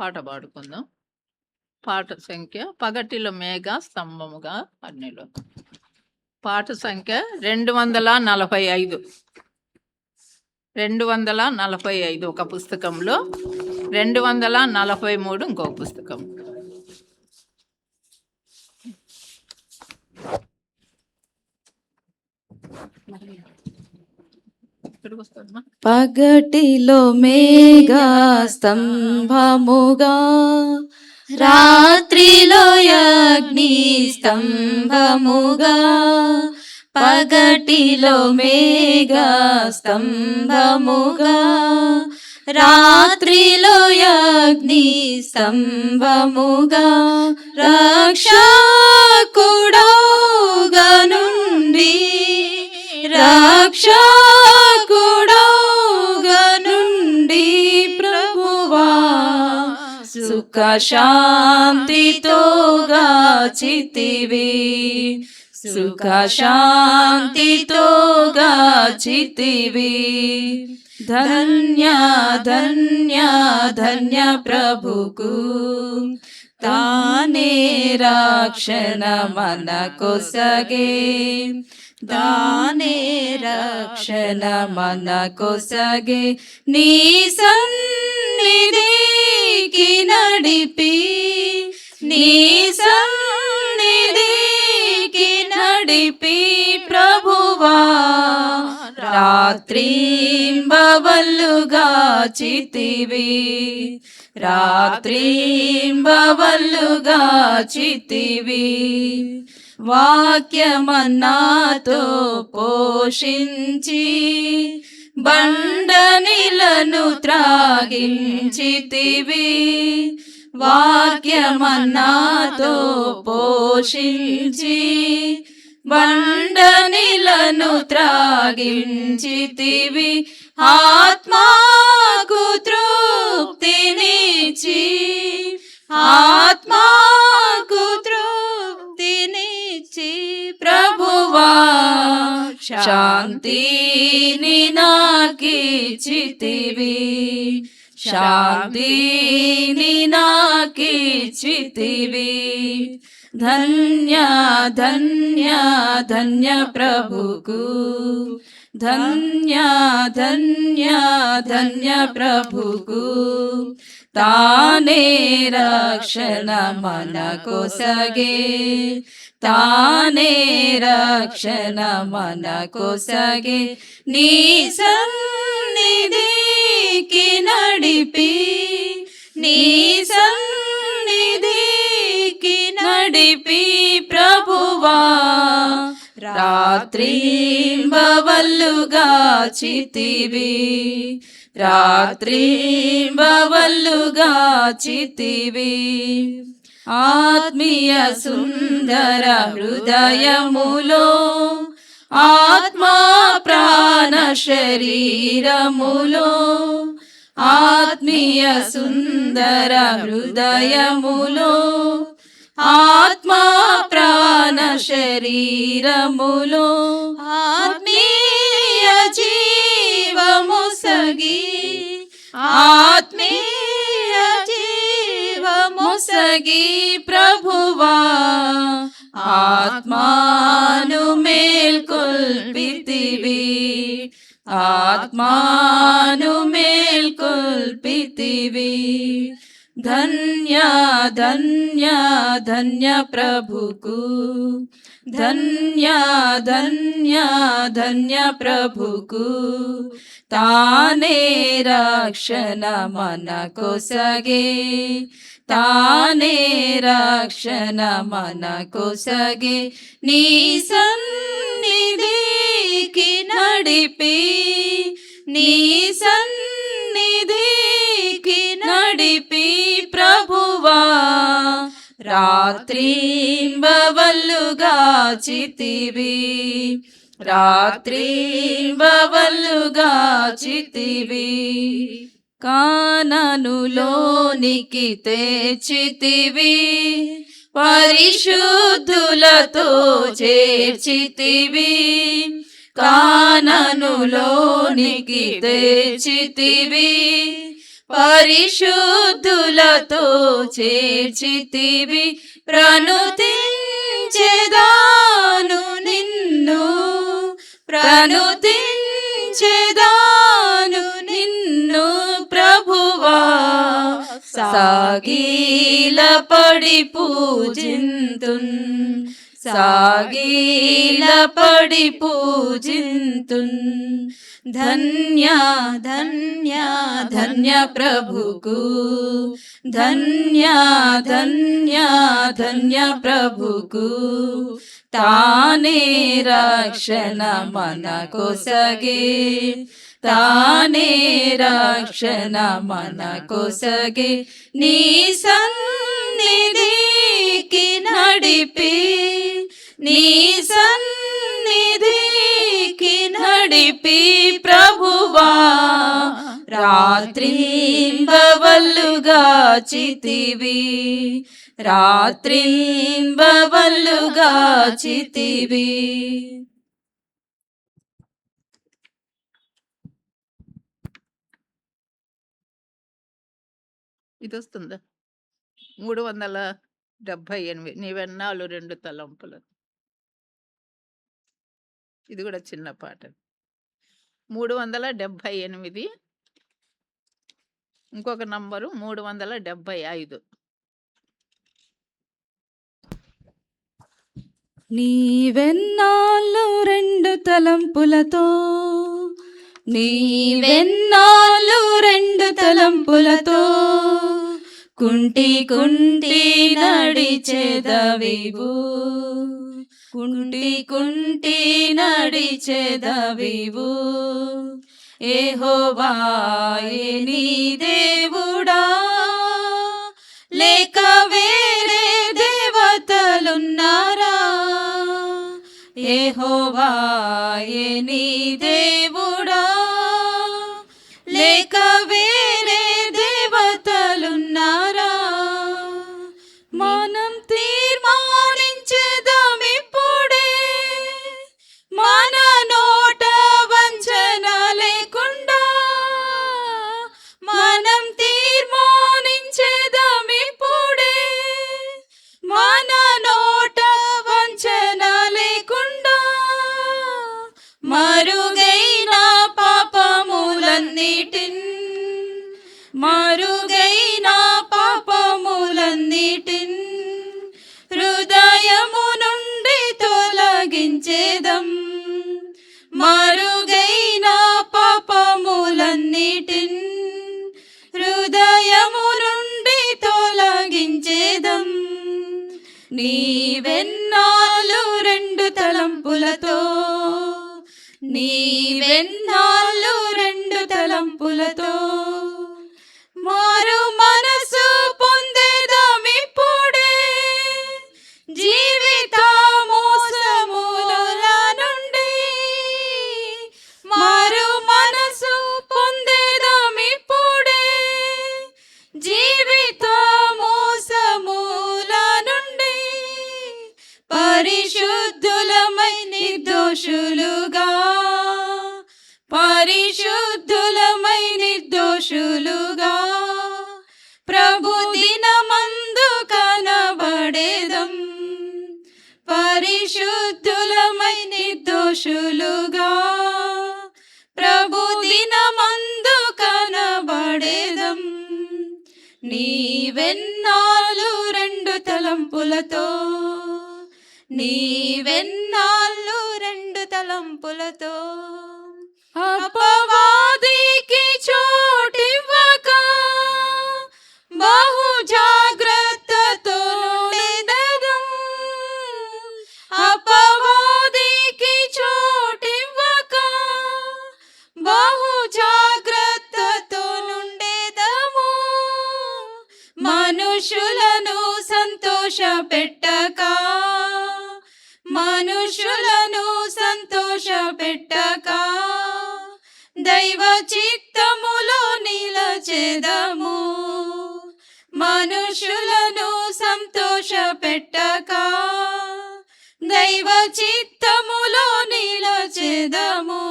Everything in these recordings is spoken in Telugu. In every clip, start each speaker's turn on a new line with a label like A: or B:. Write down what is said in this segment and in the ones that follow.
A: పాట పాడుకుందాం. పాట సంఖ్య పగటిలో మేఘ స్తంభముగా అన్నిలో. పాట సంఖ్య 245. 245 ఒక పుస్తకంలో, 243 ఇంకొక పుస్తకం.
B: పగటిలో మేఘ స్తంభముగా, రాత్రిలో అగ్ని స్తంభముగా. పగటిలో మేఘ స్తంభముగా, రాత్రిలో అగ్ని స్తంభముగా. రక్షకుడౌగా నుండి, రక్షకుడౌగా నుండి ప్రభువా సుఖ శాంతితోగా చితివి, సుఖ శాంతితోగా చితివి. ధన్య ధన్య ధన్య ప్రభుకు తానే రక్షణ మనకొసగే, తానే రక్షణ మనకొసగే. నీ సన్నిధికి నడిపి, నీ సన్నిధికి నడిపి ప్రభువా రాత్రింబవళ్ళుగా చితివి, రాత్రింబవళ్ళుగా చితివి. వాక్యమన్నాతో పోషించి బండనిలను త్రాగించితివి, వాక్యమన్నాతో పోషించి బండనిలను త్రాగించితివి. ఆత్మాకు తృప్తినిచ్చి, ఆత్మాకు తృప్తినిచ్చి ప్రభువా శాంతిని నాకిచ్చితివి, శాంతిని నాకిచ్చితివి. ధన్య ధన్య ధన్య ప్రభుకు, ధన్య ధన్య ధన్య ప్రభుకు తానే రక్షణ మనకొసగే, తానే రక్షణ మనకొసగే. నీ సన్నిధికి నడిపి, నీ సన్నిధికి నడిపి ప్రభువా రాత్రింబవళ్ళుగా చితివి, రాత్రింబవళ్ళుగా చితివి. ఆత్మీయ సుందర హృదయములో, ఆత్మా ప్రాణ శరీరములో, ఆత్మీయ సుందర హృదయములో, ఆత్మా ప్రాణ శరీరములో. ఆత్మీయ జీవముసగి, ఆత్మీయ జీవముసగి ప్రభువా ఆత్మాను మేల్కొల్పితివి, ఆత్మాను మేల్కొల్పితివి. ధన్య ధన్య ధన్య ప్రభుకు, ధన్య ధన్య ధన్య ప్రభుకు తానే రక్షణ మనకొసగే, తానే రక్షణ మనకొసగే. నీ సన్నిధికి నడిపి, నీ సన్నిధికి నడిపి ప్రభువా రాత్రింబవళ్ళుగా చితివి, రాత్రింబవళ్ళుగా చితివి. కానానులోనికి తెచ్చితివి, పరిశుద్ధులతో చేర్చితివి, కానానులోనికి తెచ్చితివి, పరిశుద్ధులతో చేర్చితివి. ప్రణుతించెదాను నిన్ను, ప్రణుతించెదాను నిన్ను ప్రభువా. సాగిలపడి పూజింతున్, సాగిలపడి పూజింతున్. ధన్య ధన్య ధన్య ప్రభుకు, ధన్య ధన్య ధన్య ప్రభుకు. తానే రక్షణ మనకొసగే, తానే రక్షణ మనకొసగే. నీ సన్నిధికి నడిపి, నీ సన్నిధికి నడిపి ప్రభువా. రాత్రింబవళ్ళుగా చితివి, రాత్రింబవళ్ళుగా చితివి.
A: ఇది వస్తుందా? 378 నీవెన్నాళ్ళు 2 తలంపులు. ఇది కూడా చిన్న పాట. 378 ఇంకొక నంబరు 375.
B: నీవెన్నాళ్ళు 2 తలంపులతో, నీవెన్నాళ్ళు 2 తలంపులతో కుంటి కుంటి నడిచెదవివు, కుంటి కుంటి నడిచెదవివు. యెహోవాయే నీ దేవుడా, లేక వేరే దేవతలున్నారా? యెహోవాయే నీ దేవుడా, లేక వేరే దేవతలున్నారా? మనం తీర్మానించేదమిప్పుడే, మన నోట వంచన లేకుండా. మనం తీర్మానించేదమిప్పుడే, మన నోట వంచన లేకుండా. మరుగైన పాపములన్నిటిన్, మరుగైన పాపములన్నిటిన్ హృదయము నుండి తొలగించేదం. మరుగైన పాపములన్నిటిన్ హృదయము నుండి తొలగించేదం. నీవెన్నాళ్ళు 2 తలంపులతో, నీవెన్నాళ్ళు 2 తలంపులతో మారు మనసు పొందేదమిప్పుడే. జీవిత మోసముల నుండి మారు మనసు పొందేదమిప్పుడే. జీవిత మోసముల నుండి పరిశుద్ధులమై నిర్దోషులుగా, పరిశుద్ధులమై నిర్దోషులుగా ప్రభు దినమందు కనబడేదం. పరిశుద్ధులమై నిర్దోషులుగా ప్రభు దినమందు కనబడేదం. నీవెన్నాళ్ళు 2 తలంపులతో, నీవెన్నాళ్ళు 2 తలంపులతో అపవాదికి చోటివ్వక బహు జాగ్రత్తతో ఉండేదం. అపవాదికి చోటివ్వక బహు జాగ్రత్తతో ఉండేదము. మనుషులను సంతోషపెట్టక, మనుషులను సంతోషపెట్టక దైవ చిత్తములో నిలచెదము. మనుషులను సంతోషపెట్టక దైవ చిత్తములో నిలచెదము.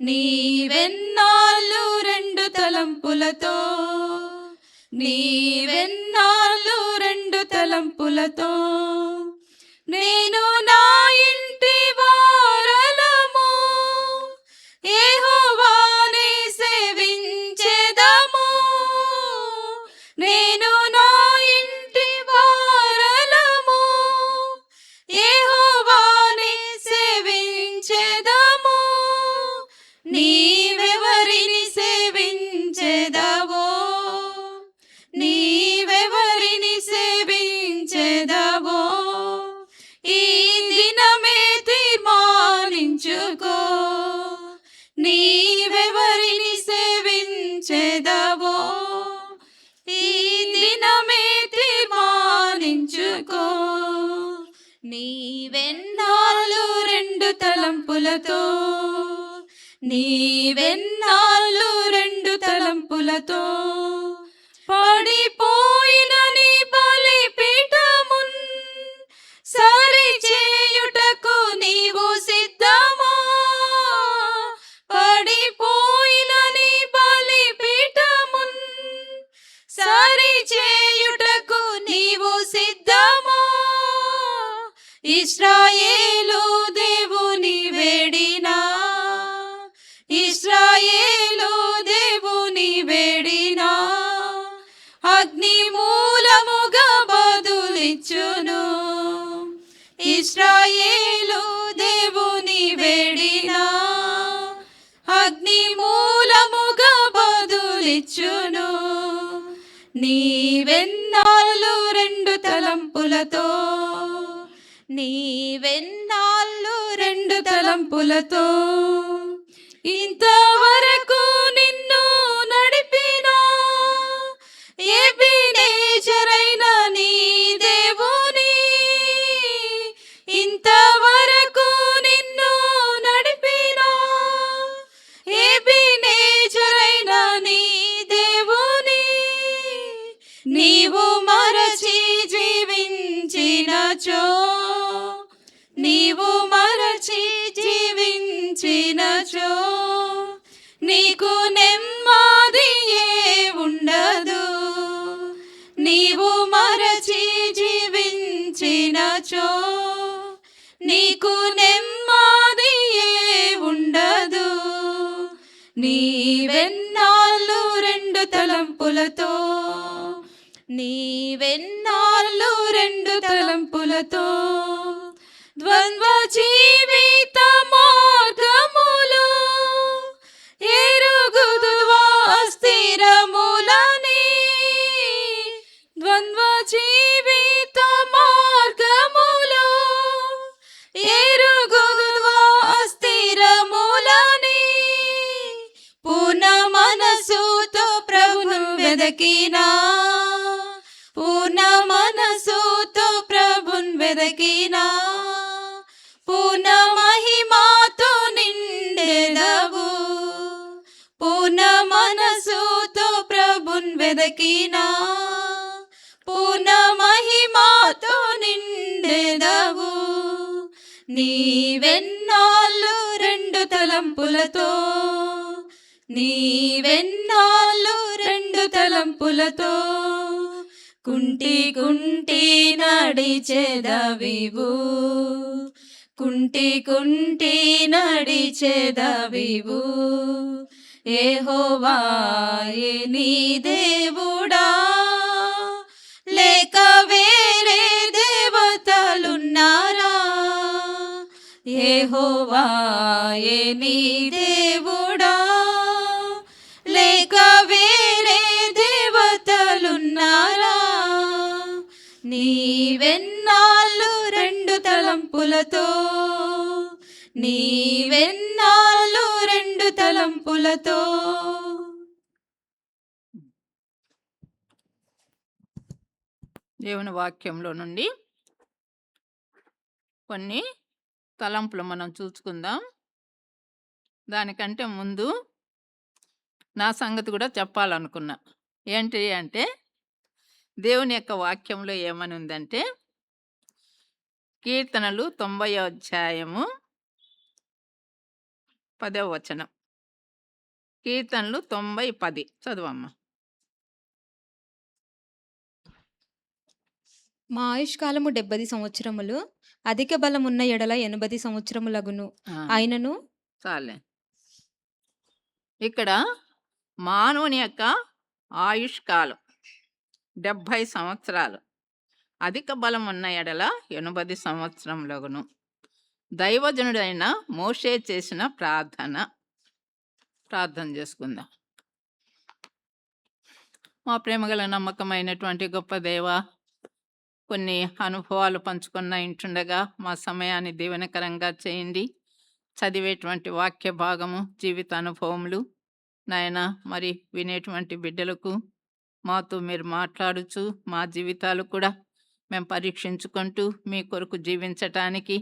B: నీవెన్నాళ్ళు 2 తలంపులతో నీవెన్నాళ్ళు రెండు తలంపులతో నేను నా ఇంటి వారలము యెహోవానే సేవించెదము నేను నా ఇంటి వారలము యెహోవానే సేవించెదము నీవెవరిని సేవించెదవో నీవెవరిని సేవించెదవో ఈ దినమే తీర్మానించుకో నీవెవరిని సేవించెదవో ఈ దినమే తీర్మానించుకో నీవెన్నాళ్ళు రెండు తలంపులతో నీవెన్నాళ్ళు రెండు తలంపులతో పడిపోయిన నీ బలిపీఠమున్ సరిచేయుటకు నీవు సిద్ధమా పడిపోయిన నీ బలిపీఠమున్ సరిచేయుటకు నీవు సిద్ధమా ఇశ్రాయేలు దేవుని వేడినా ఇశ్రాయేలు దేవుని వేడినా అగ్ని మూలముగా బదులిచ్చును ఇశ్రాయేలు దేవుని వేడినా అగ్ని మూలముగా బదులిచ్చును నీవెన్నాళ్ళు రెండు తలంపులతో నీవెన్నాళ్ళు రెండు తలంపులతో ఇంతవరకు నిన్ను నడిపినా ఎబినేజరైన నీ దేవుని ఇంతవరకు నిన్ను నడిపినా ఎబినేజరైన నీ దేవుని నీవు మరచి జీవించినచో నీవు మరచి జీవించినచో నీకు నెమ్మదియే ఉండదు నీవు మరచి జీవించినచో నీకు నెమ్మదియే ఉండదు నీవెన్నాళ్ళు రెండు తలంపులతో నీవెన్నాళ్ళు రెండు తలంపులతో ద్వంద్వ జీవిత మార్గములు ఎరుగుదువా స్థిరములని ద్వంద్వ జీవిత మార్గములు ఎరుగుదువా స్థిరములని పూర్ణ మనసుతో ప్రభును వెదకినా పూర్ణ మనసుతో ప్రభున్ వెదకినా పూర్ణ మహిమాతో నిండెదవు పూర్ణ మనసుతో ప్రభున్ వెదకినా పూర్ణ మహిమాతో నిండెదవు నీవెన్నాళ్ళు రెండు తలంపులతో నీవెన్నాళ్ళు రెండు తలంపులతో కుంటి కుంటి నడిచెదవివు కుంటి కుంటి నడిచెదవివు యెహోవాయే నీ దేవుడా లేక వేరే దేవతలున్నారా యెహోవాయే నీ దేవుడా లేక వేరే దేవతలున్నారా నీవెన్నాళ్ళు రెండు తలంపులతో నీవెన్నాళ్ళు రెండు తలంపులతో
A: దేవుని వాక్యంలో నుండి కొన్ని తలంపులు మనం చూసుకుందాం. దానికంటే ముందు నా సంగతి కూడా చెప్పాలనుకున్నా. ఏంటి అంటే దేవుని యొక్క వాక్యంలో ఏమని ఉందంటే కీర్తనలు 90వ అధ్యాయము 10వ వచనం. కీర్తనలు 90:10 చదువమ్మా.
B: మా ఆయుష్కాలము 70 సంవత్సరములు, అధిక బలమున్న ఎడల 80 సంవత్సరములగును.
A: ఆ,
B: అయినను
A: చాలే. ఇక్కడ మానవుని యొక్క ఆయుష్ కాలం 70 సంవత్సరాలు, అధిక బలం ఉన్న ఎడల 80 సంవత్సరములగును. దైవజనుడైన మోషే చేసిన ప్రార్థన చేసుకుందాం. మా ప్రేమగల నమ్మకమైనటువంటి గొప్ప దేవ, కొన్ని అనుభవాలు పంచుకున్న ఇంటుండగా మా సమయాన్ని దీవెనకరంగా చేయండి. చదివేటువంటి వాక్య భాగము, జీవిత అనుభవములు నాయన, మరి వినేటువంటి బిడ్డలకు మాతో మీరు మాట్లాడుచు మా జీవితాలు కూడా మేము పరీక్షించుకుంటూ మీ కొరకు జీవించటానికి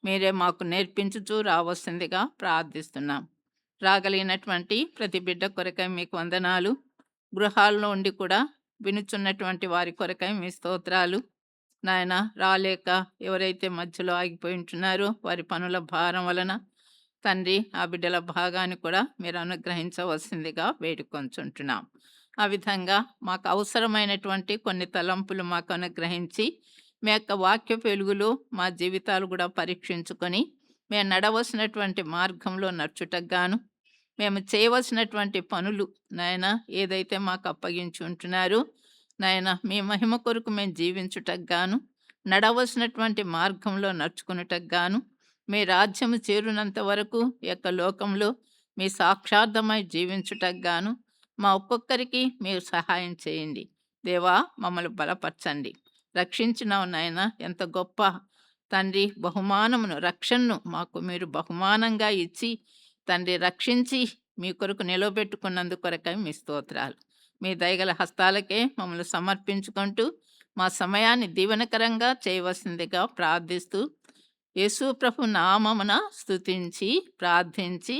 A: మీరే మాకు నేర్పించుచూ రావలసిందిగా ప్రార్థిస్తున్నాం. రాగలిగినటువంటి ప్రతి బిడ్డ కొరకై మీకు వందనాలు. గృహాల్లో ఉండి కూడా వినుచున్నటువంటి వారి కొరకై మీ స్తోత్రాలు నాయన. రాలేక ఎవరైతే మధ్యలో ఆగిపోయి ఉంటున్నారో వారి పనుల భారం వలన తండ్రి, ఆ బిడ్డల భాగాన్ని కూడా మీరు అనుగ్రహించవలసిందిగా వేడుకొంచుంటున్నాం. ఆ విధంగా మాకు అవసరమైనటువంటి కొన్ని తలంపులు మాకు అనుగ్రహించి మీ యొక్క వాక్య వెలుగులో మా జీవితాలు కూడా పరీక్షించుకొని మేము నడవలసినటువంటి మార్గంలో నడుచుటకు గాను, మేము చేయవలసినటువంటి పనులు నాయన ఏదైతే మాకు అప్పగించి ఉంటున్నారో నాయన, మీ మహిమ కొరకు మేము జీవించుటకు గాను, నడవలసినటువంటి మార్గంలో నడుచుకున్నటకు గాను, మీ రాజ్యము చేరునంత వరకు ఈ యొక్క లోకంలో మీ సాక్షార్థమై జీవించుటకు గాను మా ఒక్కొక్కరికి మీరు సహాయం చేయండి. దేవా, మమ్మల్ని బలపరచండి. రక్షించినావు నాయన. ఎంత గొప్ప తండ్రి బహుమానమును, రక్షణను మాకు మీరు బహుమానంగా ఇచ్చి తండ్రి రక్షించి మీ కొరకు నిలబెట్టుకున్నందుకు కొరకై మీ స్తోత్రాలు. మీ దయగల హస్తాలకే మమ్మల్ని సమర్పించుకుంటూ మా సమయాన్ని దీవెనకరంగా చేయవలసిందిగా ప్రార్థిస్తూ యేసు ప్రభు నామమున స్తుతించి ప్రార్థించి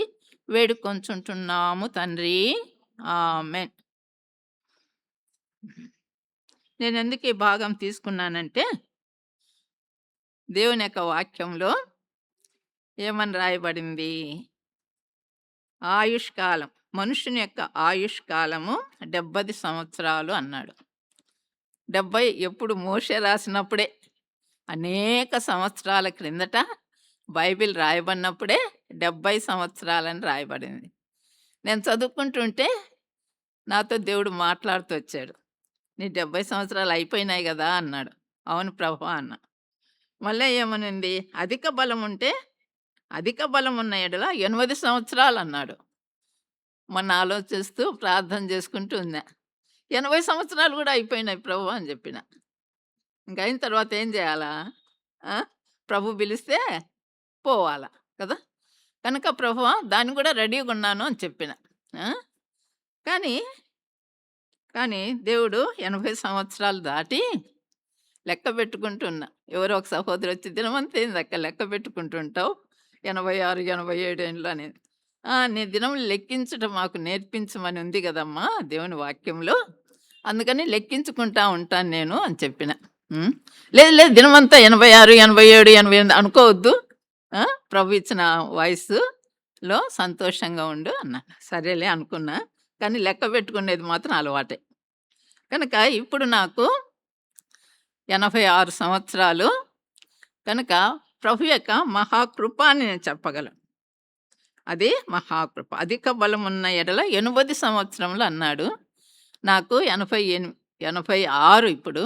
A: వేడుకొంచుంటున్నాము తండ్రి. ఆమేన్. నేను ఎందుకు ఈ భాగం తీసుకున్నానంటే, దేవుని యొక్క వాక్యంలో ఏమని రాయబడింది? ఆయుష్ కాలం, మనుషుని యొక్క ఆయుష్ కాలము 70 సంవత్సరాలు అన్నాడు. 70 ఎప్పుడు? మోషే రాసినప్పుడే, అనేక సంవత్సరాల క్రిందట బైబిల్ రాయబడినప్పుడే 70 సంవత్సరాలని రాయబడింది. నేను చదువుకుంటుంటే నాతో దేవుడు మాట్లాడుతూ వచ్చాడు. నీ 70 సంవత్సరాలు అయిపోయినాయి కదా అన్నాడు. అవును ప్రభు అన్న. మళ్ళీ ఏమనింది? అధిక బలం ఉంటే, అధిక బలం ఉన్న ఎడల 80 సంవత్సరాలు అన్నాడు. మొన్న ఆలోచిస్తూ ప్రార్థన చేసుకుంటూ ఉన్నా. 80 సంవత్సరాలు కూడా అయిపోయినాయి ప్రభు అని చెప్పిన. ఇంక అయిన తర్వాత ఏం చేయాలా? ప్రభు పిలిస్తే పోవాలా కదా. కనుక ప్రభు దాన్ని కూడా రెడీగా ఉన్నాను అని చెప్పిన. కానీ కానీ దేవుడు 80 సంవత్సరాలు దాటి లెక్క పెట్టుకుంటున్నా. ఎవరో ఒక సహోదరు వచ్చి, దినమంతా ఏందక్క లెక్క పెట్టుకుంటుంటావు, 86, 87 ఏండ్లు అనేది. నీ దినం లెక్కించటం మాకు నేర్పించమని ఉంది కదమ్మా దేవుని వాక్యంలో, అందుకని లెక్కించుకుంటా ఉంటాను నేను అని చెప్పిన. లేదు లేదు, దినమంతా 86, 87, 88 అనుకోవద్దు, ప్రభు ఇచ్చిన వయసులో సంతోషంగా ఉండు అన్నాను. సరేలే అనుకున్నా, కానీ లెక్క పెట్టుకునేది మాత్రం అలవాటే. కనుక ఇప్పుడు నాకు 86 సంవత్సరాలు. కనుక ప్రభు యొక్క మహాకృప అని నేను చెప్పగలను. అది మహాకృప. అధిక బలం ఉన్న ఎడల 80 సంవత్సరములు అన్నాడు. నాకు 86 ఇప్పుడు.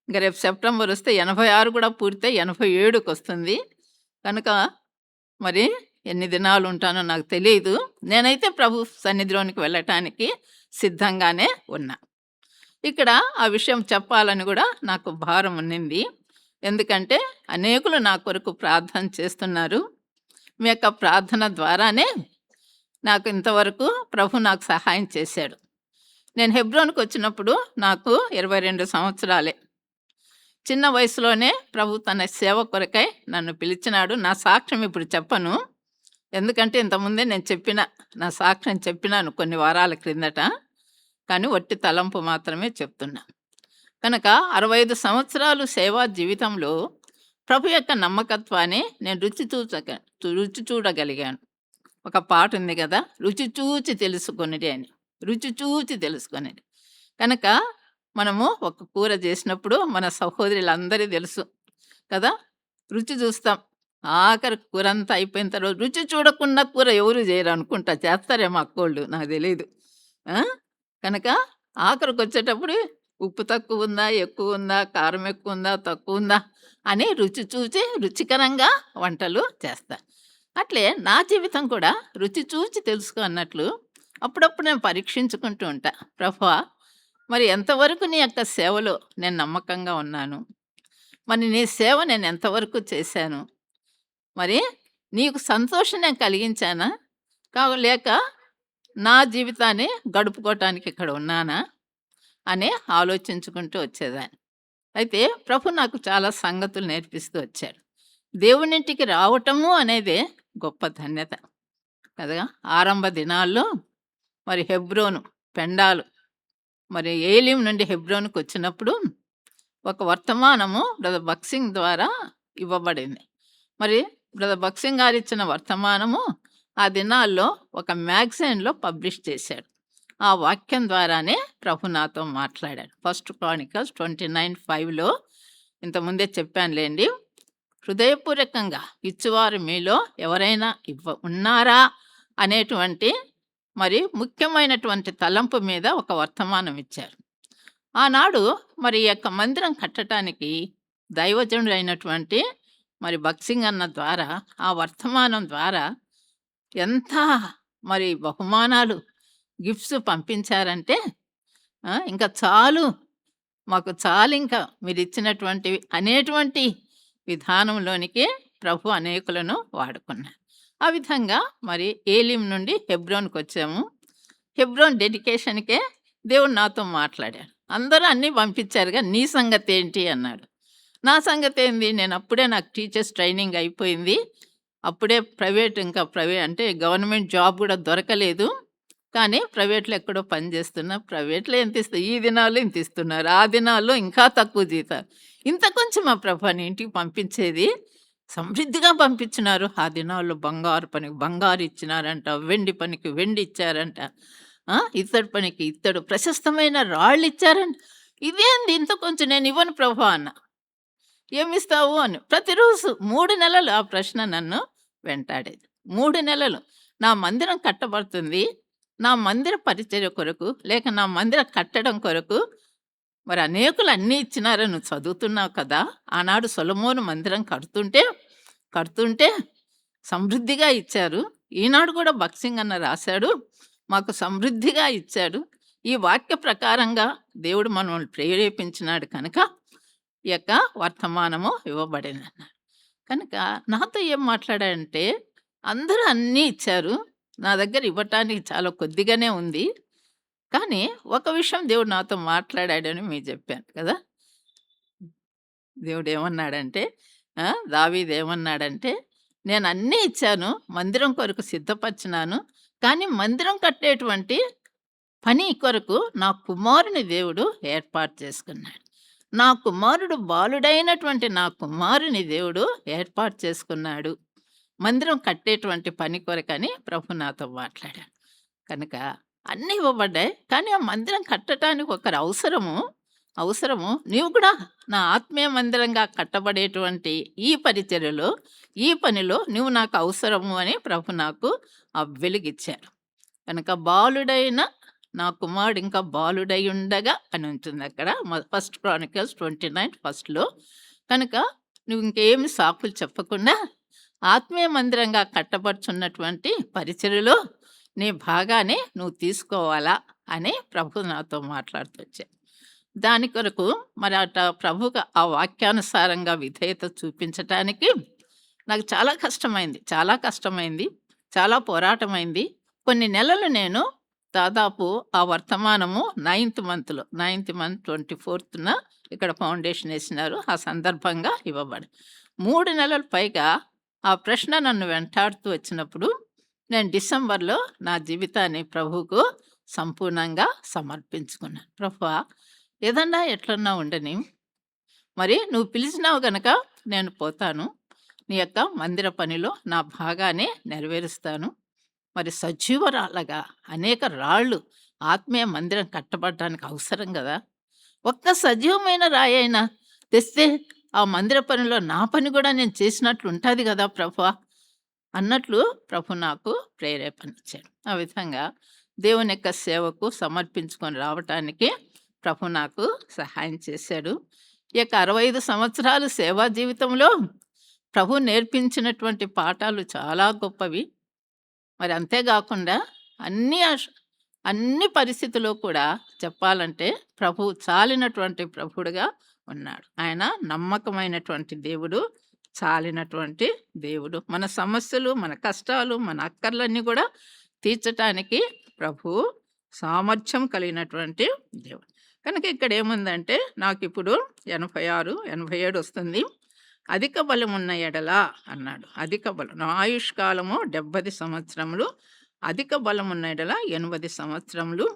A: ఇంకా రేపు సెప్టెంబర్ వస్తే 86 కూడా పూర్తి 87కి వస్తుంది. కనుక మరి ఎన్ని దినాలు ఉంటానో నాకు తెలియదు. నేనైతే ప్రభు సన్నిధిలోనికి వెళ్ళటానికి సిద్ధంగానే ఉన్నా. ఇక్కడ ఆ విషయం చెప్పాలని కూడా నాకు భారం ఉన్నింది. ఎందుకంటే అనేకులు నా కొరకు ప్రార్థన చేస్తున్నారు. మీ యొక్క ప్రార్థన ద్వారానే నాకు ఇంతవరకు ప్రభు నాకు సహాయం చేశాడు. నేను హెబ్రోన్కి వచ్చినప్పుడు నాకు 22 సంవత్సరాలే. చిన్న వయసులోనే ప్రభు తన సేవ కొరకై నన్ను పిలిచినాడు. నా సాక్ష్యం ఇప్పుడు చెప్పను, ఎందుకంటే ఇంతకుముందే నేను నా సాక్ష్యం చెప్పినాను కొన్ని వారాల క్రిందట. కానీ వట్టి తలంపు మాత్రమే చెప్తున్నా. కనుక 65 సంవత్సరాలు సేవా జీవితంలో ప్రభు యొక్క నమ్మకత్వాన్ని నేను రుచి చూడగలిగాను. ఒక పాటుంది గదా! రుచి చూచి తెలుసుకొనిడి అని. రుచి చూచి తెలుసుకొనిడి. కనుక మనము ఒక కూర జేసినప్పుడు మన సహోదరులందరికీ తెలుసు కదా! రుచి జూస్తాం. ఆఖరికి కూరంతా అయిపోయిన తర్వాత రుచి చూడకుండా కూర ఎవరు జేయరనుకుంటా. చేస్తారేమో అక్కోళ్ళు నాకు తెలీదు. ఆ! కనుక ఆఖరికొచ్చేటప్పుడు ఉప్పు తక్కువుందా? ఎక్కువుందా? కారం ఎక్కువుందా? తక్కువుందా? అని రుచి చూచి రుచికరంగా వంటలు చేస్తా. అట్లే నా జీవితం కూడా రుచి చూచి తెలుసుకో అన్నట్లు అప్పుడప్పుడు నేను పరీక్షించుకుంటూ ఉంటా. ప్రభువా! మరి ఎంతవరకు నీ యొక్క సేవలో నేను నమ్మకంగా ఉన్నాను? మరి నీ సేవ నేను ఎంతవరకు చేశాను? మరి నీకు సంతోషం నేను కలిగించానా? లేక నా జీవితాన్ని గడుపుకోవటానికి ఇక్కడ ఉన్నానా? అని ఆలోచించుకుంటూ వచ్చేదాన్ని. అయితే ప్రభు నాకు చాలా సంగతులు నేర్పిస్తూ వచ్చాడు. దేవునింటికి రావటము అనేదే గొప్ప ధన్యత కదా! ఆరంభ దినాల్లో మరి హెబ్రోను పెండాలు మరి ఏలీం నుండి హెబ్రోనుకొచ్చినప్పుడు ఒక వర్తమానము బ్రదర్ బక్సింగ్ ద్వారా ఇవ్వబడింది. మరి బ్రదర్ బక్సింగ్ గారిచ్చిన వర్తమానము ఆ దినాల్లో ఒక మ్యాగజైన్‌లో పబ్లిష్ చేశాడు. ఆ వాక్యం ద్వారానే ప్రభు నాతో మాట్లాడాడు. ఫస్ట్ క్రానికల్స్ 29:5లో ఇంతకుముందే చెప్పానులెండి. హృదయపూర్వకంగా ఇచ్చువారు మీలో ఎవరైనా ఉన్నారా? అనేటువంటి మరి ముఖ్యమైనటువంటి తలంపు మీద ఒక వర్తమానం ఇచ్చారు. ఆనాడు మరి ఈ యొక్క మందిరం కట్టటానికి దైవజనుడైనటువంటి మరి బక్సింగ్ అన్న ద్వారా ఆ వర్తమానం ద్వారా ఎంత మరి బహుమానాలు, గిఫ్ట్స్ పంపించారంటే ఇంకా చాలు, మాకు చాలింకా మీరిచ్చినటువంటివి అనేటువంటి విధానంలోనికి ప్రభు అనేకులను వాడుకున్నారు. ఆ విధంగా మరి ఏలీం నుండి హెబ్రోన్‌కొచ్చాము. హెబ్రోన్ డెడికేషన్‌కే దేవుడు నాతో మాట్లాడాడు. అందరూ అన్నీ పంపించారుగా నీ సంగతేంటి అన్నాడు. నా సంగతేంది నేనప్పుడే నాకు టీచర్స్ ట్రైనింగ్ అయిపోయింది. అప్పుడే ప్రైవేట్ అంటే గవర్నమెంట్ జాబ్ గూడా దొరకలేదు. కానీ ప్రైవేట్‌లో ఎక్కడో పని చేస్తున్నా. ప్రైవేట్‌లో ఈ దినాల్లో ఇంతిస్తున్నారు. ఆ దినాల్లో ఇంకా తక్కువ జీతాలు. ఇంత కొంచెమా ప్రభు నీ ఇంటికి పంపించేది? సమృద్ధిగా పంపించినారు. ఆ దినాల్లో బంగారు పనికి బంగారు ఇచ్చినారంట. వెండి పనికి వెండి ఇచ్చారంట. ఇత్తడి పనికి ఇత్తడు ప్రశస్తమైన రాళ్ళిచ్చారంట. ఇదేంది ఇంత కొంచెం నేనివ్వను ప్రభు అన్నా. ఏమిస్తావు అని. ప్రతిరోజు 3 నెలలు ఆ ప్రశ్న నన్ను వెంటాడేది. 3 నెలలు. నా మందిరం కట్టబడుతుంది. నా మందిర పరిచర్య కొరకు, లేక నా మందిరం కట్టడం కొరకు మరి అనేకులు అన్నీ ఇచ్చినారని నువ్వు చదువుతున్నావు కదా! ఆనాడు సొలొమోను మందిరం కడుతుంటే సమృద్ధిగా ఇచ్చారు. ఈనాడు కూడా బక్సింగ్ అన్న రాశాడు. మాకు సమృద్ధిగా ఇచ్చాడు. ఈ వాక్య ప్రకారంగా దేవుడు మనల్ని ప్రేరేపించినాడు కనుక ఈ యొక్క వర్తమానము ఇవ్వబడిందన్నాడు. కనుక నాతో ఏం మాట్లాడాడంటే, అందరూ అన్నీ ఇచ్చారు. నా దగ్గర ఇవ్వటానికి చాలా కొద్దిగానే ఉంది. కానీ ఒక విషయం దేవుడు నాతో మాట్లాడాడని మీకు చెప్పాను కదా! దేవుడేమన్నాడంటే దావీదేమన్నాడంటే, నేనన్నీ ఇచ్చాను. మందిరం కొరకు సిద్ధపరిచినాను. కానీ మందిరం కట్టేటువంటి పని కొరకు నా కుమారుని దేవుడు ఏర్పాటు చేసుకున్నాడు. నా కుమారుడు బాలుడైనటువంటి నా కుమారుని దేవుడు ఏర్పాటు చేసుకున్నాడు. మందిరం కట్టేటువంటి పని కొరకని ప్రభు నాతో మాట్లాడాడు. కనుక అన్నీ ఇవ్వబడ్డాయి. కానీ ఆ మందిరం కట్టటానికి ఒకరు అవసరము. నీవు కూడా నా ఆత్మీయ మందిరంగా కట్టబడేటువంటి ఈ పరిచర్యలో, ఈ పనిలో నువ్వు నాకు అవసరము అని ప్రభు నాకు ఆ వెలుగిచ్చారు. కనుక బాలుడైన నా కుమారుడు ఇంకా బాలుడై ఉండగా అని ఉంటుంది అక్కడ. ఫస్ట్ క్రానికల్స్ 29 ఫస్ట్‌లో. కనుక నువ్వు ఇంకేమి సాకులు చెప్పకుండా ఆత్మీయ మందిరంగా కట్టబడుచున్నటువంటి పరిచర్యలో నీ భాగాన్ని నువ్వు తీసుకోవాలా అని ప్రభు నాతో మాట్లాడుతూ వచ్చారు. దాని కొరకు మరి ప్రభువుకు ఆ వాక్యానుసారంగా విధేయత చూపించటానికి నాకు చాలా కష్టమైంది. చాలా పోరాటమైంది. కొన్ని నెలలు నేను దాదాపు ఆ వర్తమానము 9th మంత్ 24న ఇక్కడ ఫౌండేషన్ వేసినారు. ఆ సందర్భంగా ఇవ్వబడి 3 నెలల పైగా ఆ ప్రశ్న నన్ను వెంటాడుతూ వచ్చినప్పుడు నేను డిసెంబర్‌లో నా జీవితాన్ని ప్రభువుకు సంపూర్ణంగా సమర్పించుకున్నాను. ప్రభువా, ఏదన్నా ఎట్లన్నా ఉండని, మరి నువ్వు పిలిచినావు గనక నేను పోతాను. నీ యొక్క మందిర పనిలో నా భాగాన్ని నెరవేరుస్తాను. మరి సజీవరాళ్ళగా అనేక రాళ్ళు ఆత్మీయ మందిరం కట్టబడడానికి అవసరం కదా! ఒక్క సజీవమైన రాయైనా తెస్తే ఆ మందిర పనిలో నా పని కూడా నేను చేసినట్లు ఉంటుంది కదా ప్రభువా! అన్నట్లు ప్రభు నాకు ప్రేరేపణిచ్చాడు. ఆ విధంగా దేవుని యొక్క సేవకు సమర్పించుకొని రావటానికి ప్రభు నాకు సహాయం చేశాడు. ఈ యొక్క 65 సంవత్సరాలు సేవా జీవితంలో ప్రభు నేర్పించినటువంటి పాఠాలు చాలా గొప్పవి. మరి అంతేగాకుండా అన్ని అన్ని పరిస్థితుల్లో కూడా చెప్పాలంటే ప్రభువు చాలినటువంటి ప్రభువుడుగా ఉన్నాడు. ఆయన నమ్మకమైనటువంటి దేవుడు, చాలినటువంటి దేవుడు. మన సమస్యలు, మన కష్టాలు, మన అక్కర్లన్నీ కూడా తీర్చటానికి ప్రభువు సామర్థ్యం కలిగినటువంటి దేవుడు. కనుక ఇక్కడ ఏముందంటే నాకిప్పుడు 86, 87 వస్తుంది. అధిక బలం ఉన్న ఎడల అన్నాడు. అధిక బలం, నా ఆయుష్కాలము 70 సంవత్సరములు, అధిక బలం ఉన్న ఎడల 80 సంవత్సరములు.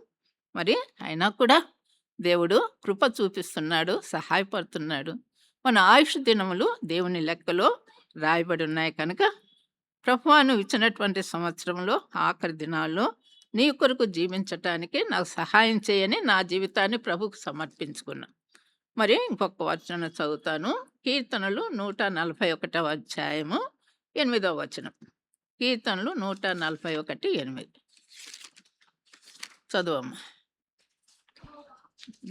A: మరి అయినా కూడా దేవుడు కృప చూపిస్తున్నాడు, సహాయపడుతున్నాడు. మన ఆయుష్ దినములు దేవుని లెక్కలో రాయబడి ఉన్నాయి కనుక ప్రభువా నువ్వు ఇచ్చినటువంటి సంవత్సరంలో ఆఖరి దినాల్లో నీ కొరకు జీవించటానికి నాకు సహాయం చేయని నా జీవితాన్ని ప్రభుకు సమర్పించుకున్నా. మరి ఇంకొక వచనం చదువుతాను. కీర్తనలు 141 అధ్యాయము 8వ వచనం. కీర్తనలు 141:8 చదువమ్మా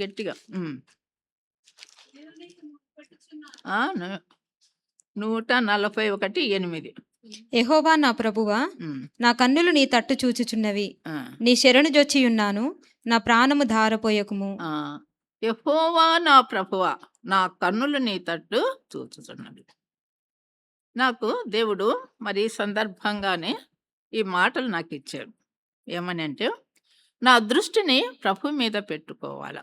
A: గట్టిగా. 141:8.
B: యెహోవా నా ప్రభువా, నా కన్నులు నీ తట్టు చూచుచున్నవి. నీ శరణు జొచ్చియున్నాను, నా ప్రాణము ధారపోయకుము.
A: యెహోవా నా ప్రభువా, నా కన్నులు నీ తట్టు చూచుచున్నవి. నాకు దేవుడు మరి సందర్భంగానే ఈ మాటలు నాకు ఇచ్చాడు. ఏమని అంటే, నా దృష్టిని ప్రభు మీద పెట్టుకోవాల.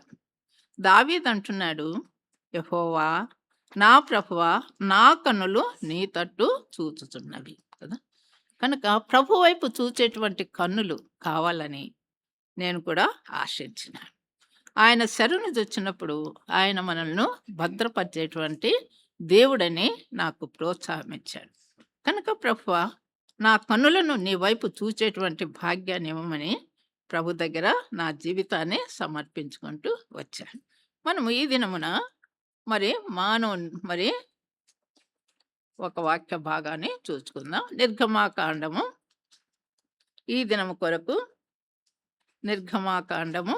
A: దావీదు అంటున్నాడు, యెహోవా నా ప్రభువా, నా కన్నులు నీ తట్టు చూచుచున్నవి కదా. కనుక ప్రభు వైపు చూచేటువంటి కన్నులు కావాలని నేను కూడా ఆశించినాను. ఆయన శరణు వచ్చినప్పుడు ఆయన మనల్ని భద్రపరిచేటువంటి దేవుడని నాకు ప్రోత్సాహం ఇచ్చాడు. కనుక ప్రభువా, నా కన్నులను నీ వైపు చూచేటువంటి భాగ్యాన్ని ఇవ్వమని ప్రభు దగ్గర నా జీవితాన్ని సమర్పించుకుంటూ వచ్చాను. మనము ఈ దినమున మరి మరి ఒక వాక్య భాగాన్ని చూసుకుందాం. నిర్గమాకాండము ఈ దినము కొరకు నిర్గమాకాండము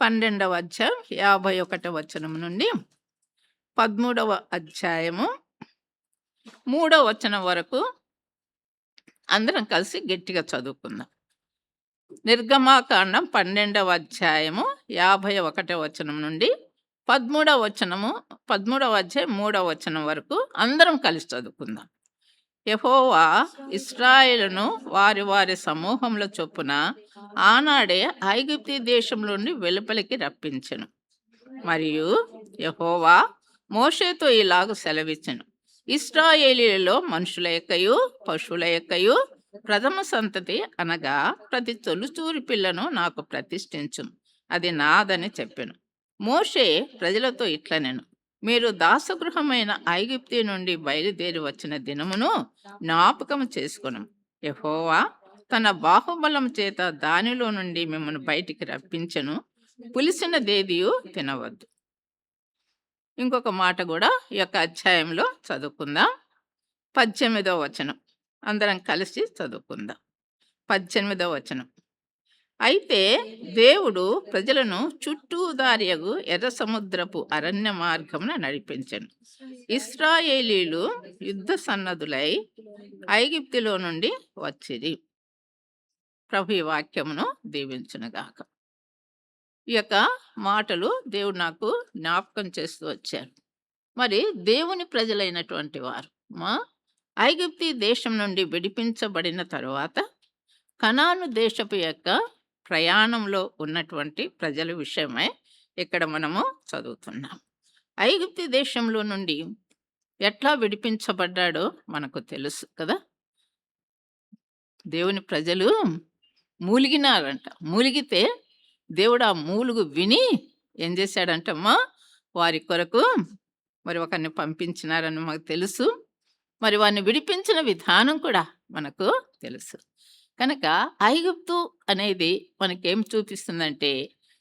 A: 12వ అధ్యాయం 51వ వచనం నుండి 13వ అధ్యాయము 3వ వచనం వరకు అందరం కలిసి గట్టిగా చదువుకుందాం. నిర్గమాకాండం 12వ అధ్యాయము 51వ వచనం నుండి 13వ అధ్యాయం 3వ వచనం వరకు అందరం కలిసి చదువుకుందాం. యెహోవా ఇశ్రాయేలును వారి వారి సమూహముల చొప్పున ఆనాడే ఐగుప్తు దేశం నుండి వెలుపలికి రప్పించెను. మరియు యెహోవా మోషేతో ఇలాగ సెలవిచ్చెను, ఇశ్రాయేలీయులలో మనుషుల యొక్కయు పశువుల యొక్కయు ప్రథమ సంతతి అనగా ప్రతి తొలిచూరి పిల్లను నాకు ప్రతిష్ఠించు, అది నాదని చెప్పెను. మోషే ప్రజలతో ఇట్లనెను, మీరు దాసగృహమైన ఐగుప్తు నుండి బయలుదేరి వచ్చిన దినమును జ్ఞాపకం చేసుకును. యెహోవా తన బాహుబలం చేత దానిలో నుండి మిమ్మల్ని బయటికి రప్పించెను. పులిసిన దేదియు తినవద్దు. ఇంకొక మాట కూడా ఈ యొక్క అధ్యాయంలో చదువుకుందాం. 18వ వచనం అందరం కలిసి చదువుకుందాం. 18వ వచనం. అయితే దేవుడు ప్రజలను చుట్టూ దారియగు ఎర్ర సముద్రపు అరణ్య మార్గమున నడిపించెను. ఇశ్రాయేలీలు యుద్ధ సన్నద్ధులై ఐగుప్తులో నుండి వచ్చిరి. ప్రభు ఈ వాక్యమును దీవించునుగాక. ఈ యొక్క మాటలు దేవుడు నాకు జ్ఞాపకం చేస్తూ వచ్చారు. మరి దేవుని ప్రజలైనటువంటి వారు ఐగుప్తు దేశం నుండి విడిపించబడిన తరువాత కనాను దేశపు యొక్క ప్రయాణంలో ఉన్నటువంటి ప్రజల విషయమై ఇక్కడ మనము చదువుతున్నాం. ఐగుప్తు దేశంలో నుండి ఎట్లా విడిపించబడ్డాడో మనకు తెలుసు కదా. దేవుని ప్రజలు మూలిగినారంట. మూలిగితే దేవుడు ఆ మూలుగు విని ఏం చేశాడంటమ్మా, వారి కొరకు మరి ఒకరిని పంపించినారని మాకు తెలుసు. మరి వారిని విడిపించిన విధానం కూడా మనకు తెలుసు. కనుక ఐగుప్తు అనేది మనకేం చూపిస్తుందంటే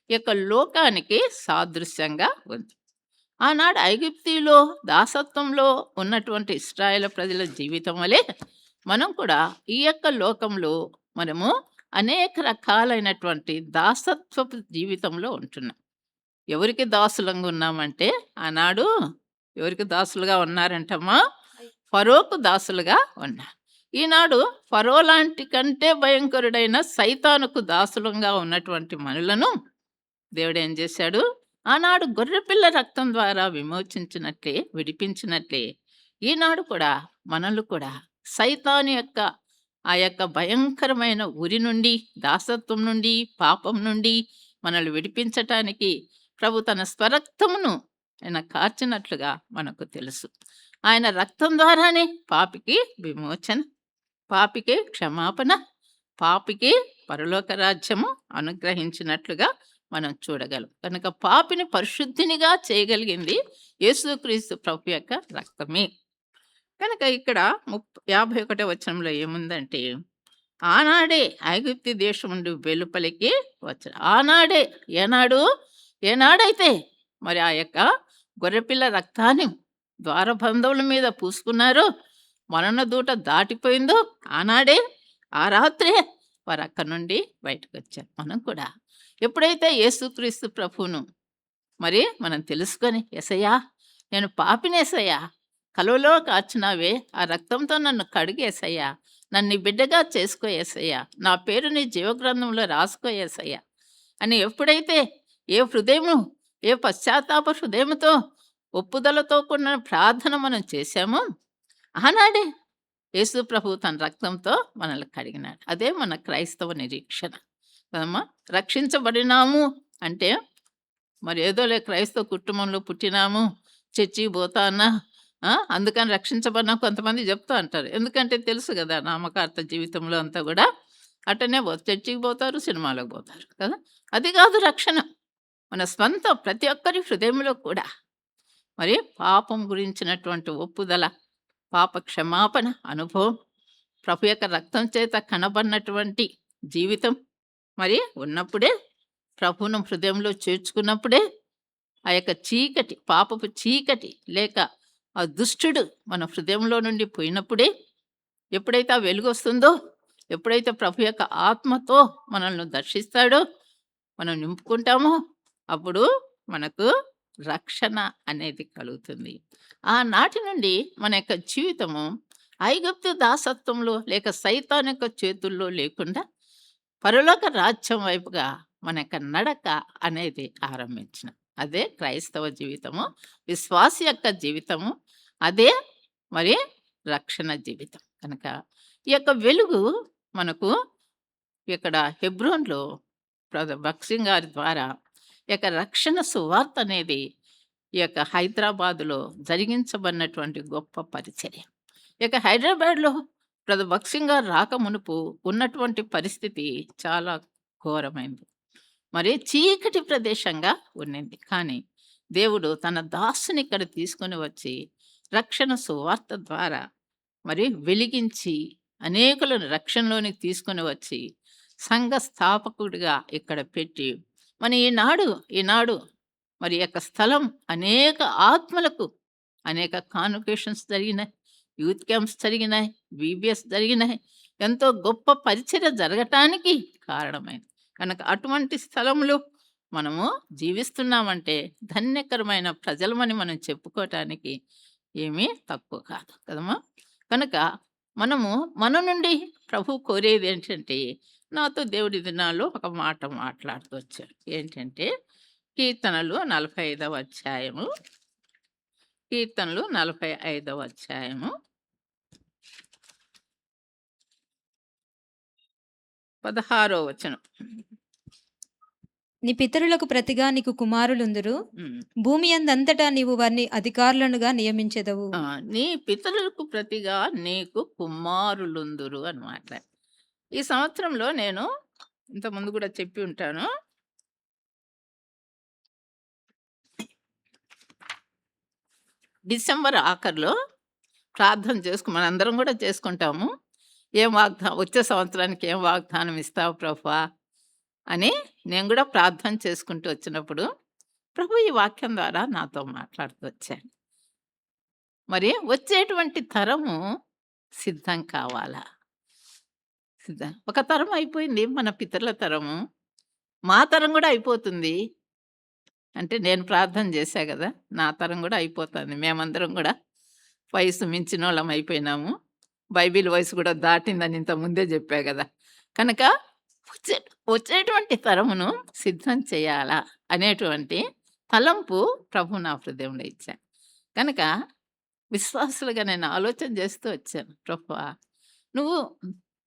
A: ఈ యొక్క లోకానికి సాదృశ్యంగా ఉంది. ఆనాడు ఐగుప్తులో దాసత్వంలో ఉన్నటువంటి ఇశ్రాయేలు ప్రజల జీవితం వలె మనం కూడా ఈ యొక్క లోకంలో మనము అనేక రకాలైనటువంటి దాసత్వపు జీవితంలో ఉంటున్నాం. ఎవరికి దాసులంగా ఉన్నామంటే ఆనాడు ఎవరికి దాసులుగా ఉన్నారంటమ్మా? ఫరోకు దాసులుగా ఉన్నారు. ఈనాడు ఫరో లాంటి కంటే భయంకరుడైన సైతానుకు దాసులంగా ఉన్నటువంటి మనులను దేవుడు ఏం చేశాడు? ఆనాడు గొర్రెపిల్ల రక్తం ద్వారా విమోచించినట్లే, విడిపించినట్లే ఈనాడు కూడా మనల్ని కూడా సైతాను యొక్క ఆ యొక్క భయంకరమైన ఉరి నుండి, దాసత్వం నుండి, పాపం నుండి మనల్ని విడిపించటానికి ప్రభు తన స్వరక్తమును ఆయన కార్చినట్లుగా మనకు తెలుసు. ఆయన రక్తం ద్వారానే పాపికి విమోచన, పాపికి క్షమాపణ, పాపికి పరలోక రాజ్యము అనుగ్రహించినట్లుగా మనం చూడగలం. కనుక పాపిని పరిశుద్ధినిగా చేయగలిగింది యేసుక్రీస్తు ప్రభు యొక్క రక్తమే. కనుక ఇక్కడ 51వ వచనంలో ఏముందంటే, ఆనాడే ఐగుప్తు దేశం నుండి వెలుపలికి వచ్చారు. ఆనాడే, ఏనాడైతే మరి ఆ యొక్క గొర్రెపిల్ల రక్తాన్ని ద్వారబంధముల మీద పూసుకున్నారో, మరణ దూట దాటిపోయిందో, ఆనాడే ఆ రాత్రే వారు అక్కడి నుండి బయటకు వచ్చారు. మనం కూడా ఎప్పుడైతే యేసుక్రీస్తు ప్రభువును మరి మనం తెలుసుకొని, యేసయ్యా నేను పాపిని యేసయ్యా, కలువలో కాచినావే, ఆ రక్తంతో నన్ను కడిగి యేసయ్యా, నన్ను నీ బిడ్డగా చేసుకో యేసయ్యా, నా పేరు నీ జీవగ్రంథంలో రాసుకో యేసయ్యా అని ఎప్పుడైతే ఏ హృదయము, ఏ పశ్చాత్తాప హృదయముతో ఒప్పుదలతో కూడిన ప్రార్థన మనం చేశామో, ఆనాడే యేసు ప్రభు తన రక్తంతో మనల్ని కడిగినాడు. అదే మన క్రైస్తవ నిరీక్షణ కదమ్మా. రక్షించబడినాము అంటే మరి ఏదోలే క్రైస్తవ కుటుంబంలో పుట్టినాము, చర్చికి పోతానా, అందుకని రక్షించబడినా కొంతమంది చెప్తూ అంటారు. ఎందుకంటే తెలుసు కదా, నామకార్థ జీవితంలో అంతా కూడా అట్టనే చర్చికి పోతారు, సినిమాలకు పోతారు కదా. అది కాదు రక్షణ. మన స్వంత ప్రతి ఒక్కరి హృదయంలో కూడా మరి పాపం గురించినటువంటి ఒప్పుదల, పాప క్షమాపణ అనుభవం, ప్రభు యొక్క రక్తం చేత కనబడినటువంటి జీవితం మరి ఉన్నప్పుడే, ప్రభువును హృదయంలో చేర్చుకున్నప్పుడే ఆ యొక్క చీకటి, పాపపు చీకటి లేక ఆ దుష్టుడు మన హృదయంలో నుండి పోయినప్పుడే, ఎప్పుడైతే ఆ వెలుగు వస్తుందో, ఎప్పుడైతే ప్రభు యొక్క ఆత్మతో మనల్ని దర్శిస్తాడో, మనం నింపుకుంటామో, అప్పుడు మనకు రక్షణ అనేది కలుగుతుంది. ఆనాటి నుండి మన యొక్క జీవితము ఐగుప్తు దాసత్వంలో లేక సైతాన్ యొక్క చేతుల్లో లేకుండా పరలోక రాజ్యం వైపుగా మన యొక్క నడక అనేది ఆరంభించిన అదే క్రైస్తవ జీవితము, విశ్వాస యొక్క జీవితము, అదే మరి రక్షణ జీవితం. కనుక ఈ యొక్క వెలుగు మనకు ఇక్కడ హెబ్రోన్లో బ్రదర్ భక్సింగ్ గారి ద్వారా ఈ యొక్క రక్షణ సువార్త అనేది ఈ యొక్క హైదరాబాదులో జరిగించబడినటువంటి గొప్ప పరిచర్య. ఈ యొక్క హైదరాబాద్లో బ్రదర్ భక్సింగ్ గారు రాక మునుపు ఉన్నటువంటి పరిస్థితి చాలా ఘోరమైంది. మరి చీకటి ప్రదేశంగా ఉన్నింది. కానీ దేవుడు తన దాసుని ఇక్కడ తీసుకొని వచ్చి రక్షణ సువార్త ద్వారా మరి వెలిగించి అనేకులను రక్షణలోనికి తీసుకొని వచ్చి సంఘ స్థాపకుడిగా ఇక్కడ పెట్టి మన ఈనాడు మరి యొక్క స్థలం అనేక ఆత్మలకు అనేక కాన్వకేషన్స్ జరిగినాయి, యూత్ క్యాంప్స్ జరిగినాయి, బీబీఎస్ జరిగినాయి, ఎంతో గొప్ప పరిచర్య జరగటానికి కారణమైంది. కనుక అటువంటి స్థలంలో మనము జీవిస్తున్నామంటే ధన్యకరమైన ప్రజలమని మనం చెప్పుకోవటానికి ఏమీ తక్కువ కాదు కదమ్మా. కనుక మనము మన నుండి ప్రభు కోరేది ఏంటంటే, నాతో దేవుడి దినాల్లో ఒక మాట మాట్లాడుతూ వచ్చాడు. ఏంటంటే కీర్తనలు 45వ అధ్యాయము, కీర్తనలు 45వ అధ్యాయము 16వ వచనం.
B: నీ పితరులకు ప్రతిగా నీకు కుమారులుందురు,
A: ఉమ్.
B: భూమి అందంతటా నీవు వారిని అధికారులనుగా నియమించెదవు.
A: నీ పితరులకు ప్రతిగా నీకు కుమారులుందురు అని మాట్లాడు. ఈ సంవత్సరంలో నేను ఇంతకుముందు కూడా చెప్పి ఉంటాను, డిసెంబర్ ఆఖరిలో ప్రార్థన మనందరం కూడా చేసుకుంటాము. వచ్చే సంవత్సరానికి ఏం వాగ్దానం ఇస్తావు ప్రభువా అని నేను కూడా ప్రార్థన చేసుకుంటూ వచ్చినప్పుడు ప్రభు ఈ వాక్యం ద్వారా నాతో మాట్లాడుతూ వచ్చాడు. మరి వచ్చేటువంటి తరము సిద్ధం కావాలా? ఒక తరం అయిపోయింది, మన పితరుల తరము. మా తరం కూడా అయిపోతుంది. అంటే నేను ప్రార్థన చేశా కదా, నా తరం కూడా అయిపోతుంది. మేమందరం కూడా వయసు మించినోళ్ళం అయిపోయినాము. బైబిల్ వయసు కూడా దాటిందని ఇంత ముందే చెప్పా కదా. కనుక వచ్చే వచ్చేటువంటి తరమును సిద్ధం చేయాలా అనేటువంటి తలంపు ప్రభు నా హృదయంలో ఇచ్చాను. కనుక విశ్వాసులుగా నేను ఆలోచన చేస్తూ వచ్చాను, ప్రభువా నువ్వు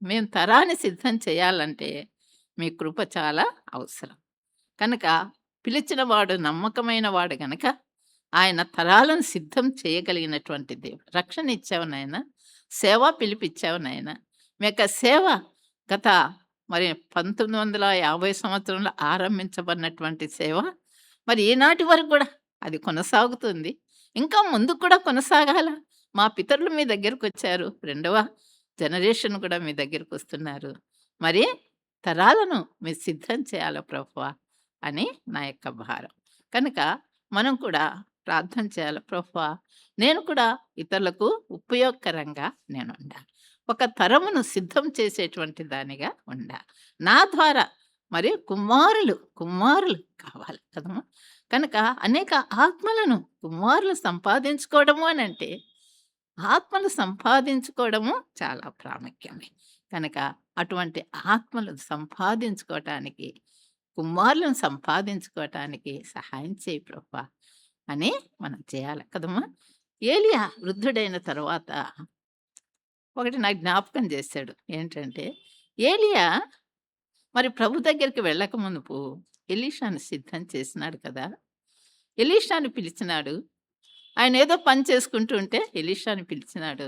A: మేము తరాన్ని సిద్ధం చేయాలంటే మీ కృప చాలా అవసరం. కనుక పిలిచిన వాడు నమ్మకమైన వాడు గనక ఆయన తరాలను సిద్ధం చేయగలిగినటువంటి దేవుడు. రక్షణ ఇచ్చావు నాయన, సేవ పిలిపిచ్చావు నాయన. మీ యొక్క సేవ గత మరి 1950 సంవత్సరంలో ఆరంభించబడినటువంటి సేవ మరి ఈనాటి వరకు కూడా అది కొనసాగుతుంది. ఇంకా ముందుకు కూడా కొనసాగాల. మా పితరులు మీ దగ్గరకు వచ్చారు, రెండవ జనరేషన్ కూడా మీ దగ్గరకు వస్తున్నారు. మరి తరాలను మీరు సిద్ధం చేయాలి ప్రభువా అని నా యొక్క భారం. కనుక మనం కూడా ప్రార్థన చేయాలి, ప్రభువా నేను కూడా ఇతరులకు ఉపయోగకరంగా నేను ఉండాలి. ఒక తరమును సిద్ధం చేసేటువంటి దానిగా ఉండాలి. నా ద్వారా మరి కుమారులు కావాలి కదమ్మా. కనుక అనేక ఆత్మలను కుమారులు సంపాదించుకోవడము అని అంటే ఆత్మలు సంపాదించుకోవడము చాలా ప్రాముఖ్యమే. కనుక అటువంటి ఆత్మలు సంపాదించుకోవటానికి, కుమారులను సంపాదించుకోవటానికి సహాయం చేయి ప్రభువా అని మనం చేయాలి కదమ్మా. ఏలియా వృద్ధుడైన తర్వాత ఒకటి నాకు జ్ఞాపకం చేశాడు. ఏంటంటే ఏలియా మరి ప్రభు దగ్గరికి వెళ్ళక మునుపు ఎలీషాను సిద్ధం చేసినాడు కదా. ఎలీషాను పిలిచినాడు. ఆయన ఏదో పని చేసుకుంటూ ఉంటే ఎలీషాను పిలిచినాడు.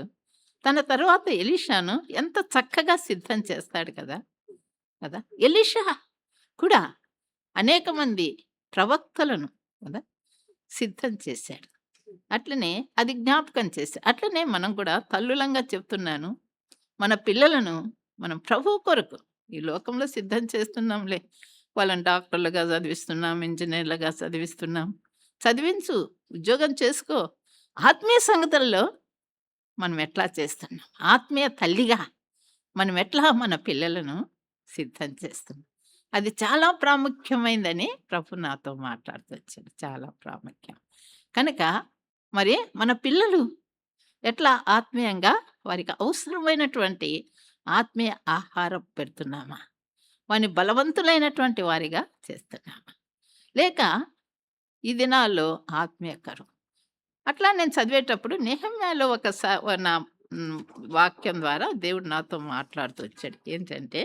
A: తన తర్వాత ఎలీషాను ఎంత చక్కగా సిద్ధం చేస్తాడు కదా. ఎలీషా కూడా అనేక మంది ప్రవక్తలను కదా సిద్ధం చేశాడు. అట్లనే అది జ్ఞాపకం చేశాడు. అట్లనే మనం కూడా తల్లులంగా చెప్తున్నాను, మన పిల్లలను మనం ప్రభువు కొరకు ఈ లోకంలో సిద్ధం చేస్తున్నాంలే. వాళ్ళని డాక్టర్లుగా చదివిస్తున్నాం, ఇంజనీర్లుగా చదివిస్తున్నాం. చదివించు, ఉద్యోగం చేసుకో. ఆత్మీయ సంగతుల్లో మనం ఎట్లా చేస్తున్నాం? ఆత్మీయ తల్లిగా మనం ఎట్లా మన పిల్లలను సిద్ధం చేస్తున్నాం? అది చాలా ప్రాముఖ్యమైందని ప్రభు నాతో మాట్లాడుతూ వచ్చాడు. చాలా ప్రాముఖ్యం. కనుక మరి మన పిల్లలు ఎట్లా ఆత్మీయంగా వారికి అవసరమైనటువంటి ఆత్మీయ ఆహారం పెడుతున్నామా? వారిని బలవంతులైనటువంటి వారిగా చేస్తున్నామా? లేక ఈ దినాల్లో ఆత్మీయ కరువు. అట్లా నేను చదివేటప్పుడు నెహెమ్యాలో నా వాక్యం ద్వారా దేవుడు నాతో మాట్లాడుతూ వచ్చాడు. ఏంటంటే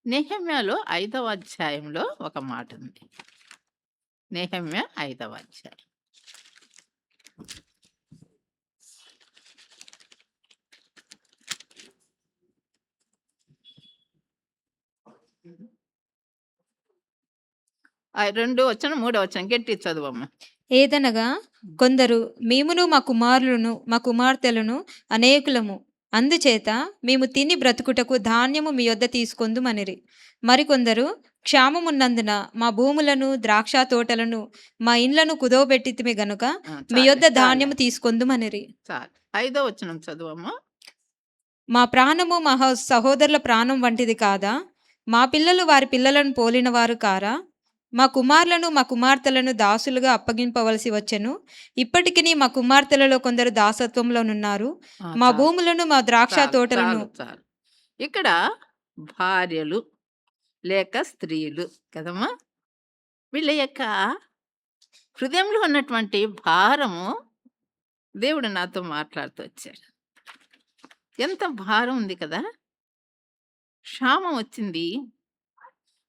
A: నెహెమ్యాలో 5వ అధ్యాయంలో ఒక మాట ఉంది. నెహెమ్యా 5వ అధ్యాయం. రెండో వచనం, మూడో వచనం గట్టి చదువమ్మా.
B: ఏదనగా కొందరు మేమును మా కుమారులను మా కుమార్తెలను అనేకులము, అందుచేత మేము తిని బ్రతుకుటకు ధాన్యము మీ యొద్ద తీసుకొందుమనిరి. మరికొందరు క్షామమున్నందున మా భూములను ద్రాక్ష తోటలను మా ఇండ్లను కుదవబెట్టితిమి గనుక మీ యొద్ద ధాన్యము తీసుకొందుమనిరి.
A: చాలు. 5వ వచనం చదువమ్మా.
B: మా ప్రాణము మా సహోదరుల ప్రాణం వంటిది కాదా? మా పిల్లలు వారి పిల్లలను పోలిన వారు కారా? మా కుమారులను మా కుమార్తెలను దాసులుగా అప్పగింపవలసి వచ్చెను. ఇప్పటికి మా కుమార్తెలలో కొందరు దాసత్వంలోనున్నారు. మా భూములను మా ద్రాక్ష తోటలను.
A: ఇక్కడ భార్యలు లేక స్త్రీలు కదమ్మా, వీళ్ళ యొక్క హృదయంలో ఉన్నటువంటి భారము దేవుడు నాతో మాట్లాడుతూ వచ్చాడు. ఎంత భారం ఉంది కదా. క్షామం వచ్చింది.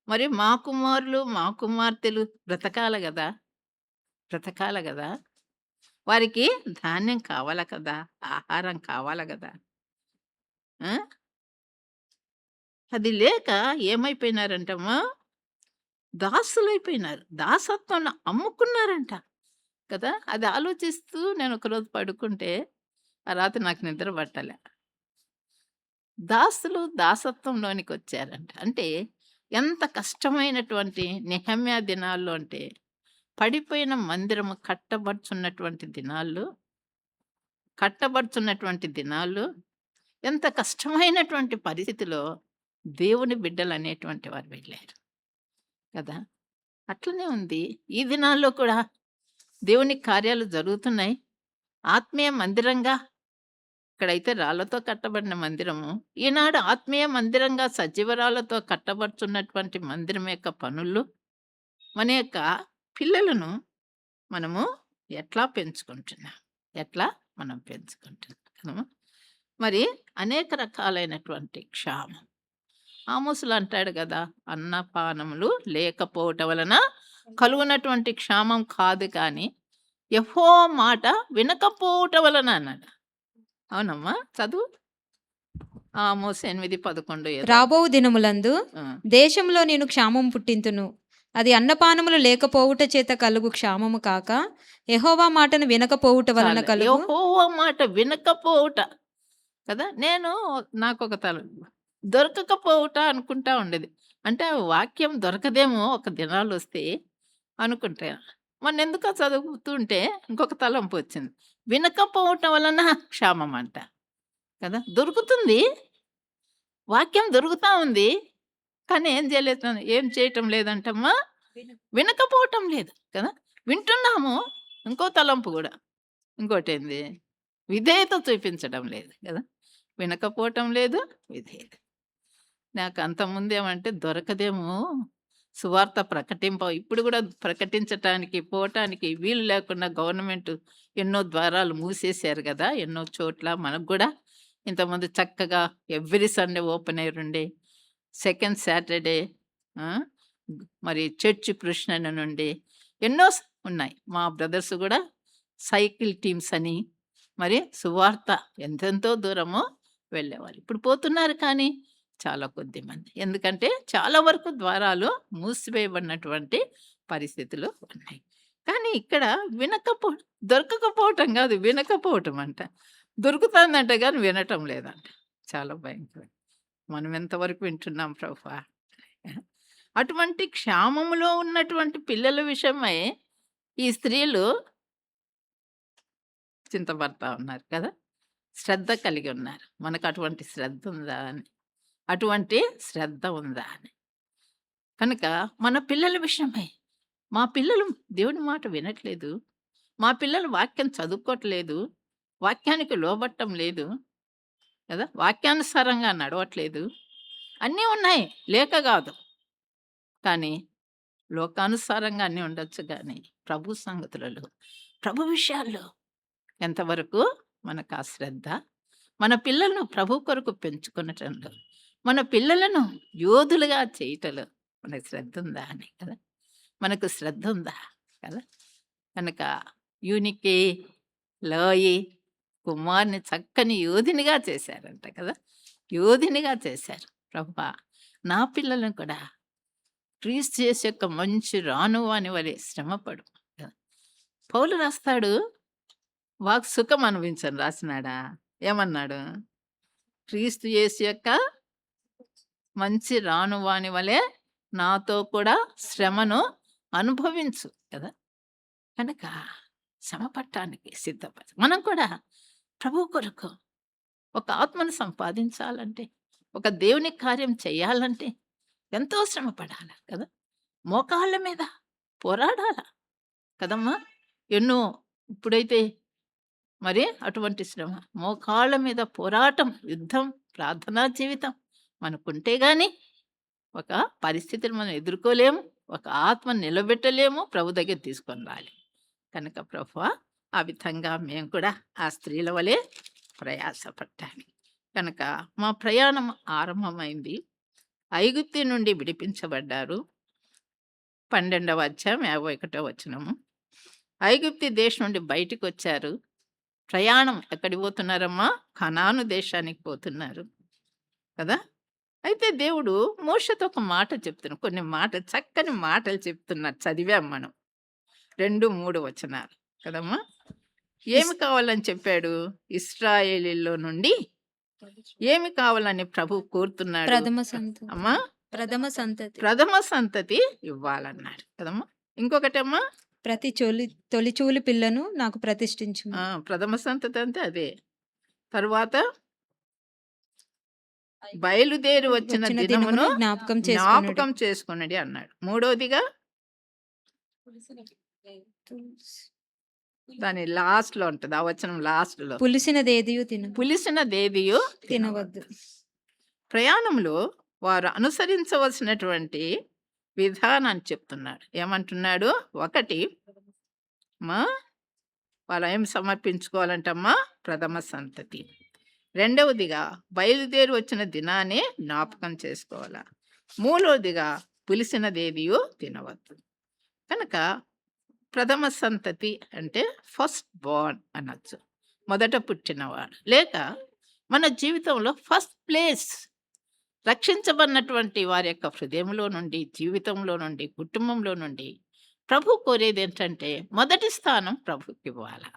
A: మరి మా కుమారులు మా కుమార్తెలు బ్రతకాలి కదా. వారికి ధాన్యం కావాల కదా, ఆహారం కావాల కదా. అది లేక ఏమైపోయినారంటమ్మా, దాసులైపోయినారు. దాసత్వం అమ్ముకున్నారంట కదా. అది ఆలోచిస్తూ నేను ఒకరోజు పడుకుంటే ఆ రాత్రి నాకు నిద్ర పట్టలే. దాసులు దాసత్వంలోనికి వచ్చారంట. అంటే ఎంత కష్టమైనటువంటి నెహెమ్యా దినాల్లో అంటే పడిపోయిన మందిరము కట్టబడుచున్నటువంటి దినాల్లో ఎంత కష్టమైనటువంటి పరిస్థితిలో దేవుని బిడ్డలనేటువంటి వారు వెళ్ళారు కదా! అట్లనే ఉంది. ఈ దినాల్లో కూడా దేవుని కార్యాలు జరుగుతున్నాయి. ఆత్మీయ మందిరంగా ఇక్కడైతే రాళ్లతో కట్టబడిన మందిరము, ఈనాడు ఆత్మీయ మందిరంగా సజీవరాళ్లతో కట్టబడుతున్నటువంటి మందిరం యొక్క పనులు, మన యొక్క పిల్లలను మనము ఎట్లా పెంచుకుంటున్నాం? ఎట్లా మనం పెంచుకుంటున్నాం కదమ్మా! మరి అనేక రకాలైనటువంటి క్షామం. ఆమోసులు అంటాడు కదా! అన్నపానములు లేకపోవటం వలన కలుగునటువంటి క్షామం కాదు కానీ, యెహోవా మాట వినకపోవటం వలన అన్నాడు. అవునమ్మా? చదువు. ఆమోసు 8:11 ఏదో.
B: రాబోవు దినములందు
A: ఆ!
B: దేశంలో నేను క్షామం పుట్టింతును. అది అన్నపానములు లేకపోవుట చేత కలుగు క్షామము కాక, యెహోవా మాటను వినకపోవుట వలన
A: చాలు.
B: కలుగు
A: యెహోవా మాట వినకపోవుట కదా! నాకొక దొరకకపోవుట అనుకుంటా ఉండేది. అంటే ఆ వాక్యం దొరకదేమో ఒక దినాలొస్తే అనుకుంటా. మొన్నెందుకో చదువుతుంటే ఇంకొక తలంపు వచ్చింది. వినకపోవటం వలన క్షామం అంట. కదా! దొరుకుతుంది. వాక్యం దొరుకుతా ఉంది. కానీ ఏం చేయటం లేదంటమ్మా? వినకపోవటం లేదు కదా! వింటున్నాము. ఇంకో తలంపు గూడా. ఇంకోటేంది? విధేయత చూపించడం లేదు కదా! వినకపోవటం లేదు, విధేయత. నాకు అంతకుముందేమంటే దొరకదేమో సువార్త ఇప్పుడు గూడా ప్రకటించటానికి, పోవటానికి వీలు లేకుండా గవర్నమెంట్ ఎన్నో ద్వారాలు మూసేశారు గదా! ఎన్నో చోట్ల. మనకు గూడా ఇంతకుముందు చక్కగా ఎవ్రీ సండే ఓపెన్ ఎయిర్ ఉండే. సెకండ్ సాటర్‌డే ఆ! మరి చర్చ్ కృష్ణన నుండి ఎన్నో ఉన్నాయి. మా బ్రదర్స్ గూడా సైకిల్ టీమ్స్ అని మరి సువార్త ఎంతెంతో దూరమో వెళ్ళేవాళ్ళు. ఇప్పుడు పోతున్నారు కానీ చాలా కొద్ది మంది. ఎందుకంటే చాలా వరకు ద్వారాలు మూసివేయబడినటువంటి పరిస్థితులు ఉన్నాయి. కానీ ఇక్కడ దొరకకపోవటం గాదు, వినకపోవటం అంట. దొరుకుతుందంట గాని వినటం లేదంట. చాలా భయంకరం. మనం ఎంతవరకు వింటున్నాం ప్రభువా? అటువంటి క్షామములో ఉన్నటువంటి పిల్లల విషయమై ఈ స్త్రీలు చింతపడతా ఉన్నారు కదా! శ్రద్ధ కలిగి ఉన్నారు. మనకు అటువంటి శ్రద్ధ ఉందా అని. అటువంటి శ్రద్ధ ఉందా అని. కనుక మన పిల్లల విషయమై మా పిల్లలు దేవుని మాట వినట్లేదు. మా పిల్లలు వాక్యం చదువుకోవట్లేదు. వాక్యానికి లోబట్టం లేదు కదా! వాక్యానుసారంగా నడవట్లేదు. అన్నీ ఉన్నాయి. లేక గాదు. కానీ లోకానుసారంగా అన్నీ ఉండొచ్చు గానీ, ప్రభు సంగతులలో, ప్రభు విషయాల్లో ఎంతవరకు మనకు ఆ శ్రద్ధ? మన పిల్లలను ప్రభు కొరకు పెంచుకొనటంలో, మన పిల్లలను యోధులుగా చేయటంలో మనకు శ్రద్ధ ఉందా అని కదా! మనకు శ్రద్ధ ఉందా కదా! కనుక యూనికే, లోయి కుమార్‌ని చక్కని యోధినిగా చేశారంట కదా! యోధినిగా చేశారు. ప్రభువా! నా పిల్లలను కూడా క్రీస్తు యేసు యొక్క మంచి రానువాని వలె శ్రమపడు కదా! పౌలు రాస్తాడు, వాక్ సుఖం అనుభవించని రాసినాడా? ఏమన్నాడు? క్రీస్తు యేసు యొక్క మంచి రానువాని వలె నాతో కూడా శ్రమను అనుభవించు కదా! కనుక శ్రమ పడటానికి సిద్ధపడు. మనం కూడా ప్రభు కొరకు ఒక ఆత్మను సంపాదించాలంటే, ఒక దేవుని కార్యం చేయాలంటే ఎంతో శ్రమ పడాల కదా! మోకాళ్ళ మీద పోరాడాల కదమ్మా! ఎన్నో ఇప్పుడైతే మరి అటువంటి శ్రమ. మోకాళ్ళ మీద పోరాటం, యుద్ధం, ప్రార్థనా జీవితం మనకుంటే గాని ఒక పరిస్థితిని మనం ఎదుర్కోలేము. ఒక ఆత్మను నిలబెట్టలేము. ప్రభు దగ్గర తీసుకొని రాలేము. కనుక ప్రభువా! ఆ విధంగా మేము కూడా ఆ స్త్రీల వలె ప్రయాసపడ్డాము. కనుక మా ప్రయాణం ఆరంభమైంది. ఐగుప్తు నుండి విడిపించబడ్డారు. 12వ అధ్యాయం 51వ వచనము. ఐగుప్తు దేశం నుండి బయటికొచ్చారు. ప్రయాణం ఎక్కడికి పోతున్నారమ్మా? కనాను దేశానికి పోతున్నారు కదా! అయితే దేవుడు మోషేతో ఒక మాట చెప్తున్నాడు. చక్కని మాటలు చెప్తున్నారు. చదివాం మనం. 2, 3 వచనాలు కదమ్మా! ఏమి కావాలని చెప్పాడు? ఇశ్రాయేలీలో నుండి ఏమి కావాలని ప్రభు కోరుతున్నాడు?
B: ప్రథమ సంతతి.
A: అమ్మా
B: ప్రథమ సంతతి.
A: ప్రథమ సంతతి ఇవ్వాలన్నాడు కదమ్మా. ఇంకొకటమ్మా
B: తొలిచూలి పిల్లను నాకు ప్రతిష్ఠించుము.
A: ప్రథమ సంతతి అంటే అదే. తరువాత బయలుదేరి వచ్చిన
B: వచ్చిన
A: దినమును
B: దినమును జ్ఞాపకం చేసుకొనుడి.
A: జ్ఞాపకం చేసుకున్నది అన్నాడు. మూడోదిగా దాని లాస్ట్ లో ఉంటది, ఆ వచనం లాస్ట్ లో
B: పులిసినదేదియు తిను
A: పులిసిన దేదియు
B: తినవద్దు.
A: ప్రయాణంలో వారు అనుసరించవలసినటువంటి విధానాన్ని చెప్తున్నాడు. ఏమంటున్నాడు? ఒకటి మా వాళ్ళు ఏం సమర్పించుకోవాలంటమ్మా? ప్రథమ సంతతి. రెండవదిగా బయలుదేరి వచ్చిన దినాన్ని జ్ఞాపకం చేసుకోవాలా. మూడవదిగా పులిసినదేదియో తినవద్దు. కనుక ప్రథమ సంతతి అంటే ఫస్ట్ బోర్న్ అనొచ్చు, మొదట పుట్టినవాడు. లేక మన జీవితంలో ఫస్ట్ ప్లేస్ రక్షించబడినటువంటి వారి యొక్క హృదయంలో నుండి, జీవితంలో నుండి, కుటుంబంలో నుండి ప్రభు కోరేది ఏంటంటే మొదటి స్థానం ప్రభుకి ఇవ్వాలా.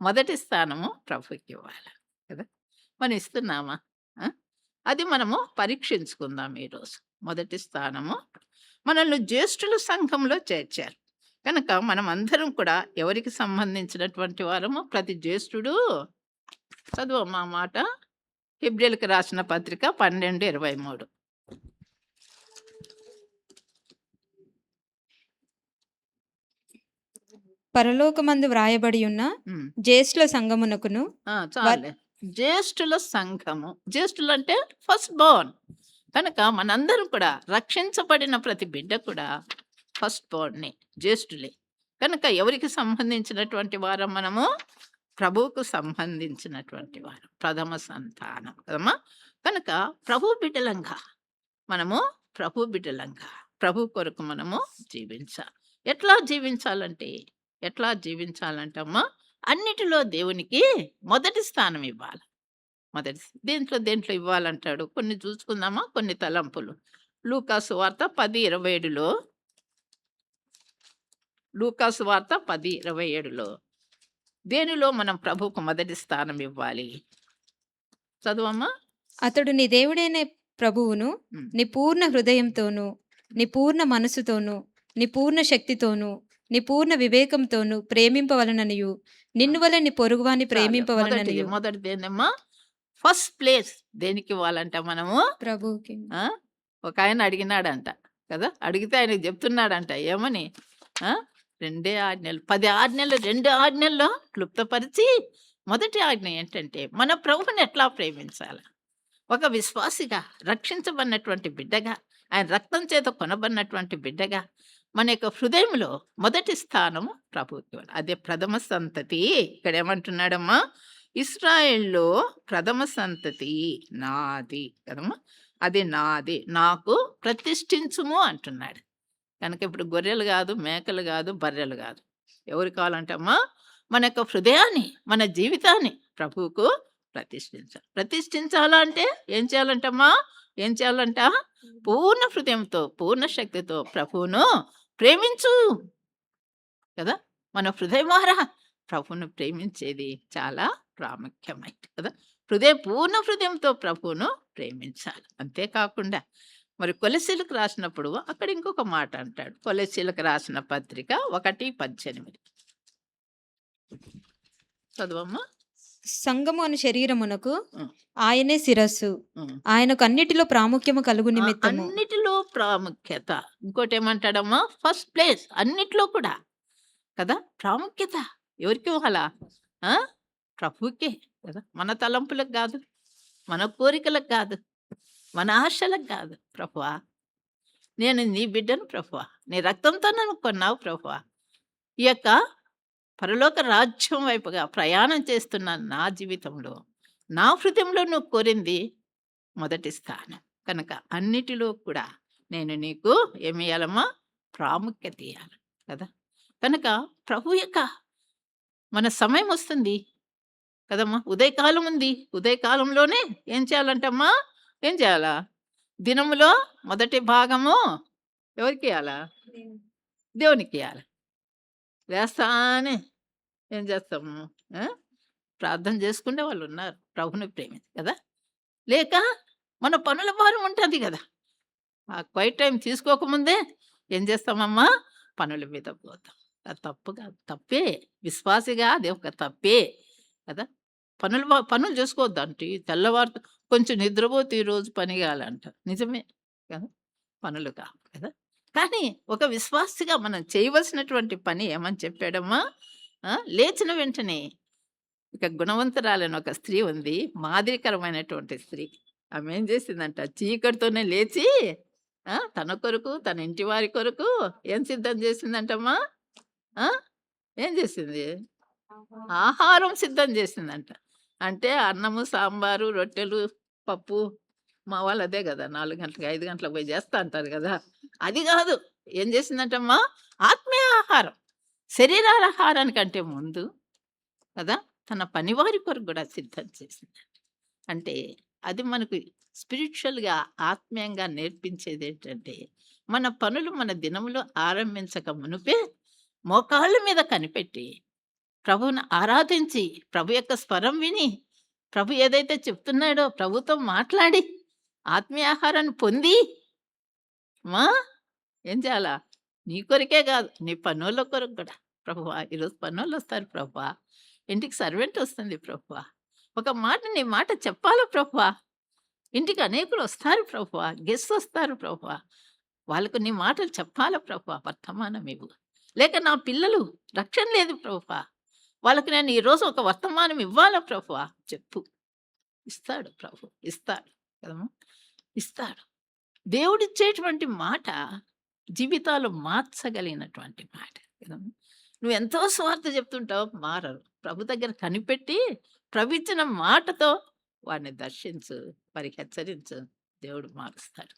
A: మొదటి స్థానము ప్రభుకి ఇవ్వాలా కదా. మనం ఇస్తున్నామా? అది మనము పరీక్షించుకుందాం ఈరోజు. మొదటి స్థానము మనల్ని జ్యేష్ఠుల సంఘంలో చేర్చారు కనుక మనం అందరం కూడా ఎవరికి సంబంధించినటువంటి వారము? ప్రతి జ్యేష్ఠుడు చదువు మా మాట. హెబ్రీయులకు రాసిన పత్రిక 12:23.
B: పరలోకమందు వ్రాయబడి ఉన్న జ్యేష్ఠుల సంఘమునకును.
A: చాలే, జ్యేష్ఠుల సంఘము. జ్యేష్ఠులు అంటే ఫస్ట్ బోర్న్ కనుక మనందరం కూడా రక్షించబడిన ప్రతి బిడ్డ కూడా ఫస్ట్ బోర్న్ని, జ్యేష్ఠులే. కనుక ఎవరికి సంబంధించినటువంటి వారం? మనము ప్రభువుకు సంబంధించినటువంటి వారు, ప్రథమ సంతానం కదమ్మా. కనుక ప్రభు బిడ్డలంగా మనము, ప్రభు బిడ్డలంగా ప్రభు కొరకు మనము జీవించాలి. ఎట్లా జీవించాలంటమ్మా? అన్నిటిలో దేవునికి మొదటి స్థానం ఇవ్వాలి. దేంట్లో ఇవ్వాలంటాడు? కొన్ని చూసుకుందామా, కొన్ని తలంపులు. లూకాసు వార్త 10:27లో, లూకాసు వార్త 10:27లో దేనిలో మనం ప్రభువుకు మొదటి స్థానం ఇవ్వాలి? చదువమ్మా.
B: అతడు నీ దేవుడైన ప్రభువును నీ పూర్ణ హృదయంతోను, నీ పూర్ణ మనసుతోను, నీ పూర్ణ శక్తితోను, నీ పూర్ణ వివేకంతోను ప్రేమింపవలననియు, నిన్ను వల్ల నీ పొరుగువాని ప్రేమింపవలననియు.
A: మొదటిదేనమ్మా ఫస్ట్ ప్లేస్ దేనికి ఇవ్వాలంట? మనము
B: ప్రభువుకి.
A: ఒక ఆయన అడిగినాడంట కదా, అడిగితే ఆయనకు చెప్తున్నాడంట ఏమని? 2 ఆజ్ఞలు, 10 ఆజ్ఞలు, 2 ఆజ్ఞల్లో క్లుప్తపరిచి మొదటి ఆజ్ఞ ఏంటంటే మన ప్రభువుని ఎట్లా ప్రేమించాలి. ఒక విశ్వాసిగా, రక్షించబడినటువంటి బిడ్డగా, ఆయన రక్తం చేత కొనబడినటువంటి బిడ్డగా మన యొక్క హృదయంలో మొదటి స్థానము ప్రభువుకి. అదే ప్రథమ సంతతి. ఇక్కడ ఏమంటున్నాడమ్మా? ఇశ్రాయేల్లో ప్రథమ సంతతి నాది కదమ్మా, అది నాది, నాకు ప్రతిష్ఠించుము అంటున్నాడు. కనుక ఇప్పుడు గొర్రెలు కాదు, మేకలు కాదు, బర్రెలు కాదు. ఎవరు కావాలంటమ్మా? మన యొక్క హృదయాన్ని, మన జీవితాన్ని ప్రభువుకు ప్రతిష్ఠించాలా అంటే ఏం చేయాలంటమ్మా? ఏం చేయాలంట? పూర్ణ హృదయంతో, పూర్ణ శక్తితో ప్రభువును ప్రేమించు కదా. మన హృదయమారా ప్రభువును ప్రేమించేది చాలా ప్రాముఖ్యమైనది కదా. పూర్ణ హృదయంతో ప్రభువును ప్రేమించాలి. అంతేకాకుండా మరి కొలెసీలకు రాసినప్పుడు అక్కడ ఇంకొక మాట అంటాడు. కొలెసీలకు రాసిన పత్రిక 1:18 చదువమ్మా.
B: సంఘము అను శరీరమునకు ఆయనే శిరస్సు, ఆయనకు అన్నిటిలో ప్రాముఖ్యము కలుగు నిమిత్తము.
A: అన్నిటిలో ప్రాముఖ్యత. ఇంకోటి ఏమంటాడమ్మా? ఫస్ట్ ప్లేస్ అన్నిట్లో కూడా కదా. ప్రాముఖ్యత ఎవరికి ఇవ్వాలా? ప్రభువుకే కదా. మన తలంపులకు కాదు, మన కోరికలకు కాదు, మన ఆశలకు కాదు. ప్రభువా, నేను నీ బిడ్డను ప్రభువా, నీ రక్తంతో నన్ను కొన్నావు ప్రభువా. ఈ యొక్క పరలోక రాజ్యం వైపుగా ప్రయాణం చేస్తున్న నా జీవితంలో, నా హృదయంలో నువ్వు కోరింది మొదటి స్థానం కనుక అన్నిటిలో కూడా నేను నీకు ఏమి ఇవ్వాలమ్మా? ప్రాముఖ్యత ఇవ్వాలి కదా. కనుక ప్రభు యొక్క మన సమయం వస్తుంది కదమ్మా. ఉదయకాలం ఉంది. ఉదయకాలంలోనే ఏం చేయాలంటమ్మా? ఏం చేయాలా? దినములో మొదటి భాగము ఎవరికి ఇవ్వాలా? దేవునికి ఇవ్వాలి. వేస్తానే ఏం చేస్తాము? ప్రార్థన చేసుకునే వాళ్ళున్నారు. ప్రభుని కదా! లేక మన పనుల భారం ఉంటది గదా! ఆ క్వైట్ టైమ్ తీసుకోకముందే ఏం చేస్తామమ్మా? పనుల మీద పోతాం. అది తప్పు కాదు. తప్పే. విశ్వాసిగా అది ఒక తప్పే కదా! పనులు చేసుకోవద్దంటే తెల్లవారుతో కొంచెం నిద్రపోతే ఈరోజు పని కాలంటారు. నిజమే కదా! పనులు కావు కదా! కానీ ఒక విశ్వాసిగా మనం చేయవలసినటువంటి పని ఏమని చెప్పాడమ్మా? లేచిన వెంటనే ఇక గుణవంతురాలని ఒక స్త్రీ ఉంది. మాదిరికరమైనటువంటి స్త్రీ. ఆమె ఏం చేసిందంట చీకటితోనే లేచి తన కొరకు, తన ఇంటి వారి కొరకు ఏం సిద్ధం చేసిందంటమ్మా? ఆ! ఏం చేసింది? ఆహారం సిద్ధం చేసిందంట. అంటే అన్నము, సాంబారు, రొట్టెలు, పప్పు మా వాళ్ళు అదే గదా! 4 గంటలకి, 5 గంటలకు పోయి చేస్తా అంటారు గదా! అది గాదు. ఏం చేసిందంటమ్మా? ఆత్మీయ ఆహారం. శరీరాల ఆహారానికంటే ముందు కదా! తన పనివారి కొరకు గూడా సిద్ధం చేసింది. అంటే అది మనకు స్పిరిచ్యువల్‌గా, ఆత్మీయంగా నేర్పించేదేంటంటే, మన పనులు మన దినములో ఆరంభించక మునుపే మోకాళ్ళ మీద కనిపెట్టి, ప్రభువుని ఆరాధించి, ప్రభు యొక్క స్వరం విని, ప్రభు ఏదైతే చెప్తున్నాడో ప్రభుతో మాట్లాడి, ఆత్మీయ ఆహారాన్ని పొంది మా ఏం చేయాలా? నీ కొరకే గాదు, నీ పనోళ్ళ కొరకు గూడా. ప్రభువా! ఈరోజు పనోళ్ళొస్తారు ప్రభువా! ఇంటికి సర్వెంట్ వస్తుంది ప్రభువా! ఒక మాట నీ మాట చెప్పాలా ప్రభువా! ఇంటికి అనేకులొస్తారు ప్రభువా! గెస్ట్స్ వస్తారు ప్రభువా! వాళ్ళకు నీ మాటలు చెప్పాలా ప్రభువా! వర్తమానం ఇవ్వు. లేక నా పిల్లలు రక్షణ లేదు ప్రభువా! వాళ్ళకి నేను ఈరోజు ఒక వర్తమానం ఇవ్వాలా ప్రభువా! చెప్పు. ఇస్తాడు ప్రభు. ఇస్తాడు. కదమ్మా! ఇస్తాడు. దేవుడిచ్చేటువంటి మాట జీవితాలు మార్చగలిగినటువంటి మాట. కదమ్మా! నువ్వెంతో స్వార్థ చెప్తుంటావు మారరు. ప్రభు దగ్గర కనిపెట్టి ప్రభుయిచ్చిన మాటతో వాడిని దర్శించు, వారికి హెచ్చరించు. దేవుడు మారుస్తాడు.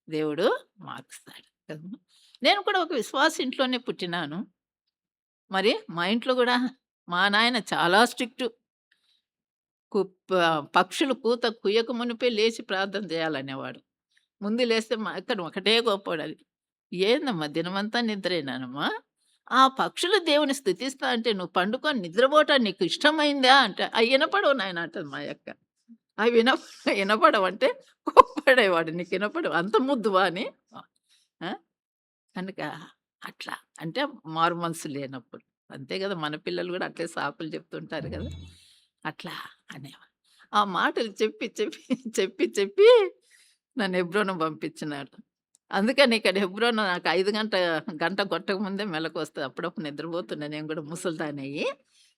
A: దేవుడు మారుస్తాడు. కదమ్మా! నేను కూడా ఒక విశ్వాస ఇంట్లోనే పుట్టినాను. మరి మా ఇంట్లో గూడా మా నాయన చాలా స్ట్రిక్టు. పక్షులు కూత కుయ్యక మునిపే లేచి ప్రార్థన చేయాలనేవాడు. ముందు లేస్తే మా అక్కడ ఒకటే గొప్పోడది. ఏందమ్మా దినమంతా నిద్రేనానమ్మా? ఆ పక్షులు దేవుని స్తుతిస్తా అంటే నువ్వు పండుకొని నిద్రపోవటం నీకు ఇష్టమైందా అంటే, అయి ఇనపడవు నాయన అంటది మా యక్క. అవి ఇనపడవంటే కోప్పడేవాడు. నీకు ఇనపడవు అంత ముద్దువా అని. ఆ! కనుక అట్లా. అంటే మారు మనసు లేనప్పుడు. అంతే గదా! మన పిల్లలు గూడా అట్లే సాకులు చెప్తుంటారు గదా! అట్లా అనేవాడు. ఆ మాటలు చెప్పి నన్ను హెబ్రోను పంపించినాడు. అందుకని ఇక్కడ హెబ్రోను నాకు 5 గంట కొట్టక ముందే మెలకువస్తది. అప్పుడప్పుడు నిద్రపోతున్నా నేను గూడా ముసలిదాన్నయ్యి.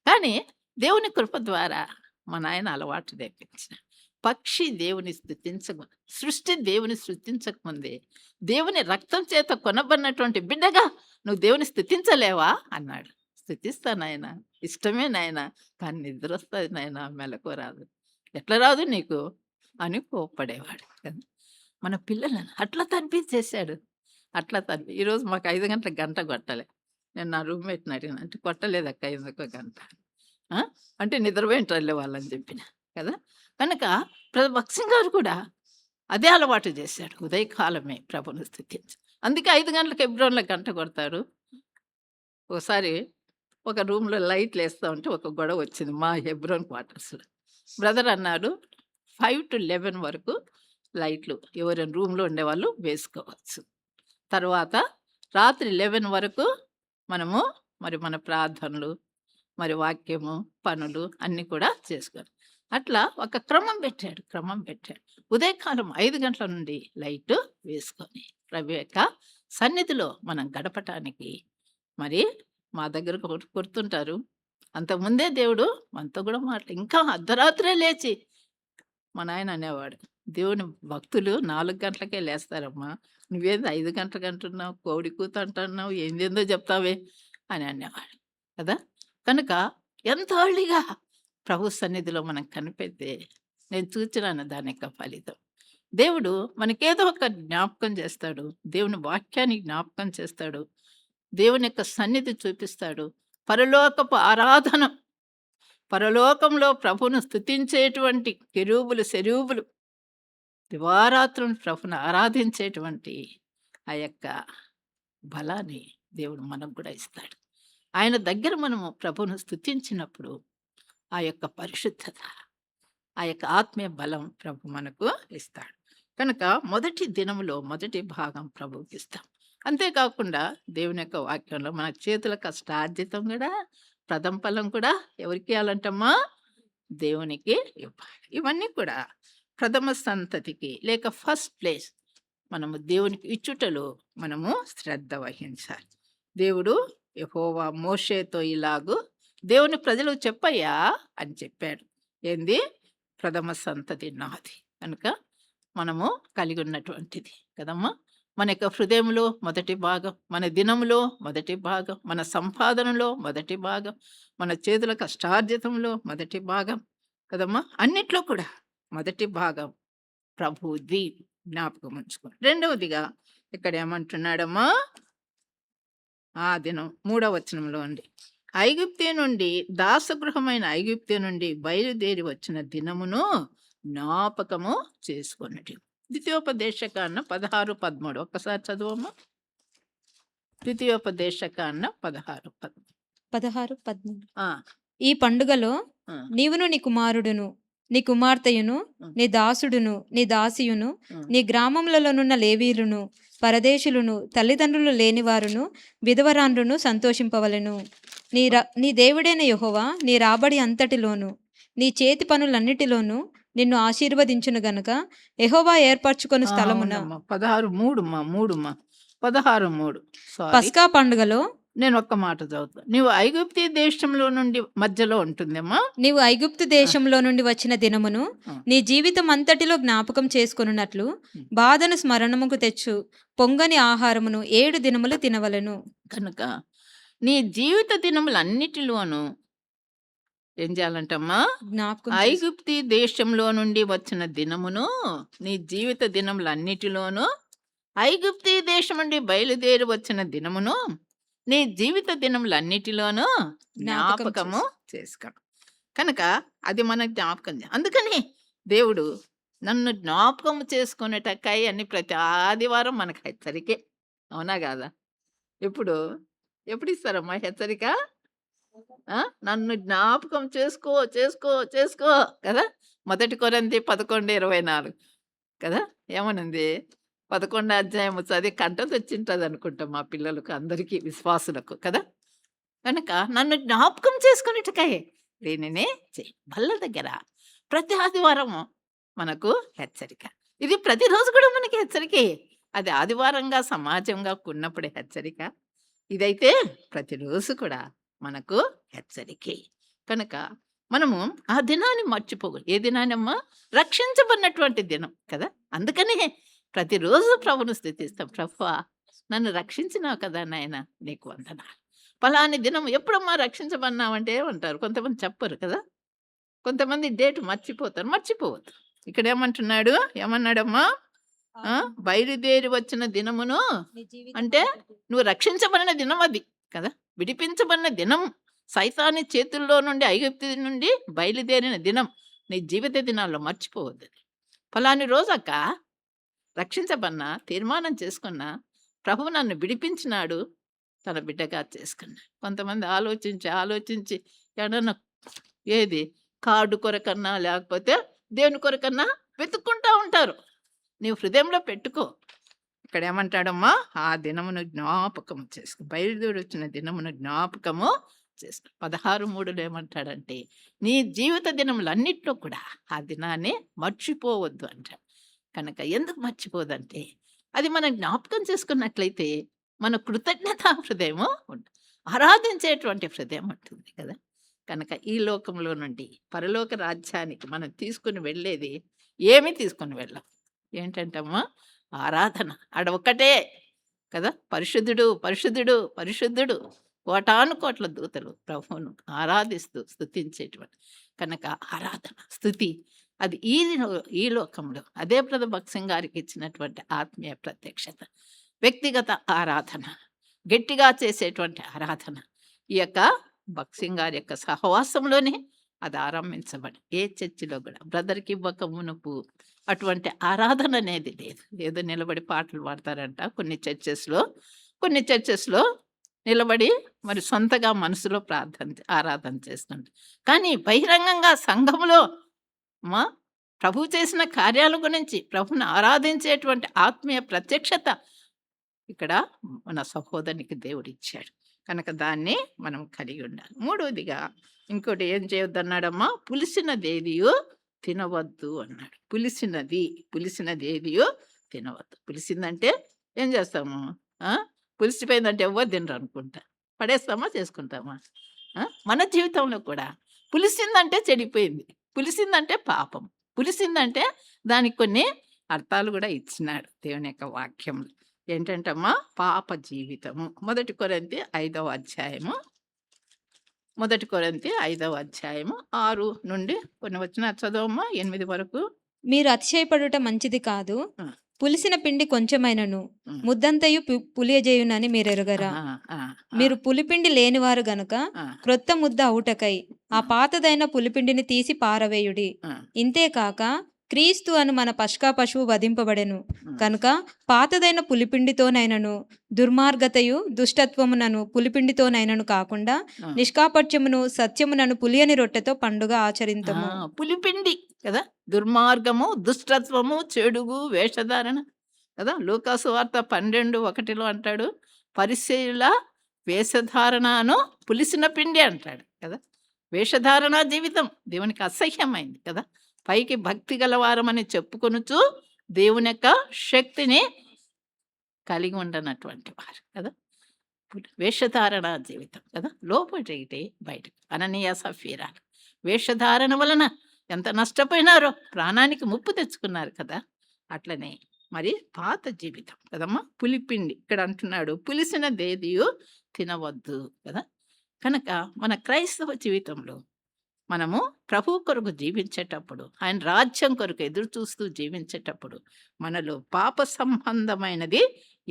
A: కానీ దేవుని కృప ద్వారా మా నాయన అలవాటు నేర్పించినాడు. పక్షి దేవుని స్తుతించక సృష్టి దేవుని సృష్టించక ముందే దేవుని రక్తం చేత కొనబడినటువంటి బిడ్డగా నువ్వు దేవుని స్తుతించలేవా అన్నాడు. స్తుతిస్తా నాయనా. ఇష్టమే నాయనా. కానీ నిద్రొస్తది నాయనా మెలకువ రాదు. ఎట్లా రాదు నీకు? అని కోప్పడేవాడు. కదా! మన పిల్లలను అట్లా తరిపించేసాడు. ఈరోజు మాకు 5 గంటలకు గంట కొట్టాలి. నేను నా రూమ్‌మేట్‌ని అడిగాను. అంటే కొట్టలేదక్క ఎందుకో గంట. ఆ! అంటే నిద్రపోయింటారులే వాళ్ళని చెప్పిన. కదా! కనుక భక్సింగ్ గారు కూడా అదే అలవాటు చేశాడు. ఉదయకాలమే ప్రభువుని స్తుతించి. అందుకే 5 గంటలకు హెబ్రోన్‌లో గంట కొడతారు. ఓసారి ఒక రూమ్‌లో లైట్‌లేస్తా ఉంటే ఒక గొడవ వచ్చింది మా హెబ్రోన్ క్వార్టర్స్‌లో. బ్రదర్ అన్నాడు 5-11 వరకు లైట్లు ఎవరైనా రూమ్‌లో ఉండేవాళ్ళు వేసుకోవచ్చు. తర్వాత రాత్రి 11 వరకు మనము మరి మన ప్రార్థనలు, మరి వాక్యము, పనులు అన్నీ కూడా చేసుకోవాలి. అట్లా ఒక క్రమం పెట్టాడు. ఉదయకాలం 5 గంటల నుండి లైటు వేసుకొని ప్రభు యొక్క సన్నిధిలో మనం గడపటానికి మరి మా దగ్గర గుర్తుంటారు. అంతకుముందే దేవుడు మనతో కూడా ఇంకా అర్ధరాత్రే లేచి మా నాయన అనేవాడు. దేవుని భక్తులు 4 గంటలకే లేస్తారమ్మా. నువ్వేంది 5 గంటలకంటున్నావు, కోడి కూత అంటున్నావు, ఏందేందో చెప్తావే అని అనేవాడు. కదా! కనుక ఎంత ఎర్లీగా ప్రభు సన్నిధిలో మనం కనిపెడితే నేను చూచినాను దాని యొక్క ఫలితం. దేవుడు మనకేదో ఒక జ్ఞాపకం చేస్తాడు. దేవుని వాక్యాన్ని జ్ఞాపకం చేస్తాడు. దేవుని యొక్క సన్నిధి చూపిస్తాడు. పరలోకపు ఆరాధన, పరలోకంలో ప్రభువును స్తుతించేటువంటి కెరూబులు, సెరూబులు దివారాత్రులు ప్రభువును ఆరాధించేటువంటి ఆ యొక్క బలాన్ని దేవుడు మనకు కూడా ఇస్తాడు. ఆయన దగ్గర మనము ప్రభువును స్తుతించినప్పుడు ఆ యొక్క పరిశుద్ధత, ఆ యొక్క ఆత్మీయ బలం ప్రభు మనకు ఇస్తాడు. కనుక మొదటి దినములో మొదటి భాగం ప్రభువుకి ఇస్తాం. అంతేకాకుండా దేవుని యొక్క వాక్యంలో మన చేతుల కష్టార్జితం కూడా, ప్రథమ ఫలం కూడా ఎవరికి ఇవ్వాలంటమ్మా? దేవునికి ఇవ్వాలి. ఇవన్నీ కూడా ప్రథమ సంతతికి లేక ఫస్ట్ ప్లేస్ మనము దేవునికి ఇచ్చుటలో మనము శ్రద్ధ వహించాలి. దేవుడు యెహోవా మోషేతో ఇలాగు దేవుని ప్రజలు చెప్పయ్యా అని చెప్పాడు. ఏంది? ప్రథమ సంతతి నాది కనుక మనము కలిగి ఉన్నటువంటిది కదమ్మా. మన యొక్క హృదయంలో మొదటి భాగం, మన దినములో మొదటి భాగం, మన సంపాదనలో మొదటి భాగం, మన చేతుల కష్టార్జితంలో మొదటి భాగం కదమ్మా. అన్నిట్లో కూడా మొదటి భాగం ప్రభువుది జ్ఞాపకం ఉంచుకోండి. రెండవదిగా ఇక్కడ ఏమంటున్నాడమ్మా? ఆ దినం 3వ వచనంలో అండి, ఐగుప్తు నుండి దాసగృహమైన ఐగుప్తు నుండి బయలుదేరి వచ్చిన దినమును జ్ఞాపకము చేసుకొనుడి. ద్వితీయోపదేశకాండ 16:13 ఒక్కసారి చదువమ్మా. ద్వితీయోపదేశకాండ 16:13.
B: 16, 13.
A: ఆ,
B: ఈ పండుగలో
A: ఆ,
B: నీవును నీ కుమారుడును నీ కుమార్తెయును నీ దాసుడును నీ దాసియును
A: ఆ.
B: నీ గ్రామములలోనున్న లేవీయులను పరదేశులను తల్లిదండ్రులు లేనివారును విధవరాండ్రును సంతోషింపవలెను. నీ దేవుడైన యెహోవా నీ రాబడి అంతటిలోను నీ చేతి పనులన్నిటిలోనూ నిన్ను ఆశీర్వదించును గనుక యెహోవా ఏర్పరచుకొను స్థలమున
A: 16:3 16:3 సారీ,
B: పస్కా పండుగలో
A: నేను ఒక్క మాట చదువుతా. నీవు ఐగుప్తు దేశంలో నుండి మధ్యలో ఉంటుందమ్మా.
B: నీవు ఐగుప్తు దేశంలో నుండి వచ్చిన దినమును
A: ఆ.
B: నీ జీవితం అంతటిలో జ్ఞాపకం చేసుకొనున్నట్లు బాధను స్మరణముకు తెచ్చు పొంగని ఆహారమును 7 దినములు తినవలెను.
A: కనుక నీ జీవిత దినములన్నిటిలోనూ ఏం చేయాలంటమ్మా?
B: జ్ఞాపకం
A: ఐగుప్తు దేశంలో నుండి వచ్చిన దినమును నీ జీవిత దినములన్నిటిలోనూ, ఐగుప్తు దేశం నుండి బయలుదేరి వచ్చిన దినమును నీ జీవిత దినములన్నిటిలోనూ జ్ఞాపకము చేసుకో. కనుక అది మన జ్ఞాపకం. అందుకని దేవుడు నన్ను జ్ఞాపకం చేసుకునేటక్కై అని ప్రతి ఆదివారం మనకు హెచ్చరికే. అవునా కాదా? ఎప్పుడు ఇస్తారమ్మా హెచ్చరిక? నన్ను జ్ఞాపకం చేసుకో చేసుకో చేసుకో కదా. 1 కొరింథీ 11:24 కదా. ఏమనుంది? 11వ అధ్యాయం చదివి కంఠం తెచ్చింటది అనుకుంటాం మా పిల్లలకు, అందరికీ, విశ్వాసులకు కదా. కనుక నన్ను జ్ఞాపకం చేసుకునేటకై దీనినే చెయ్యి. బల్ల దగ్గర ప్రతి ఆదివారం మనకు హెచ్చరిక. ఇది ప్రతిరోజు కూడా మనకి హెచ్చరికే. అది ఆదివారంగా సమాజంగా ఉన్నప్పుడే హెచ్చరిక. ఇదైతే ప్రతిరోజు కూడా మనకు హెచ్చరికే. కనుక మనము ఆ దినాన్ని మర్చిపోకూడదు. ఏ దినానమ్మా? రక్షించబడినటువంటి దినం కదా. అందుకనే ప్రతిరోజు ప్రభును స్తుతిస్తాం. ప్రభువా నన్ను రక్షించినావు కదా నాయన, నీకు వందనాలు. పలాని దినం ఎప్పుడమ్మా రక్షించబడినావంటే ఏమంటారు? కొంతమంది చెప్పరు కదా. కొంతమంది డేట్ మర్చిపోవద్దు. ఇక్కడ ఏమన్నాడమ్మా? బయలుదేరి వచ్చిన దినమును అంటే నువ్వు రక్షించబడిన దినం అది కదా. విడిపించబడిన దినం, సైతాని చేతుల్లో నుండి ఐగుప్తు నుండి బయలుదేరిన దినం నీ జీవిత దినాల్లో మర్చిపోవద్దు. ఫలాని రోజక్క రక్షించబడినా, తీర్మానం చేసుకున్నా, ప్రభువు నన్ను విడిపించినాడు, తన బిడ్డగా చేసుకున్నా. కొంతమంది ఆలోచించి ఎడన్నా ఏది కార్డు కొరకన్నా లేకపోతే దేవుని కొరకన్నా వెతుక్కుంటా ఉంటారు. నీవు హృదయంలో పెట్టుకో. ఇక్కడ ఏమంటాడమ్మా? ఆ దినమును జ్ఞాపకము చేసుకో. బయలుదేరి వచ్చిన దినమును జ్ఞాపకము చేసుకో. 16:3 ఏమంటాడంటే నీ జీవిత దినములన్నిట్లో కూడా ఆ దినాన్ని మర్చిపోవద్దు అంటాడు. కనుక ఎందుకు మర్చిపోదంటే అది మనం జ్ఞాపకం చేసుకున్నట్లయితే మన కృతజ్ఞతా హృదయము ఉంటుంది, ఆరాధించేటువంటి హృదయం ఉంటుంది కదా. కనుక ఈ లోకంలో నుండి పరలోక రాజ్యానికి మనం తీసుకుని వెళ్ళేది ఏమీ తీసుకుని వెళ్ళాం. ఏంటంటమ్మా? ఆరాధన. ఆడ ఒక్కటే కదా. పరిశుద్ధుడు పరిశుద్ధుడు పరిశుద్ధుడు, కోటాను కోట్ల దూతలు ప్రభువును ఆరాధిస్తూ స్తుతించేటువంటి. కనుక ఆరాధన, స్తుతి అది ఈ లోకంలో అదే ప్రభు భక్సింగ్ గారికి ఇచ్చినటువంటి ఆత్మీయ ప్రత్యక్షత. వ్యక్తిగత ఆరాధన, గట్టిగా చేసేటువంటి ఆరాధన ఈ యొక్క భక్సింగ్ గారి యొక్క సహవాసంలోనే అది ఆరంభించబడి ఏ చర్చిలో కూడా బ్రదర్కి ఇవ్వక మునుపు అటువంటి ఆరాధన అనేది లేదు. ఏదో నిలబడి పాటలు పాడతారంట కొన్ని చర్చెస్లో నిలబడి మరి సొంతగా మనసులో ఆరాధన చేస్తుంటారు. కానీ బహిరంగంగా సంఘములో మా ప్రభువు చేసిన కార్యాల గురించి ప్రభువుని ఆరాధించేటువంటి ఆత్మీయ ప్రత్యక్షత ఇక్కడ మన సహోదరునికి దేవుడిచ్చాడు. కనుక దాన్ని మనం కలిగి ఉండాలి. మూడవదిగా ఇంకోటి ఏం చేయొద్దన్నాడమ్మా? పులిసినదేదియో తినవద్దు అన్నాడు. పులిసినదేదియో తినవద్దు. పులిసిందంటే ఏం చేస్తాము? పులిసిపోయిందంటే ఎవ్వరు తినరు అనుకుంటా. పడేస్తామా, చేసుకుంటామా? మన జీవితంలో కూడా పులిసిందంటే చెడిపోయింది, పులిసిందంటే పాపం, పులిసిందంటే దానికి కొన్ని అర్థాలు కూడా ఇచ్చినాడు దేవుని యొక్క వాక్యంలో. ఏంటంటమ్మా? పాప జీవితము. 1 కొరింథీ 5వ అధ్యాయము 6 నుండి కొన్ని వచనాలు చదవమ్మా, 8 వరకు.
B: మీరు అతిశయపడుట మంచిది కాదు.
A: ఆ.
B: పులిసిన పిండి కొంచెమైనను
A: ఉమ్.
B: ముద్దంతయు పులియజేయునని మీరెరుగరా?
A: ఆ, ఆ, ఆ,
B: మీరు పులిపిండి లేనివారు గనుక
A: ఆ,
B: క్రొత్త ముద్ద అవుటకై ఆ పాతదైన పులిపిండిని తీసి పారవేయుడి.
A: ఆ,
B: ఇంతేకాక క్రీస్తు అను మన పష్కా పశువు వధింపబడెను
A: ఉమ్.
B: కనుక పాతదైన పులిపిండితోనైనను దుర్మార్గతయు దుష్టత్వమునను పులిపిండితోనైనను కాకుండా
A: ఆ.
B: నిష్కాపట్యమును సత్యమునను పులియని రొట్టెతో పండుగ ఆచరింతము.
A: పులిపిండి కదా, దుర్మార్గము, దుష్టత్వము, చెడుగు, వేషధారణ కదా. లూకాసు వార్త 12:1 అంటాడు, పరిసయ్యుల వేషధారణను పులిసిన పిండి అంటాడు కదా. వేషధారణ జీవితం దేవునికి అసహ్యమైంది కదా. పైకి భక్తి గలవారమని చెప్పుకొనుచు దేవుని యొక్క శక్తిని కలిగి ఉండనటువంటి వారు కదా. వేషధారణ జీవితం కదా, లోపలికి బయటకు. అననీయ సఫీరాలు వేషధారణ వలన ఎంత నష్టపోయినారో, ప్రాణానికి ముప్పు తెచ్చుకున్నారు కదా. అట్లనే మరి పాత జీవితం కదమ్మా, పులిపిండి ఇక్కడ అంటున్నాడు, పులిసినదేదియో తినవద్దు కదా. కనుక మన క్రైస్తవ జీవితంలో మనము ప్రభు కొరకు జీవించేటప్పుడు, ఆయన రాజ్యం కొరకు ఎదురు చూస్తూ జీవించేటప్పుడు మనలో పాప సంబంధమైనది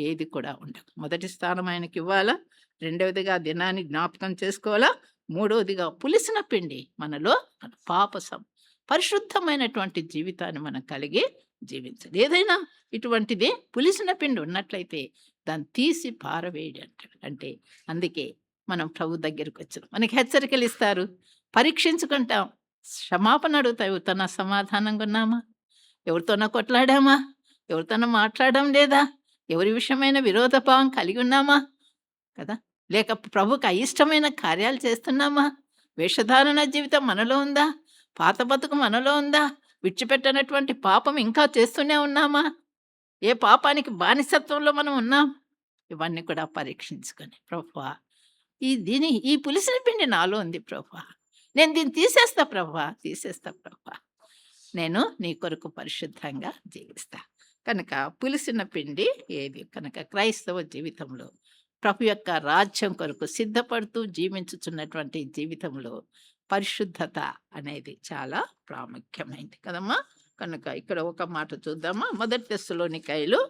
A: ఏది కూడా ఉండదు. మొదటి స్థానం ఆయనకి ఇవ్వాలా, రెండవదిగా దినాన్ని జ్ఞాపకం చేసుకోవాలా, మూడవదిగా పులిసిన పిండి మనలో పరిశుద్ధమైనటువంటి జీవితాన్ని మనం కలిగి జీవించాలి. ఏదైనా ఇటువంటిది పులిసిన పిండి ఉన్నట్లయితే దాన్ని తీసి పారవేయడి అంటాడు. అంటే అందుకే మనం ప్రభు దగ్గరికి వచ్చాం, మనకి హెచ్చరికలు ఇస్తారు, పరీక్షించుకుంటాం, క్షమాపణ అడుగుతాయి. ఎవరితోనా సమాధానంగా ఉన్నామా? ఎవరితోనా కొట్లాడామా? ఎవరితోనా మాట్లాడడం లేదా? ఎవరి విషయమైన విరోధభావం కలిగి ఉన్నామా కదా? లేక ప్రభుకి అయిష్టమైన కార్యాలు చేస్తున్నామా? వేషధారణ జీవితం మనలో ఉందా? పాత బతుకు మనలో ఉందా? విడిచిపెట్టనటువంటి పాపం ఇంకా చేస్తూనే ఉన్నామా? ఏ పాపానికి బానిసత్వంలో మనం ఉన్నాం? ఇవన్నీ కూడా పరీక్షించుకొని, ప్రభువా ఈ పులిసిన పిండి నాలో ఉంది ప్రభువా, నేను దీన్ని తీసేస్తా ప్రభువా, నేను నీ కొరకు పరిశుద్ధంగా జీవిస్తా. కనుక పులిసిన పిండి ఏది? కనుక క్రైస్తవ జీవితంలో ప్రభు యొక్క రాజ్యం కొరకు సిద్ధపడుతూ జీవించుచున్నటువంటి జీవితంలో పరిశుద్ధత అనేది చాలా ప్రాముఖ్యమైనది కదమ్మా. కనుక ఇక్కడ ఒక మాట చూద్దామా, 1 తెస్సలోనికైలు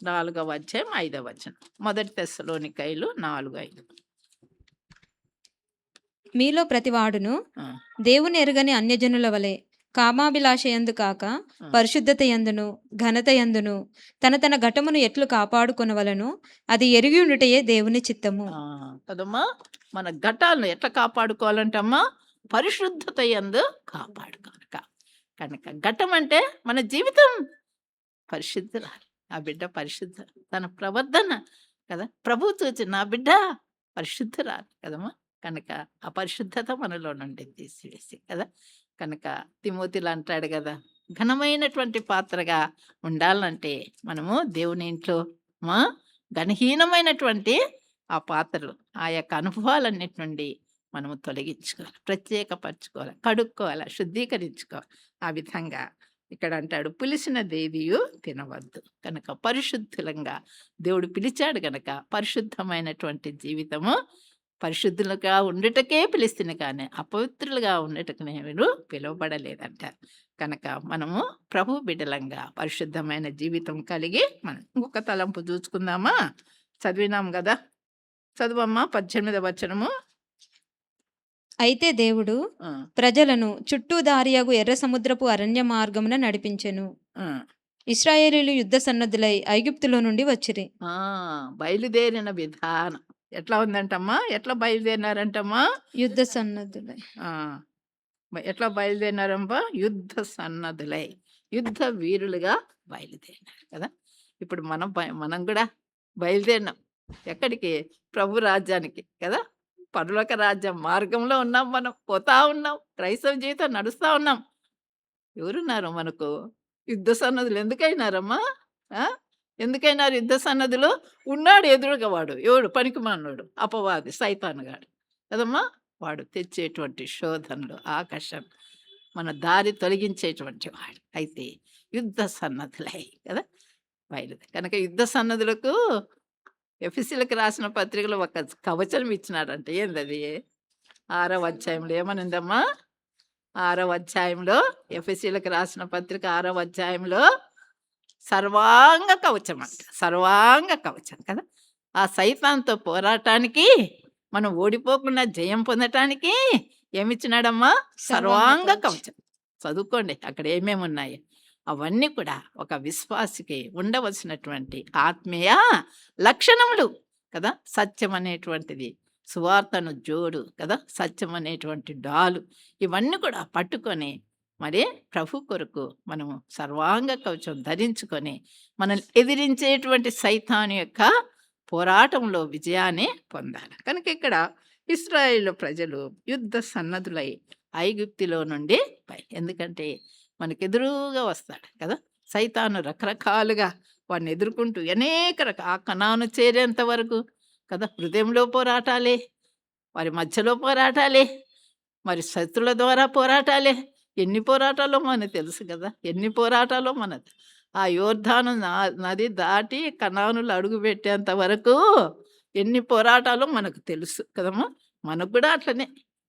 A: 4వ అధ్యాయం 5వ వచనం. 1 తెస్సలోనికైలు 4:5.
B: మీలో ప్రతివాడును
A: ఆ,
B: దేవుని ఎరుగని అన్యజనుల వలె కామాభిలాషయందు కాక పరిశుద్ధత యందును ఘనత యందును తన ఘటమును ఎట్లు కాపాడుకొనవలను అది ఎరిగి ఉండుటయే దేవుని చిత్తము.
A: కదమ్మా, మన ఘటాలను ఎట్లా కాపాడుకోవాలంటమ్మా? పరిశుద్ధత యందు కాపాడుకోవాలి. కనుక ఘటం అంటే మన జీవితం పరిశుద్ధురాలి, ఆ బిడ్డ పరిశుద్ధ, తన ప్రవర్తన కదా ప్రభు చూచి నా బిడ్డ పరిశుద్ధురాలి కదమ్మా. కనుక ఆ పరిశుద్ధత మనలో నుండి తీసివేసి కదా. కనుక తిమోతిలో అంటాడు కదా, ఘనమైనటువంటి పాత్రగా ఉండాలంటే మనము దేవుని ఇంట్లో ఘనహీనమైనటువంటి ఆ పాత్రలు, ఆ యొక్క అనుభవాలన్నిటి నుండి మనము తొలగించుకోవాలి, ప్రత్యేకపరచుకోవాలి, కడుక్కోవాలి, శుద్ధీకరించుకోవాలి. ఆ విధంగా ఇక్కడ అంటాడు, పులిసిన దేవియు తినవద్దు. కనుక పరిశుద్ధులంగా దేవుడు పిలిచాడు కనుక పరిశుద్ధమైనటువంటి జీవితము, పరిశుద్ధులుగా ఉండుటకే పిలిస్తుంది కానీ అపవిత్రులుగా ఉండటకు నేను పిలువబడలేదంటారు. కనుక మనము ప్రభు బిడ్డలంగా పరిశుద్ధమైన జీవితం కలిగి మనం ఇంకొక తలంపు చూసుకుందామా? చదివినాం కదా, చదువమ్మా 18వ వచనము.
B: అయితే దేవుడు ప్రజలను చుట్టూ దారియగు ఎర్ర సముద్రపు అరణ్య మార్గమున నడిపించెను. ఇశ్రాయేలీయులు యుద్ధ సన్నద్ధులై ఐగుప్తులో నుండి వచ్చిరి.
A: బయలుదేరిన విధానం ఎట్లా ఉందంటమ్మా? ఎట్లా బయలుదేరినారంటమ్మా?
B: యుద్ధ సన్నద్ధులై.
A: ఆ! ఎట్లా బయలుదేరినారమ్మా? యుద్ధ సన్నద్ధులై, యుద్ధ వీరులుగా బయలుదేరినారు కదా! ఇప్పుడు మనం గూడా బయలుదేరినాం. ఎక్కడికి? ప్రభు రాజ్యానికి కదా! పరలోక రాజ్యం మార్గంలో ఉన్నాం మనం. పోతా ఉన్నాం. క్రైస్తవ జీవితం నడుస్తా ఉన్నాం. ఎవరున్నారు మనకు? యుద్ధ సన్నద్ధులు ఎందుకైనారమ్మా? ఆ! ఎందుకైనారు యుద్ధ సన్నద్ధులు? ఉన్నాడు ఎదురుగా వాడు. ఎవడు? పనికిమాలినోడు. అపవాది సైతానుగాడు. కదమ్మా! వాడు తెచ్చేటువంటి శోధనలు, ఆకర్షణ, మన దారి తొలగించేటువంటి వాడు. అయితే యుద్ధ సన్నద్ధులై కదా! కనుక యుద్ధ సన్నద్ధులకు ఎఫెసీయులకు రాసిన పత్రికలో ఒక కవచం ఇచ్చినాడంట. ఏందది? 6వ అధ్యాయంలో ఏమనుందమ్మా? 6వ అధ్యాయంలో ఎఫెసీయులకు రాసిన పత్రిక 6వ అధ్యాయంలో సర్వాంగ కవచం అంట. సర్వాంగ కవచం కదా! ఆ సైతాన్‌తో పోరాటానికి, మనం ఓడిపోకుండా జయం పొందటానికి ఏమిచ్చినాడమ్మా? సర్వాంగ కవచం. చదువుకోండి అక్కడ ఏమేమున్నాయో. అవన్నీ కూడా ఒక విశ్వాసికి ఉండవలసినటువంటి ఆత్మీయ లక్షణములు కదా! సత్యం అనేటువంటిది, సువార్తను జోడు కదా! సత్యం అనేటువంటి డాలు, ఇవన్నీ కూడా పట్టుకొని మరి ప్రభు కొరకు మనము సర్వాంగ కవచం ధరించుకొని, మనల్ని ఎదిరించేటువంటి సైతాను యొక్క పోరాటంలో విజయాన్ని పొందాలి. కనుక ఇక్కడ ఇశ్రాయేలు ప్రజలు యుద్ధ సన్నద్ధులై ఐగుప్తులో నుండి ఎందుకంటే మనకెదురుగా వస్తాడు కదా! సైతాను రకరకాలుగా వాడిని ఎదుర్కొంటూ ఆ కనాను చేరేంత వరకు కదా! హృదయంలో పోరాటాలే, వారి మధ్యలో పోరాటాలే, మరి శత్రుల ద్వారా పోరాటాలే. ఎన్ని పోరాటాలో మనకు తెలుసు కదా! ఎన్ని పోరాటాలో మనది. ఆ యోర్దాను నది దాటి కనానులో అడుగుపెట్టేంత వరకు ఎన్ని పోరాటాలో మనకు తెలుసు కదమ్మా! మనకు కూడా అట్లనే.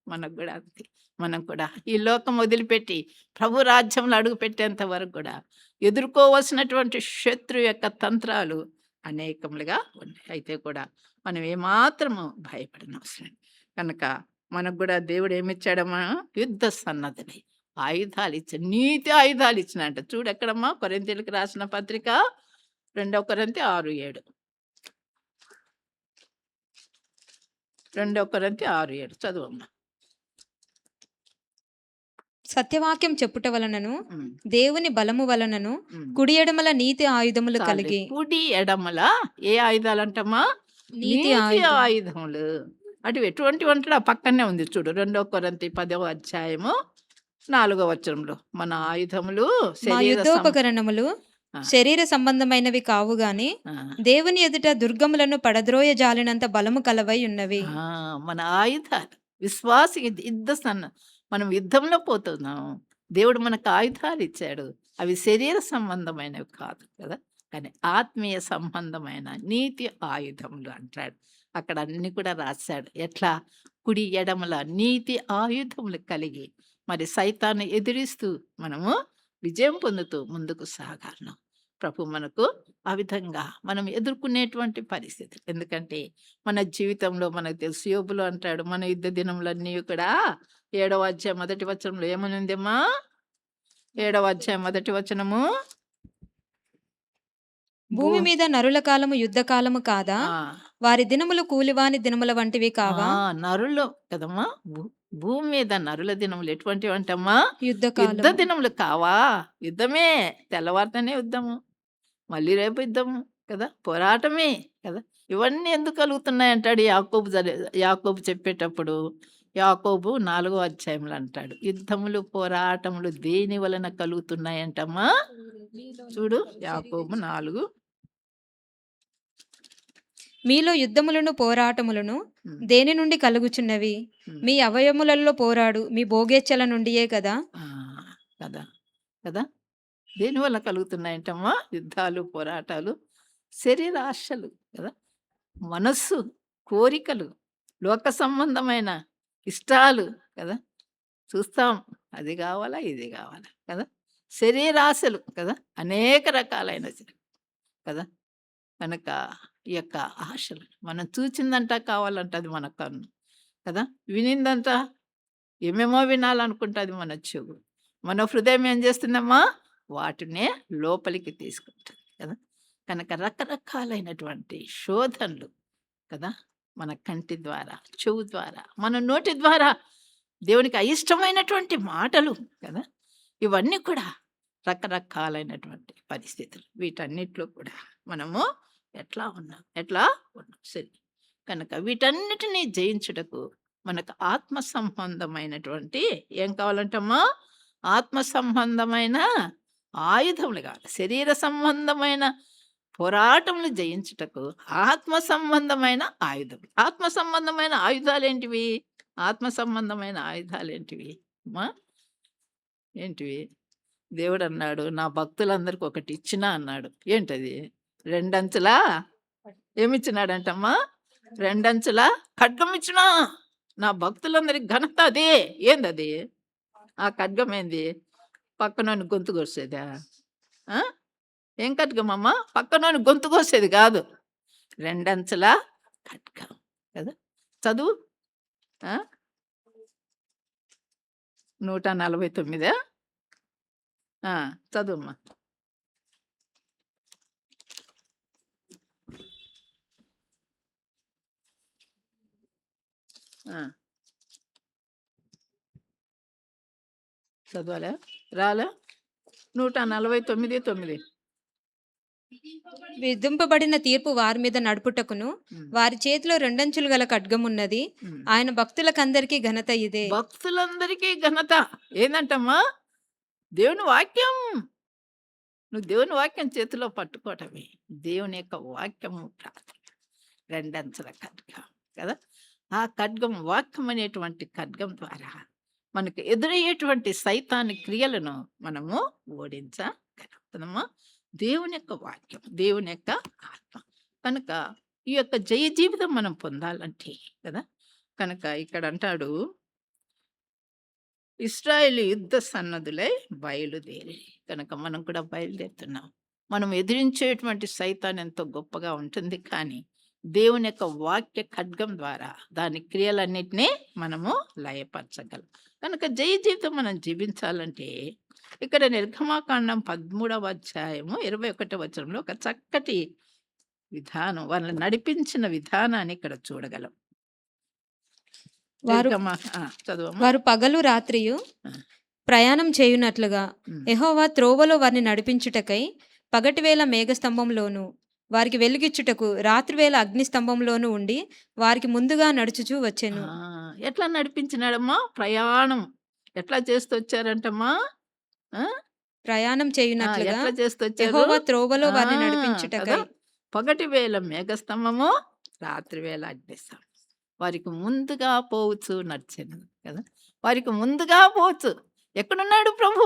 A: మనకు కూడా అంతే. మనం కూడా ఈ లోకం వదిలిపెట్టి ప్రభు రాజ్యంలో అడుగుపెట్టేంత వరకు కూడా ఎదుర్కోవాల్సినటువంటి శత్రు యొక్క తంత్రాలు అనేకములుగా ఉన్నాయి. అయితే కూడా మనం ఏమాత్రము భయపడనవసరం లేదు. కనుక మనకు కూడా దేవుడు ఏమిచ్చాడమ్మా? యుద్ధ సన్నద్ధులై ఆయుధాలు ఇచ్చాడు. నీతి ఆయుధాలు ఇచ్చినంట. చూడు ఎక్కడమ్మా? కొరింథీయులకు రాసిన పత్రిక 2 కొరింథీ 6:7. 2 కొరింథీ 6:7 చదువమ్మా.
B: సత్యవాక్యం చెప్పుట వలనను
A: ఉమ్,
B: దేవుని బలము వలనను
A: ఉమ్.
B: కుడి ఎడమల నీతి ఆయుధములు
A: చాలే.
B: కలిగి.
A: కుడి ఎడమల ఏ ఆయుధాలంటమ్మా?
B: నీతి
A: నీతి
B: ఆయుధం.
A: ఆయుధములు. అటు ఎటువంటి వంటలు ఆ పక్కనే ఉంది చూడు. 2 కొరింథీ 10వ అధ్యాయము 4వ వచనంలో మన ఆయుధములు
B: మా
A: శరీర
B: యుద్ధోపకరణములు
A: ఆ.
B: శరీర సంబంధమైనవి కావు గాని
A: ఆ,
B: దేవుని ఎదుట దుర్గములను పడద్రోయ జాలినంత బలము కలవై ఉన్నవి.
A: ఆ, మన ఆయుధాలు విశ్వాసికి మనం యుద్ధంలో పోతున్నాం. దేవుడు మనకు ఆయుధాలు ఇచ్చాడు. అవి శరీర సంబంధమైనవి కాదు కదా! కానీ ఆత్మీయ సంబంధమైన నీతి ఆయుధములు అంటాడు. అక్కడ అన్ని కూడా రాశాడు. ఎట్లా? కుడి ఎడమల నీతి ఆయుధములు కలిగి మరి సైతాన్ని ఎదిరిస్తూ మనము విజయం పొందుతూ ముందుకు సాగాలను. ప్రభు మనకు ఆ విధంగా మనం ఎదుర్కొనేటువంటి పరిస్థితి. ఎందుకంటే మన జీవితంలో మనకు తెలుసు, యోబులు అంటాడు, మన యుద్ధ దినములన్నీ కూడా 7వ అధ్యాయం 1వ వచనంలో ఏమనుందమ్మా? 7వ అధ్యాయం 1వ వచనము.
B: భూమి మీద నరుల కాలము యుద్ధ కాలము కాదా?
A: ఆ,
B: వారి దినములు కూలివాని దినముల వంటివి కావా?
A: నరులు కదమ్మా. భూమి మీద నరుల దినములు ఎటువంటివి అంటమ్మా?
B: యుద్ధ
A: యుద్ధ
B: కాలము.
A: దినములు కావా? యుద్ధమే. తెల్లవారితేనే యుద్ధము, మళ్ళీ రేపు యుద్ధము కదా! పోరాటమే కదా! ఇవన్నీ ఎందుకు కలుగుతున్నాయి అంటాడు యాకోబు చెప్పేటప్పుడు. యాకోబు 4వ అధ్యాయంలో అంటాడు, యుద్ధములు పోరాటములు దేని వలన కలుగుతున్నాయంటమ్మా? చూడు యాకోబు 4.
B: మీలో యుద్ధములను పోరాటములను
A: ఉమ్,
B: దేని నుండి కలుగుచున్నవి?
A: ఉమ్.
B: మీ అవయములలో పోరాడు మీ భోగేచ్ఛల నుండియే కదా.
A: ఆ, కదా కదా! దేనివల్ల కలుగుతున్నాయంటమ్మా? యుద్ధాలు, పోరాటాలు, శరీర ఆశలు కదా, మనస్సు, కోరికలు, లోక సంబంధమైన ఇష్టాలు కదా. చూస్తాం, అది కావాలా, ఇది కావాలా కదా. శరీరాశలు కదా, అనేక రకాలైన కదా. కనుక ఈ యొక్క ఆశలు మనం చూచిందంట కావాలంట అది మన కన్ను కదా, వినిందంట ఏమేమో వినాలనుకుంటుంది మన చెవు, మన హృదయం ఏం చేస్తుందమ్మా? వాటినే లోపలికి తీసుకుంటుంది కదా. కనుక రకరకాలైనటువంటి శోధనలు కదా మన కంటి ద్వారా, చెవు ద్వారా, మన నోటి ద్వారా దేవునికి అయిష్టమైనటువంటి మాటలు కదా! ఇవన్నీ కూడా రకరకాలైనటువంటి పరిస్థితులు. వీటన్నిటిలో కూడా మనము ఎట్లా ఉన్నాం. సరే. కనుక వీటన్నిటిని జయించుటకు మనకు ఆత్మ సంబంధమైనటువంటి ఏం కావాలంటమ్మా? ఆత్మ సంబంధమైన ఆయుధములు కావాలి. శరీర సంబంధమైన పోరాటములు జయించుటకు ఆత్మ సంబంధమైన ఆయుధం. ఆత్మ సంబంధమైన ఆయుధాలేంటివి? ఆత్మ సంబంధమైన ఆయుధాలేంటివి అమ్మా? ఏంటివి? దేవుడన్నాడు, నా భక్తులందరికి ఒకటి ఇచ్చినా అన్నాడు. ఏంటది? రెండంచులా ఏమిచ్చినాడంటమ్మా? రెండంచుల ఖడ్గం ఇచ్చినా. నా భక్తులందరికి ఘనత అదే. ఏందది? ఆ ఖడ్గం ఏంది? పక్కనోని గొంతు కోసేదా? ఆ? ఏం ఖడ్గం అమ్మా? పక్కనోని గొంతు కోసేది కాదు. రెండంచుల ఖడ్గం కదా! చదువు. ఆ? 149 చదువమ్మా. చదవాలా? రాలా? 149:9.
B: విధింపబడిన తీర్పు వారి మీద నడుపుటకును వారి చేతిలో రెండంచులు గల ఖడ్గమున్నది. ఆయన భక్తులకందరికీ ఘనత ఇదే.
A: భక్తులందరికీ ఘనత ఏందంటమ్మా? దేవుని వాక్యం. నువ్వు దేవుని వాక్యం చేతిలో పట్టుకోవటమే. దేవుని యొక్క వాక్యము ప్రార్థన. రెండంచుల ఖడ్గం కదా! ఆ ఖడ్గం వాక్యం అనేటువంటి ఖడ్గం ద్వారా మనకు ఎదురయ్యేటువంటి సైతాని క్రియలను మనము ఓడించగలుగుతామమ్మా. దేవుని యొక్క వాక్యం, దేవుని యొక్క ఆత్మ. కనుక ఈ యొక్క జయ జీవితం మనం పొందాలంటే కదా! కనుక ఇక్కడ అంటాడు, ఇశ్రాయేలు యుద్ధ సన్నద్ధులై బయలుదేరి. కనుక మనం కూడా బయలుదేరుతున్నాం. మనం ఎదిరించేటువంటి సైతాన్ ఎంతో గొప్పగా ఉంటుంది, కానీ దేవుని యొక్క వాక్య ఖడ్గం ద్వారా దాని క్రియలన్నిటినీ మనము లయపరచగలం. కనుక జయ జీవితం మనం జీవించాలంటే ఇక్కడ నిర్గమాకాండం 13వ అధ్యాయము 21వ వచనంలో ఒక చక్కటి విధానం, వాళ్ళని నడిపించిన విధానాన్ని ఇక్కడ చూడగలం. చదువు.
B: వారు పగలు రాత్రియు ప్రయాణం చేయునట్లుగా యెహోవా త్రోవలో వారిని నడిపించుటకై పగటివేళ మేఘస్తంభంలోను వారికి వెలుగిచ్చుటకు రాత్రివేళ అగ్నిస్తంభంలోను ఉండి వారికి ముందుగా నడుచుచూ వచ్చెను.
A: ఎట్లా నడిపించినాడమ్మా? ప్రయాణం ఎట్లా చేస్తూ వచ్చారంటమ్మా?
B: ప్రయాణం చేయునట్లుగా
A: ఎట్లా చేస్తూ వచ్చారు?
B: యెహోవా త్రోవలో వారిని నడిపించుటకై
A: పగటి వేళ మేఘస్తంభము, రాత్రి వేళ అగ్నిస్తంభం. వారికి ముందుగా పోవచ్చు నడిచాను కదా! వారికి ముందుగా పోవచ్చు. ఎక్కడున్నాడు ప్రభు?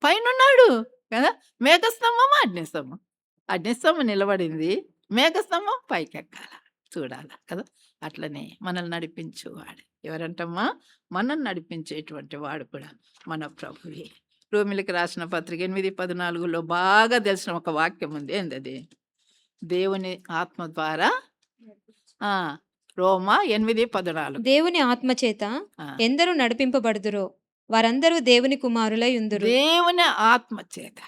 A: పైనున్నాడు కదా! మేఘస్తంభము, అగ్నిస్తంభం. అగ్నిస్తంభం నిలబడింది, మేఘస్తంభం పైకెక్కాల, చూడాల కదా! అట్లనే మనల్ని నడిపించేవాడు ఎవరంటమ్మా? మనల్ని నడిపించేటువంటి వాడు కూడా మన ప్రభువే. రోమిలికి రాసిన పత్రిక 8:14లో బాగా తెలిసిన ఒక వాక్యం ఉంది. ఏందది? దేవుని ఆత్మ ద్వారా రోమా 8:14.
B: దేవుని ఆత్మ చేత ఎందరూ నడిపింపబడుదురో వారందరూ దేవుని కుమారులై ఉందురు.
A: దేవుని ఆత్మ చేత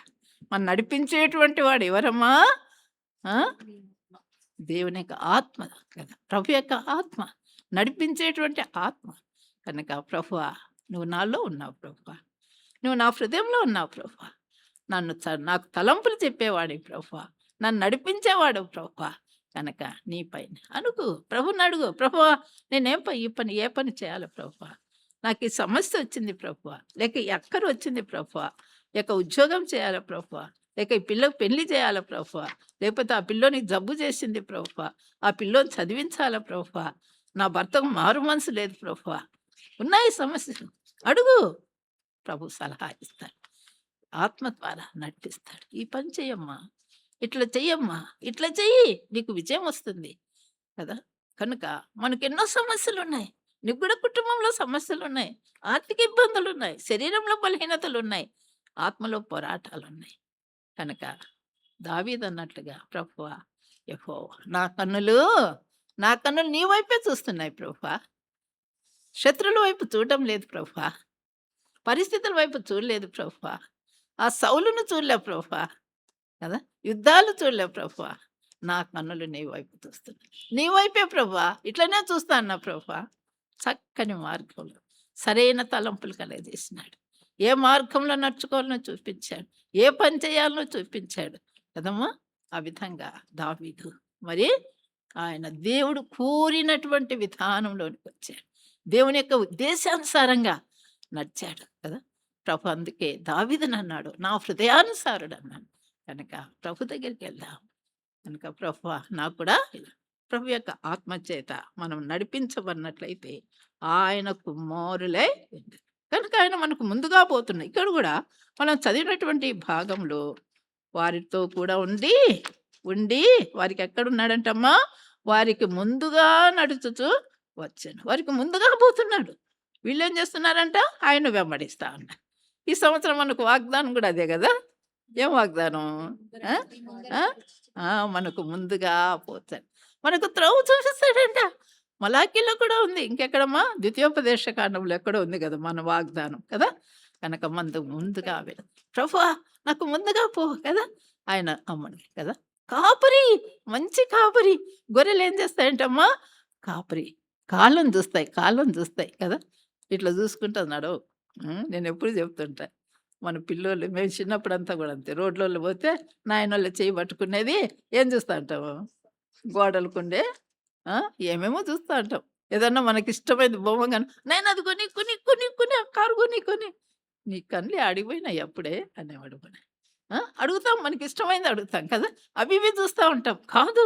A: మనం నడిపించేటువంటి వాడు ఎవరమ్మా? దేవుని యొక్క ఆత్మ కదా! ప్రభు యొక్క ఆత్మ, నడిపించేటువంటి ఆత్మ. కనుక ప్రభువా, నువ్వు నాలో ఉన్నావు ప్రభువా, నువ్వు నా హృదయంలో ఉన్నావు ప్రభువా, నాకు తలంపులు చెప్పేవాడు ప్రభువా, నన్ను నడిపించేవాడు ప్రభువా. కనుక నీ పైన అడుగు, ప్రభుని అడుగు. ప్రభువా, నేనేం ఏ పని చేయాలి ప్రభువా? నాకు ఈ సమస్య వచ్చింది ప్రభువా, లేక ఈ అక్కర వచ్చింది ప్రభువా, లేక ఉద్యోగం చేయాలి ప్రభువా, లేక ఈ పిల్లకు పెళ్లి చేయాలి ప్రభువా, లేకపోతే ఆ పిల్లోనికి జబ్బు చేసింది ప్రభువా, ఆ పిల్లోని చదివించాలి ప్రభువా, నా భర్తకు మారు మనసు లేదు ప్రభువా. ఉన్నాయి సమస్యలు. అడుగు, ప్రభు సలహా ఇస్తాడు, ఆత్మ ద్వారా నడిపిస్తాడు. ఈ పని చెయ్యమ్మా, ఇట్లా చెయ్యమ్మా, ఇట్లా చెయ్యి, నీకు విజయం వస్తుంది కదా! కనుక మనకు ఎన్నో సమస్యలు ఉన్నాయి. నీకు కూడా కుటుంబంలో సమస్యలు ఉన్నాయి, ఆర్థిక ఇబ్బందులు ఉన్నాయి, శరీరంలో బలహీనతలు ఉన్నాయి, ఆత్మలో పోరాటాలు ఉన్నాయి. కనుక దావీదు అన్నట్లుగా, ప్రభువా యెహోవా, నా కన్నులు నీ వైపే చూస్తున్నాయి ప్రభువా, శత్రువుల వైపు చూడటం లేదు ప్రభువా, పరిస్థితుల వైపు చూడలేదు ప్రభువా, ఆ సౌలును చూడలే ప్రభువా కదా, యుద్ధాలు చూడలే ప్రభువా, నా కన్నులు నీ వైపు చూస్తున్నాయి. నీ వైపే ప్రభువా, ఇట్లనే చూస్తాను నా ప్రభువా. చక్కని మార్గంలో సరైన తలంపులు కలగజేసినాడు. ఏ మార్గంలో నడుచుకోవాలనో చూపించాడు. ఏ పని చేయాలనో చూపించాడు కదమ్మా. ఆ విధంగా దావీదు మరి ఆయన దేవుడు కోరినటువంటి విధానంలోనికి వచ్చాడు. దేవుని యొక్క ఉద్దేశానుసారంగా నడిచాడు కదా. ప్రభు అందుకే దావీదుని అన్నాడు, నా హృదయానుసారుడు అన్నాడు. కనుక ప్రభు దగ్గరికి వెళ్దాం. కనుక ప్రభువా నాకు కూడా ఇలా ప్రభు యొక్క ఆత్మ చేత మనం నడిపించబడినట్లయితే ఆయన కుమారులై ఉండురు. కనుక ఆయన మనకు ముందుగా పోతున్నాయి. ఇక్కడ కూడా మనం చదివినటువంటి భాగంలో వారితో కూడా ఉండి ఉండి వారికి ఎక్కడున్నాడంటమ్మా, వారికి ముందుగా నడుచుతూ వచ్చాను. వారికి ముందుగా పోతున్నాడు. వీళ్ళు ఏం చేస్తున్నారంట, ఆయన వెంబడిస్తా ఉన్నారు. ఈ సంవత్సరం మనకు వాగ్దానం కూడా అదే కదా. ఏం వాగ్దానం? ఆ? ఆ? మనకు ముందుగా పోతాడు, మనకు త్రోవ చూపిస్తాడంట. మలాకీలో కూడా ఉంది. ఇంకెక్కడమ్మా, ద్వితీయోపదేశ కాండంలో ఎక్కడో ఉంది కదా మన వాగ్దానం కదా. కనుక ముందుగా వెళ్ళు ప్రభువా, నాకు ముందుగా పో కదా. ఆయన అమ్మని కదా కాపరి, మంచి కాపరి. గొర్రెలు ఏం చేస్తాయంటమ్మా, కాపరి కాళ్ళను చూస్తాయి కదా. ఇట్లా చూసుకుంటా నడవు. నేను ఎప్పుడు చెప్తుంటా, మన పిల్లోళ్ళు మేము చిన్నప్పుడంతా కూడా అంతే. రోడ్లలో పోతే నాయనోళ్ళు చేయి పట్టుకునేది ఏం చూస్తూ ఉంటాము, గోడలకుండే ఏమేమో చూస్తూ ఉంటాం. ఏదన్నా మనకి ఇష్టమైంది బొమ్మ కానీ, నేను అది కొని కొని కొని కొని ఆ కారు కొని నీ కళ్ళు అడిగిపోయినాయి అప్పుడే అనేవాడు. అడుగుతాం, మనకి ఇష్టమైంది అడుగుతాం కదా. అవి ఇవి చూస్తూ ఉంటాం. కాదు,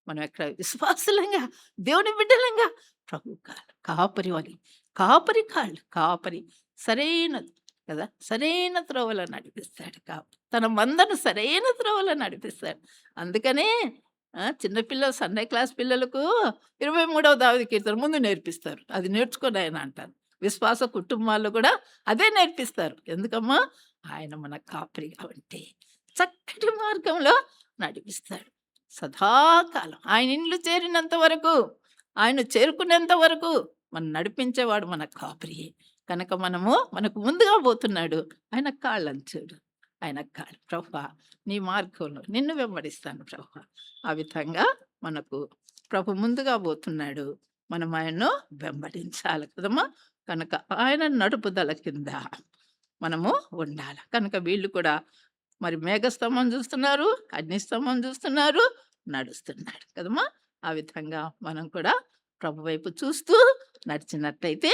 A: మనం ఎక్కడ విశ్వాసులంగా దేవుని బిడ్డలంగా ప్రభు కాపరి వాళ్ళు, కాపరి సరైనది కదా, సరైన త్రోవలో నడిపిస్తాడు. తన మందను సరైన త్రోవలో నడిపిస్తాడు. అందుకనే చిన్నపిల్లలు సండే క్లాస్ పిల్లలకు 23వ దావీదు కీర్తన ముందు నేర్పిస్తారు. అది నేర్చుకొని ఆయన అంటారు. విశ్వాస కుటుంబాల్లో కూడా అదే నేర్పిస్తారు. ఎందుకమ్మా, ఆయన మన కాపరి కాబట్టి చక్కటి మార్గంలో నడిపిస్తాడు సదాకాలం. ఆయన ఇండ్లు చేరినంత వరకు, ఆయన చేరుకునేంత వరకు మనం నడిపించేవాడు మన కాపరి. కనుక మనకు ముందుగా పోతున్నాడు. ఆయన కాళ్ళని చూడు, ఆయన కాళ్ళు. ప్రభువా, నీ మార్గంలో నిన్ను వెంబడిస్తాను ప్రభువా. ఆ విధంగా మనకు ప్రభు ముందుగా పోతున్నాడు, మనం ఆయన్ను వెంబడించాలి కదమ్మా. కనుక ఆయన నడుపుదల కింద మనము ఉండాలి. కనుక వీళ్ళు కూడా మరి మేఘస్తంభం చూస్తున్నారు, అగ్నిస్తంభం చూస్తున్నారు, నడుస్తున్నాడు కదమ్మా. ఆ విధంగా మనం కూడా ప్రభు వైపు చూస్తూ నడిచినట్లయితే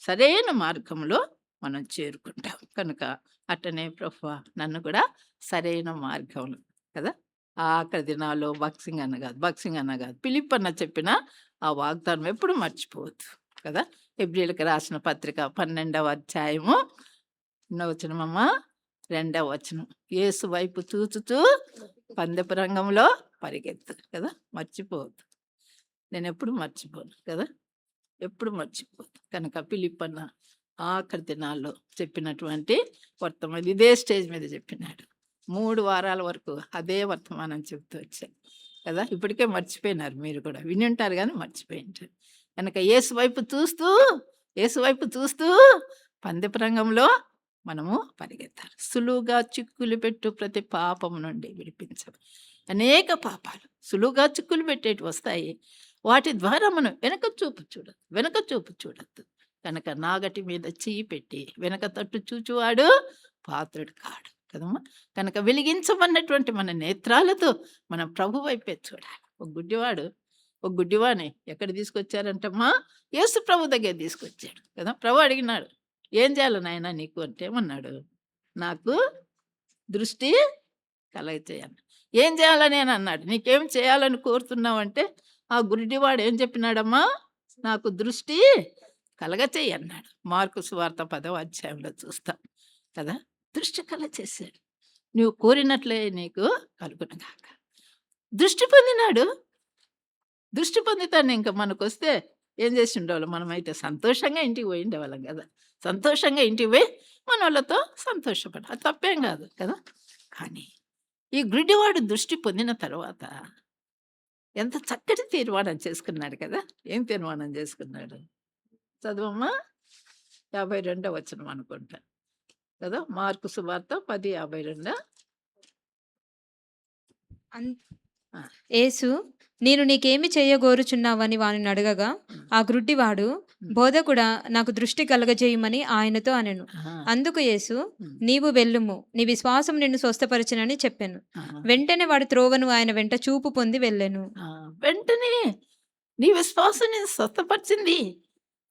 A: సరైన మార్గంలో మనం చేరుకుంటాం. కనుక అట్టనే ప్రభువా, నన్ను కూడా సరైన మార్గంలో కదా. ఆఖరి దినాల్లో బక్సింగ్ అన్న కాదు, ఫిలిప్ అన్న చెప్పిన ఆ వాగ్దానం ఎప్పుడు మర్చిపోవద్దు కదా. హెబ్రీయులకు రాసిన పత్రిక 12వ అధ్యాయము 2వ వచనమమ్మా, 2వ వచనం. యేసు వైపు చూచుతూ పందెపు రంగంలో పరిగెత్తు కదా. మర్చిపోవద్దు. నేను ఎప్పుడు మర్చిపోను కదా, ఎప్పుడు మర్చిపోదు. కనుక ఫిలిప్ అన్న ఆఖరి దినాల్లో చెప్పినటువంటి వర్తమానం ఇదే స్టేజ్ మీద చెప్పినాడు. 3 వారాల వరకు అదే వర్తమానం చెప్తూ వచ్చాను కదా. ఇప్పటికే మర్చిపోయినారు, మీరు కూడా విని ఉంటారు కానీ మర్చిపోయి ఉంటారు. కనుక యేసు వైపు చూస్తూ పందెపు రంగంలో మనము పరిగెత్తాలి. సులువుగా చిక్కులు పెట్టు ప్రతి పాపం నుండి విడిపించవు. అనేక పాపాలు సులువుగా చిక్కులు పెట్టేటి వస్తాయి. వాటి ద్వారా మనం వెనక చూపు చూడద్దు. కనుక నాగటి మీద చెయ్యి పెట్టి వెనక తట్టు చూచువాడు పాత్రుడు కాడు కదమ్మా. కనుక వెలిగించమన్నటువంటి మన నేత్రాలతో మనం ప్రభు వైపే చూడాలి. ఒక గుడ్డివాడిని ఎక్కడ తీసుకొచ్చారంటమ్మా, యేసు ప్రభు దగ్గర తీసుకొచ్చాడు కదా. ప్రభు అడిగినాడు, ఏం చేయాలి నాయన నీకు అంటే ఏమన్నాడు, నాకు దృష్టి కలగచేయాలి. ఏం చేయాలని అని అన్నాడు. నీకేం చేయాలని కోరుతున్నావు అంటే ఆ గుడ్డివాడు ఏం చెప్పినాడమ్మా, నాకు దృష్టి కలగచేయి అన్నాడు. మార్కు సువార్త 10వ అధ్యాయంలో చూస్తాం కదా. దృష్టి కలగచేశాడు. నువ్వు కోరినట్లే నీకు కలుగునుగాక. దృష్టి పొందినాడు. దృష్టి పొందితాను. ఇంకా మనకు వస్తే ఏం చేసి ఉండేవాళ్ళం, మనమైతే సంతోషంగా ఇంటికి పోయి ఉండేవాళ్ళం కదా. సంతోషంగా ఇంటికి పోయి మన వాళ్ళతో సంతోషపడ, అది తప్పేం కాదు కదా. కానీ ఈ గుడ్డివాడు దృష్టి పొందిన తర్వాత ఎంత చక్కటి తీర్మానం చేసుకున్నాడు కదా. ఏం తీర్మానం చేసుకున్నాడు చదువమ్మా, 52వ వచనం అనుకుంటా కదా. మార్కు సువార్త 10:52. ఆ!
B: యేసు, నేను నీకేమి చేయగోరుచున్నావని వానిని అడగగా,
A: హ్మ్.
B: ఆ గ్రుడ్డివాడు,
A: హ్మ్.
B: బోధకుడా, నాకు దృష్టి కలగజేయుమని ఆయనతో అనెను.
A: ఆహా!
B: అందుకు యేసు,
A: హ్మ్.
B: నీవు వెళ్ళుము, నీ విశ్వాసం నిన్ను స్వస్థపరచునని చెప్పెను.
A: ఆహా!
B: వెంటనే వాడు త్రోవను ఆయన వెంట చూపు పొంది వెళ్ళెను.
A: ఆ! వెంటనే నీ విశ్వాసం నిన్ను స్వస్థపరిచింది.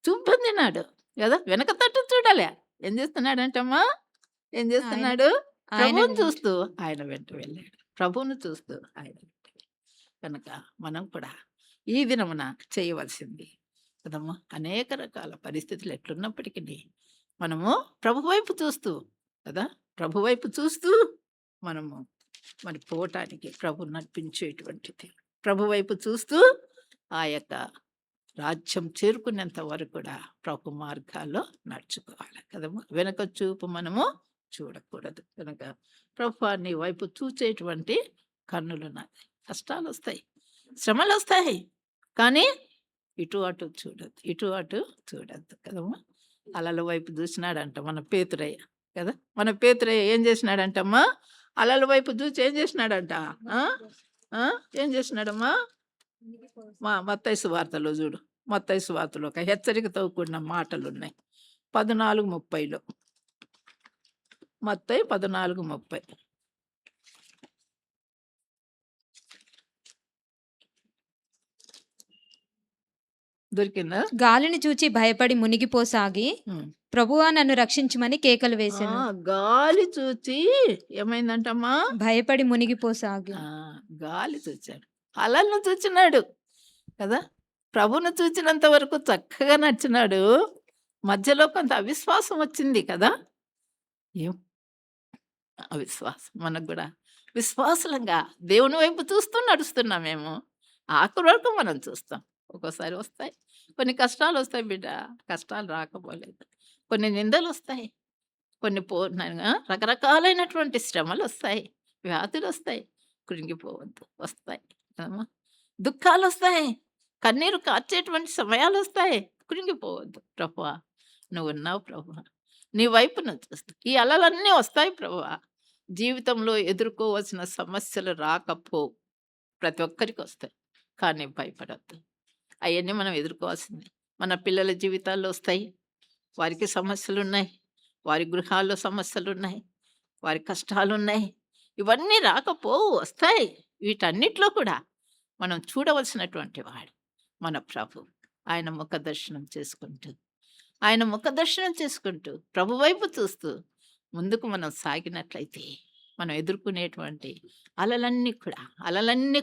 A: చూపొందినాడు గదా! వెనక తట్టు చూడలే. ఏం చేస్తున్నాడంటమ్మా? ఏం
B: ఆయన
A: చేస్తున్నాడు?
B: ఆయన
A: ప్రభువుని
B: వెంట
A: చూస్తూ ఆయన వెంట వెళ్ళాడు. ప్రభువుని చూస్తూ ఆయన వెంట వెళ్ళాడు. కనుక మనం కూడా ఈ దినమున చేయవలసింది కదమ్మా! అనేక రకాల పరిస్థితులు ఎట్లున్నప్పటికిని మనము ప్రభు వైపు చూస్తూ కదా! ప్రభు వైపు చూస్తూ మనము మరి పోవటానికి ప్రభు నడిపించేటువంటిది. ప్రభు వైపు చూస్తూ ఆ యొక్క రాజ్యం చేరుకునేంత వరకు కూడా ప్రభు మార్గాల్లో నడుచుకోవాలి కదమ్మా! వెనక చూపు మనము చూడకూడదు. కనుక ప్రభువా నీ వైపు చూచేటువంటి కన్నులు నాది. కష్టాలొస్తాయి, శ్రమలొస్తాయి. కానీ ఇటు అటు చూడొద్దు. ఇటు అటు చూడొద్దు కదమ్మా! అలల వైపు చూసినాడంట మన పేతురయ్య కదా! మన పేతురయ్య ఏం చేసినాడంటమ్మా? అలల వైపు చూసి ఏం చేసినాడంట? ఆ! ఆ! ఏం చేసినాడమ్మా? మత్తయి సువార్తలో చూడు. మత్తయి సువార్తలో ఒక హెచ్చరికతో కూడిన మాటలున్నాయి. 14:30లో. మత్తయి 14:30 దొరికిందా?
B: గాలిని చూచి భయపడి మునిగిపోసాగి,
A: హ్మ్.
B: ప్రభువా నన్ను రక్షించుమని కేకలు
A: ఆ!
B: వేసెను.
A: గాలి చూచి ఏమైందంటమ్మా?
B: భయపడి మునిగిపోసాగి.
A: ఆ! గాలి చూచాడు. అలలను చూచినాడు కదా! ప్రభువును చూచినంత వరకు చక్కగా నడిచినాడు. మధ్యలో కొంత అవిశ్వాసం వచ్చింది కదా! ఏం అవిశ్వాసం మనకు గూడా విశ్వాసులంగా దేవుని వైపు చూస్తూ నడుస్తున్నామేమో. ఆఖరి వరకు మనం చూస్తాం. ఒక్కోసారి వస్తాయి. కొన్ని కష్టాలొస్తాయి బిడ్డ. కష్టాలు రాకపోలేదు. కొన్ని నిందలొస్తాయి. కొన్ని రకరకాలైనటువంటి శ్రమలొస్తాయి. వ్యాధులొస్తాయి. కృంగిపోవద్దు. వస్తాయి. కదమ్మా! దుఃఖాలొస్తాయి. కన్నీరు కార్చేటువంటి సమయాలొస్తాయి. కృంగిపోవద్దు. ప్రభువా! నువ్వున్నావు ప్రభువా! నీ వైపున చూస్తూ ఈ అలలన్నీ వస్తాయి ప్రభువా! జీవితంలో ఎదుర్కోవాల్సిన సమస్యలు రాకపోవు. ప్రతి ఒక్కరికి వస్తాయి. కానీ భయపడొద్దు. అయన్నీ మనం ఎదుర్కోవాల్సిందే. మన పిల్లల జీవితాల్లో వస్తాయి. వారికి సమస్యలున్నాయి. వారి గృహాల్లో సమస్యలున్నాయి. వారి కష్టాలున్నాయి. ఇవన్నీ రాకపోవు వస్తాయి. వీటన్నిటిలో కూడా మనం చూడవలసినటువంటి వాడు మన ప్రభు. ఆయన ముఖ దర్శనం చేసుకుంటూ, ఆయన ముఖ దర్శనం చేసుకుంటూ, ప్రభు వైపు చూస్తూ ముందుకు మనం సాగినట్లయితే మనం ఎదుర్కొనేటువంటి అలలన్నీ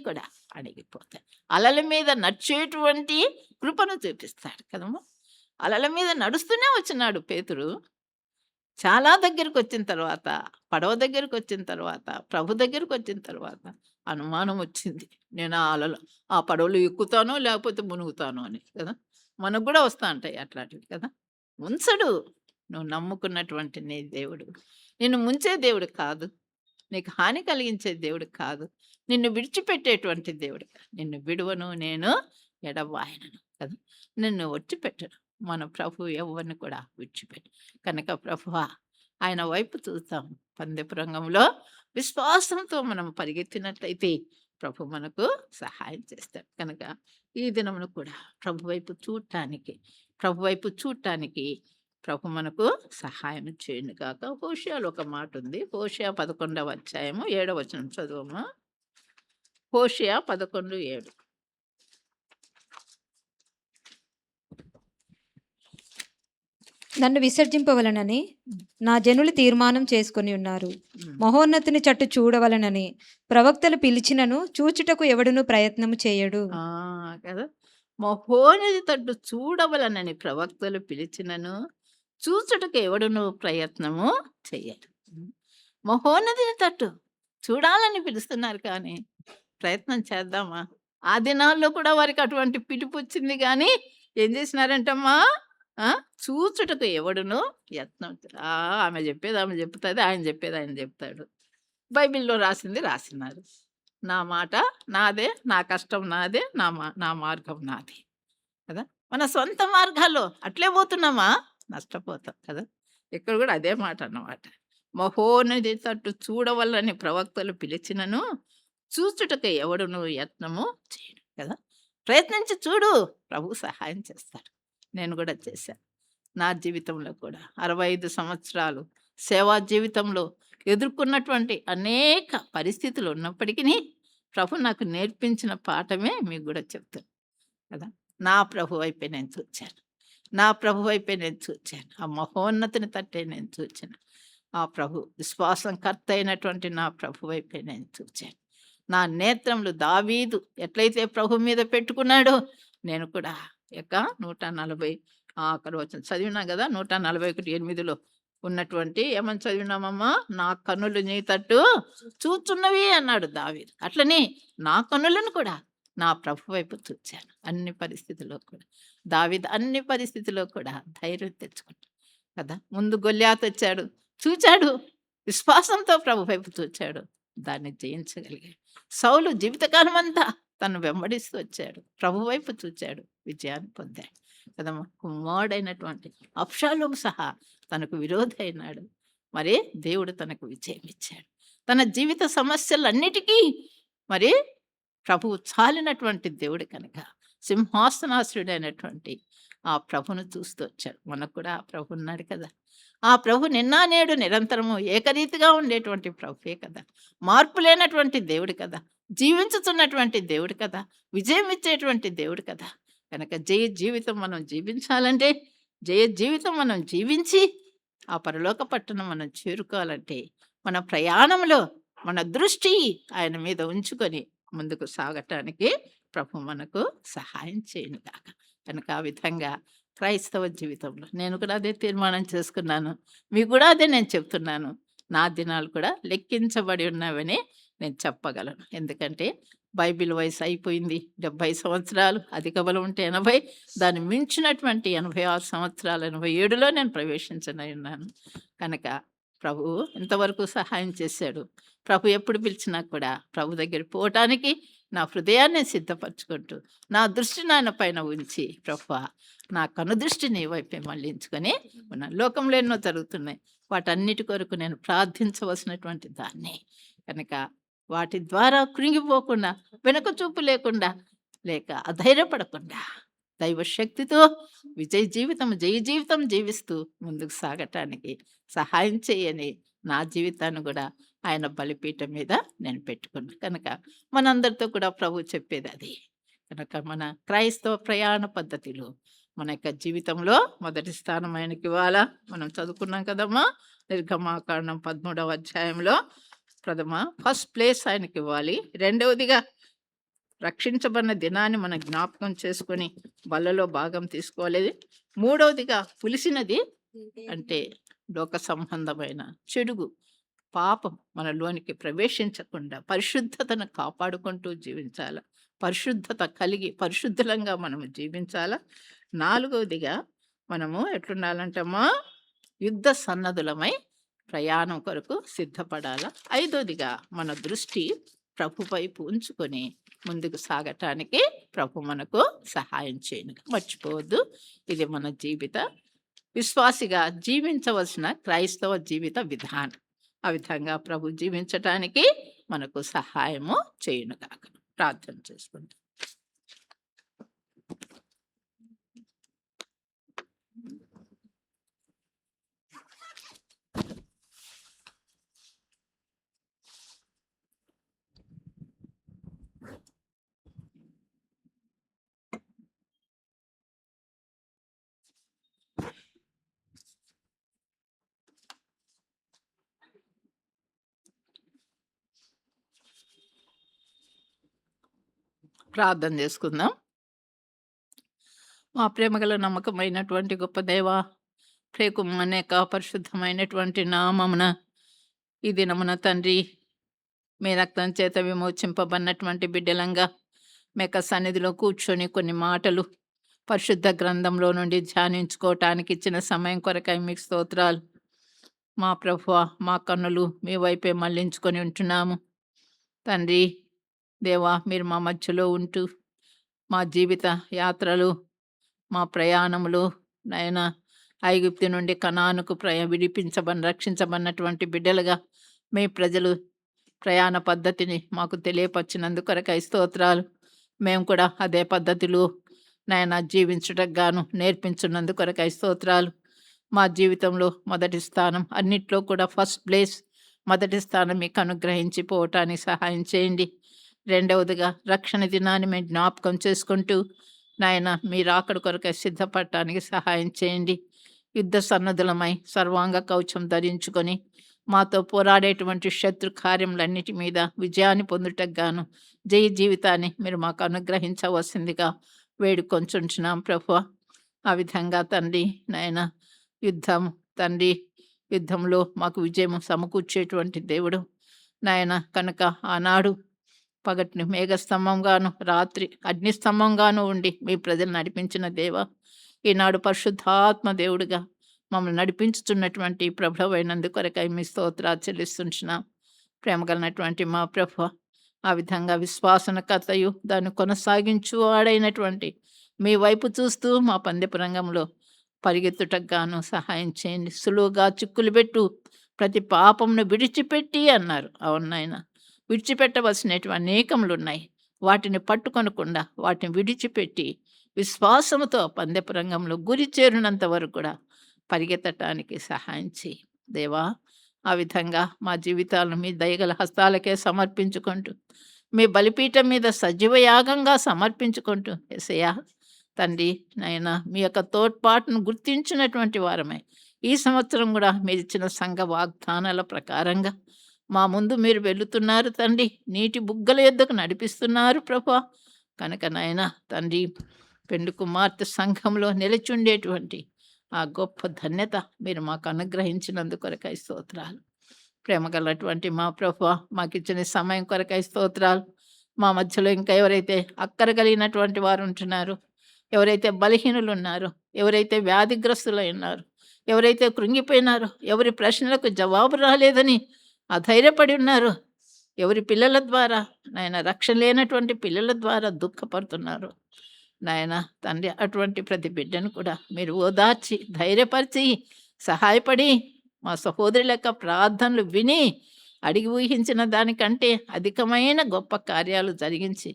A: కూడా అణిగిపోతాయి. అలల మీద నడిచేటువంటి కృపను చూపిస్తాడు కదమ్మా! అలల మీద నడుస్తూనే వచ్చినాడు పేతురు. చాలా దగ్గరకొచ్చిన తర్వాత, పడవ దగ్గరకొచ్చిన తర్వాత, ప్రభు దగ్గరకొచ్చిన తర్వాత అనుమానం వచ్చింది. నేను ఆ పడవలో ఎక్కుతానో, లేకపోతే మునుగుతానో అని కదా! మనకు గూడా వస్తా ఉంటాయి అట్లాంటివి కదా! ఉంచడు. నువ్వు నమ్ముకున్నటువంటి నీ దేవుడు. నిన్ను ముంచే దేవుడు కాదు. నీకు హాని కలిగించే దేవుడు కాదు. నిన్ను విడిచిపెట్టేటువంటి దేవుడు కాదు. నిన్ను విడువను నేను ఎడబాయనను కదా! నిన్ను విడిచిపెట్టను. మన ప్రభువు ఎవ్వరిని కూడా విడిచిపెట్టడు. కనుక ప్రభువా! ఆయన వైపు చూస్తాం. పందెపు రంగంలో విశ్వాసంతో మనం పరిగెత్తినట్లయితే ప్రభు మనకు సహాయం చేస్తాడు. కనుక ఈ దినమున కూడా ప్రభు వైపు చూడటానికి ప్రభు మనకు సహాయం చేయును గాక. హోషేయలో ఒక మాట ఉంది. హోషేయ 11వ అధ్యాయము 7వ వచనం చదువమ్మా. హోషేయ 11:7.
B: నన్ను విసర్జింపవలనని నా జనులు తీర్మానం చేసుకొని ఉన్నారు.
A: హ్మ్.
B: మహోన్నతుని చట్టు చూడవలనని ప్రవక్తలు పిలిచినను చూచుటకు ఎవడును ప్రయత్నము చేయడు.
A: ఆ! కదా! మహోన్నతి తట్టు చూడవలనని ప్రవక్తలు పిలిచినను చూచుటకు ఎవడును ప్రయత్నము చెయ్యడు. హ్మ్. మహోన్నతిని తట్టు చూడాలని పిలుస్తున్నారు కానీ ప్రయత్నం చేద్దామా? ఆ దినాల్లో కూడా వారికి అటువంటి పిలుపొచ్చింది గానీ ఏం చేసినారంటమ్మా? ఆ! చూచుటకు ఎవడును యత్నం ఆ! ఆమె చెప్పేది ఆమె చెప్తది. ఆయన చెప్పేది ఆయన చెప్తాడు. బైబిల్‌లో రాసింది రాసినారు. నా మాట నాదే, నా కష్టం నాదే, నా మార్గం నాదే. కదా! మన సొంత మార్గాల్లో అట్లే పోతున్నామా? నష్టపోతాం కదా! ఇక్కడ కూడా అదే మాట అన్నమాట. మహోన్నతి తట్టు చూడవలని ప్రవక్తలు పిలిచినను చూచుటకు ఎవడును యత్నము చేయడు కదా. ప్రయత్నించి చూడు, ప్రభు సహాయం చేస్తాడు. నేను కూడా చేశాను. నా జీవితంలో కూడా 65 సంవత్సరాలు సేవా జీవితంలో ఎదుర్కొన్నటువంటి అనేక పరిస్థితులు ఉన్నప్పటికీ ప్రభు నాకు నేర్పించిన పాఠమే మీకు కూడా చెప్తాను కదా. నా ప్రభు వైపే నేను చూచాను. నా ప్రభు వైపే నేను చూచాను. ఆ మహోన్నతిని తట్టే నేను చూచాను. ఆ ప్రభు విశ్వాసం కర్త అయినటువంటి నా ప్రభు వైపే నేను చూచాను. నా నేత్రములు దావీదు ఎట్లయితే ప్రభు మీద పెట్టుకున్నాడో, నేను కూడా యొక్క 140 ఆఖరి వచనం చదివినా కదా, 141:8 ఉన్నటువంటి ఏమని చదివినామమ్మా? నా కన్నులు నీ తట్టు చూచున్నవి అన్నాడు దావీదు. అట్లని నా కన్నులను కూడా నా ప్రభు వైపు చూచాను. అన్ని పరిస్థితుల్లో కూడా దావీదు అన్ని పరిస్థితుల్లో కూడా ధైర్యం తెచ్చుకున్నాడు కదా. ముందు గొల్యాతు వచ్చాడు, చూచాడు, విశ్వాసంతో ప్రభు వైపు చూచాడు, దాన్ని జయించగలిగాడు. సౌలు జీవితకాలం అంతా తను వెంబడిస్తూ వచ్చాడు, ప్రభు వైపు చూచాడు, విజయాన్ని పొందాడు కదమ్మా. కుమారుడైనటువంటి అబ్షాలోము సహా తనకు విరోధి అయినాడు, మరి దేవుడు తనకు విజయం ఇచ్చాడు. తన జీవిత సమస్యలన్నిటికీ మరి ప్రభువు చాలినటువంటి దేవుడు కనుక సింహాసనాసుడైనటువంటి ఆ ప్రభును చూస్తూ వచ్చాడు. మనకు కూడా ఆ ప్రభు ఉన్నాడు కదా. ఆ ప్రభు నిన్న నేడు నిరంతరము ఏకరీతిగా ఉండేటువంటి ప్రభువే కదా. మార్పు లేనటువంటి దేవుడు కదా. జీవించుతున్నటువంటి దేవుడు కదా. విజయం ఇచ్చేటువంటి దేవుడు కదా. కనుక జయ జీవితం మనం జీవించాలంటే, జయ జీవితం మనం జీవించి ఆ పరలోక పట్టణం మనం చేరుకోవాలంటే, మన ప్రయాణంలో మన దృష్టి ఆయన మీద ఉంచుకొని ముందుకు సాగటానికి ప్రభు మనకు సహాయం చేయను గాక. కనుక ఆ విధంగా క్రైస్తవ జీవితంలో నేను కూడా అదే తీర్మానం చేసుకున్నాను. మీకు కూడా అదే నేను చెప్తున్నాను. నా దినాలు కూడా లెక్కించబడి ఉన్నవని నేను చెప్పగలను. ఎందుకంటే బైబిల్ వయసు అయిపోయింది 70 సంవత్సరాలు, అధిక బలం ఉంటే 80, దాన్ని మించినటువంటి 86 సంవత్సరాలు 87లో నేను ప్రవేశించనై ఉన్నాను. కనుక ప్రభువు ఇంతవరకు సహాయం చేశాడు. ప్రభు ఎప్పుడు పిలిచినా కూడా ప్రభు దగ్గర పోవటానికి నా హృదయాన్ని సిద్ధపరచుకుంటూ నా దృష్టిని ఆయన పైన ఉంచి, ప్రభువా నా కనుదృష్టి నీ వైపే మళ్ళించుకొని ఉన్న లోకంలో ఎన్నో జరుగుతున్నాయి, వాటన్నిటి కొరకు నేను ప్రార్థించవలసినటువంటి దాన్ని. కనుక వాటి ద్వారా కృంగిపోకుండా, వెనక చూపు లేకుండా, లేక అధైర్యపడకుండా దైవ శక్తితో జయ జీవితం జీవిస్తూ ముందుకు సాగటానికి సహాయం చేయని నా జీవితాన్ని కూడా ఆయన బలిపీఠం మీద నేను పెట్టుకున్నాను. కనుక మనందరితో కూడా ప్రభు చెప్పేది అది. కనుక మన క్రైస్తవ ప్రయాణ పద్ధతిలో మన యొక్క జీవితంలో మొదటి స్థానం ఆయనకి ఇవ్వాలా. మనం చదువుకున్నాం కదమ్మా, నిర్గమాకాండం 13వ అధ్యాయంలో ఫస్ట్ ప్లేస్ ఆయనకి ఇవ్వాలి. రెండవదిగా రక్షించబడిన దినాన్ని మనం జ్ఞాపకం చేసుకొని బలలో భాగం తీసుకోవాలి. మూడవదిగా పులిసినది అంటే లోక సంబంధమైన చెడుగు పాపం మనలోనికి ప్రవేశించకుండా పరిశుద్ధతను కాపాడుకుంటూ జీవించాల. పరిశుద్ధత కలిగి పరిశుద్ధంగా మనము జీవించాల. నాలుగవదిగా మనము ఎట్లుండాలంటమ్మా, యుద్ధ సన్నద్ధులమై ప్రయాణం కొరకు సిద్ధపడాల. ఐదవదిగా మన దృష్టి ప్రభు వైపు ఉంచుకొని ముందుకు సాగటానికి ప్రభు మనకు సహాయం చేయను. మర్చిపోవద్దు, ఇది మన జీవిత విశ్వాసిగా జీవించవలసిన క్రైస్తవ జీవిత విధానం. ఆ విధంగా ప్రభు జీవించటానికి మనకు సహాయము చేయును గాక. ప్రార్థన చేసుకుంటాం. ప్రార్థన చేసుకుందాం. మా ప్రేమగల నమ్మకమైనటువంటి గొప్ప దేవ, ప్రేకుమనేక పరిశుద్ధమైనటువంటి నామమున ఈ దినమున తండ్రి, మీ రక్తం చేత విమోచింపబడినటువంటి బిడ్డలంగా మేక సన్నిధిలో కూర్చొని కొన్ని మాటలు పరిశుద్ధ గ్రంథంలో నుండి ధ్యానించుకోవటానికి ఇచ్చిన సమయం కొరకై మీకు స్తోత్రాలు. మా ప్రభువా, మా కన్నులు మీ వైపే మళ్ళించుకొని ఉంటున్నాము తండ్రి. దేవా, మీరు మా మధ్యలో ఉంటూ మా జీవిత యాత్రలు, మా ప్రయాణములు నాయన ఐగుప్తు నుండి కనానుకు రక్షించబడినటువంటి బిడ్డలుగా మీ ప్రజలు ప్రయాణ పద్ధతిని మాకు తెలియపరిచినందుకు కొరకై స్తోత్రాలు. మేము కూడా అదే పద్ధతిలో నాయన జీవించుటకు గాను నేర్పించున్నందుకు కొరకై స్తోత్రాలు. మా జీవితంలో మొదటి స్థానం అన్నిట్లో కూడా ఫస్ట్ ప్లేస్ మొదటి స్థానం మీకు అనుగ్రహించి పోవటానికి సహాయం చేయండి. రెండవదిగా రక్షణ దినాన్ని మేము జ్ఞాపకం చేసుకుంటూ నాయన మీరు రాకడ కొరకై సిద్ధపడటానికి సహాయం చేయండి. యుద్ధ సన్నద్ధులమై సర్వాంగ కవచం ధరించుకొని మాతో పోరాడేటువంటి శత్రు కార్యములన్నిటి మీద విజయాన్ని పొందుటకు గాను జయ జీవితాన్ని మీరు మాకు అనుగ్రహించవలసిందిగా వేడుకొంచుంటున్నాం ప్రభువా. ఆ విధంగా తండ్రి నాయన యుద్ధం తండ్రి యుద్ధంలో మాకు విజయం సమకూర్చేటువంటి దేవుడు నాయన కనుక ఆనాడు పగటిని మేఘస్తంభంగాను రాత్రి అగ్నిస్తంభంగాను ఉండి మీ ప్రజలు నడిపించిన దేవ, ఈనాడు పరిశుద్ధాత్మ దేవుడిగా మమ్మల్ని నడిపించుతున్నటువంటి ప్రభువైనందుకు కొరకై మీ స్తోత్రాలు చెల్లిస్తుంటున్నాం. ప్రేమ కలిగినటువంటి మా ప్రభు, ఆ విధంగా విశ్వాసనకర్తయు దాన్ని కొనసాగించు వాడైనటువంటి మీ వైపు చూస్తూ మా పందెపు రంగంలో పరిగెత్తుటకు గాను సహాయం చేయండి. సులువుగా చిక్కులు పెట్టు ప్రతి పాపమును విడిచిపెట్టి అన్నారు. అవును నాయన, విడిచిపెట్టవలసినటువంటి అనేకములు ఉన్నాయి. వాటిని పట్టుకొనకుండా వాటిని విడిచిపెట్టి విశ్వాసముతో పందెపు రంగంలో గురి చేరినంత వరకు కూడా పరిగెత్తటానికి సహాయం చేయి దేవా. ఆ విధంగా మా జీవితాలను మీ దయగల హస్తాలకే సమర్పించుకుంటూ మీ బలిపీఠం మీద సజీవ యాగంగా సమర్పించుకుంటూ యేసయ్యా తండ్రి నాయన మీ యొక్క తోడ్పాటును గుర్తించినటువంటి వారమే ఈ సంవత్సరం కూడా మీరు ఇచ్చిన సంఘ వాగ్దానాల ప్రకారంగా మా ముందు మీరు వెళుతున్నారు తండ్రి. నీటి బుగ్గల యొద్దకు నడిపిస్తున్నారు ప్రభా. కనుక నాయన తండ్రి పెండు కుమార్తె సంఘంలో నిలిచుండేటువంటి ఆ గొప్ప ధన్యత మీరు మాకు అనుగ్రహించినందుకు కొరకై స్తోత్రాలు. ప్రేమ గలటువంటి మా ప్రభువా, మాకు ఇచ్చిన సమయం కొరకై స్తోత్రాలు. మా మధ్యలో ఇంకా ఎవరైతే అక్కర కలిగినటువంటి వారు ఉంటున్నారో, ఎవరైతే బలహీనులు ఉన్నారో, ఎవరైతే వ్యాధిగ్రస్తులై ఉన్నారు, ఎవరైతే కృంగిపోయినారో, ఎవరి ప్రశ్నలకు జవాబు రాలేదని అధైర్యపడి ఉన్నారు, ఎవరి పిల్లల ద్వారా నాయన రక్షణ లేనటువంటి పిల్లల ద్వారా దుఃఖపడుతున్నారు నాయన తండ్రి, అటువంటి ప్రతి బిడ్డను కూడా మీరు ఓదార్చి ధైర్యపరిచి సహాయపడి మా సహోదరుల యొక్క ప్రార్థనలు విని అడిగి ఊహించిన దానికంటే అధికమైన గొప్ప కార్యాలు జరిగించి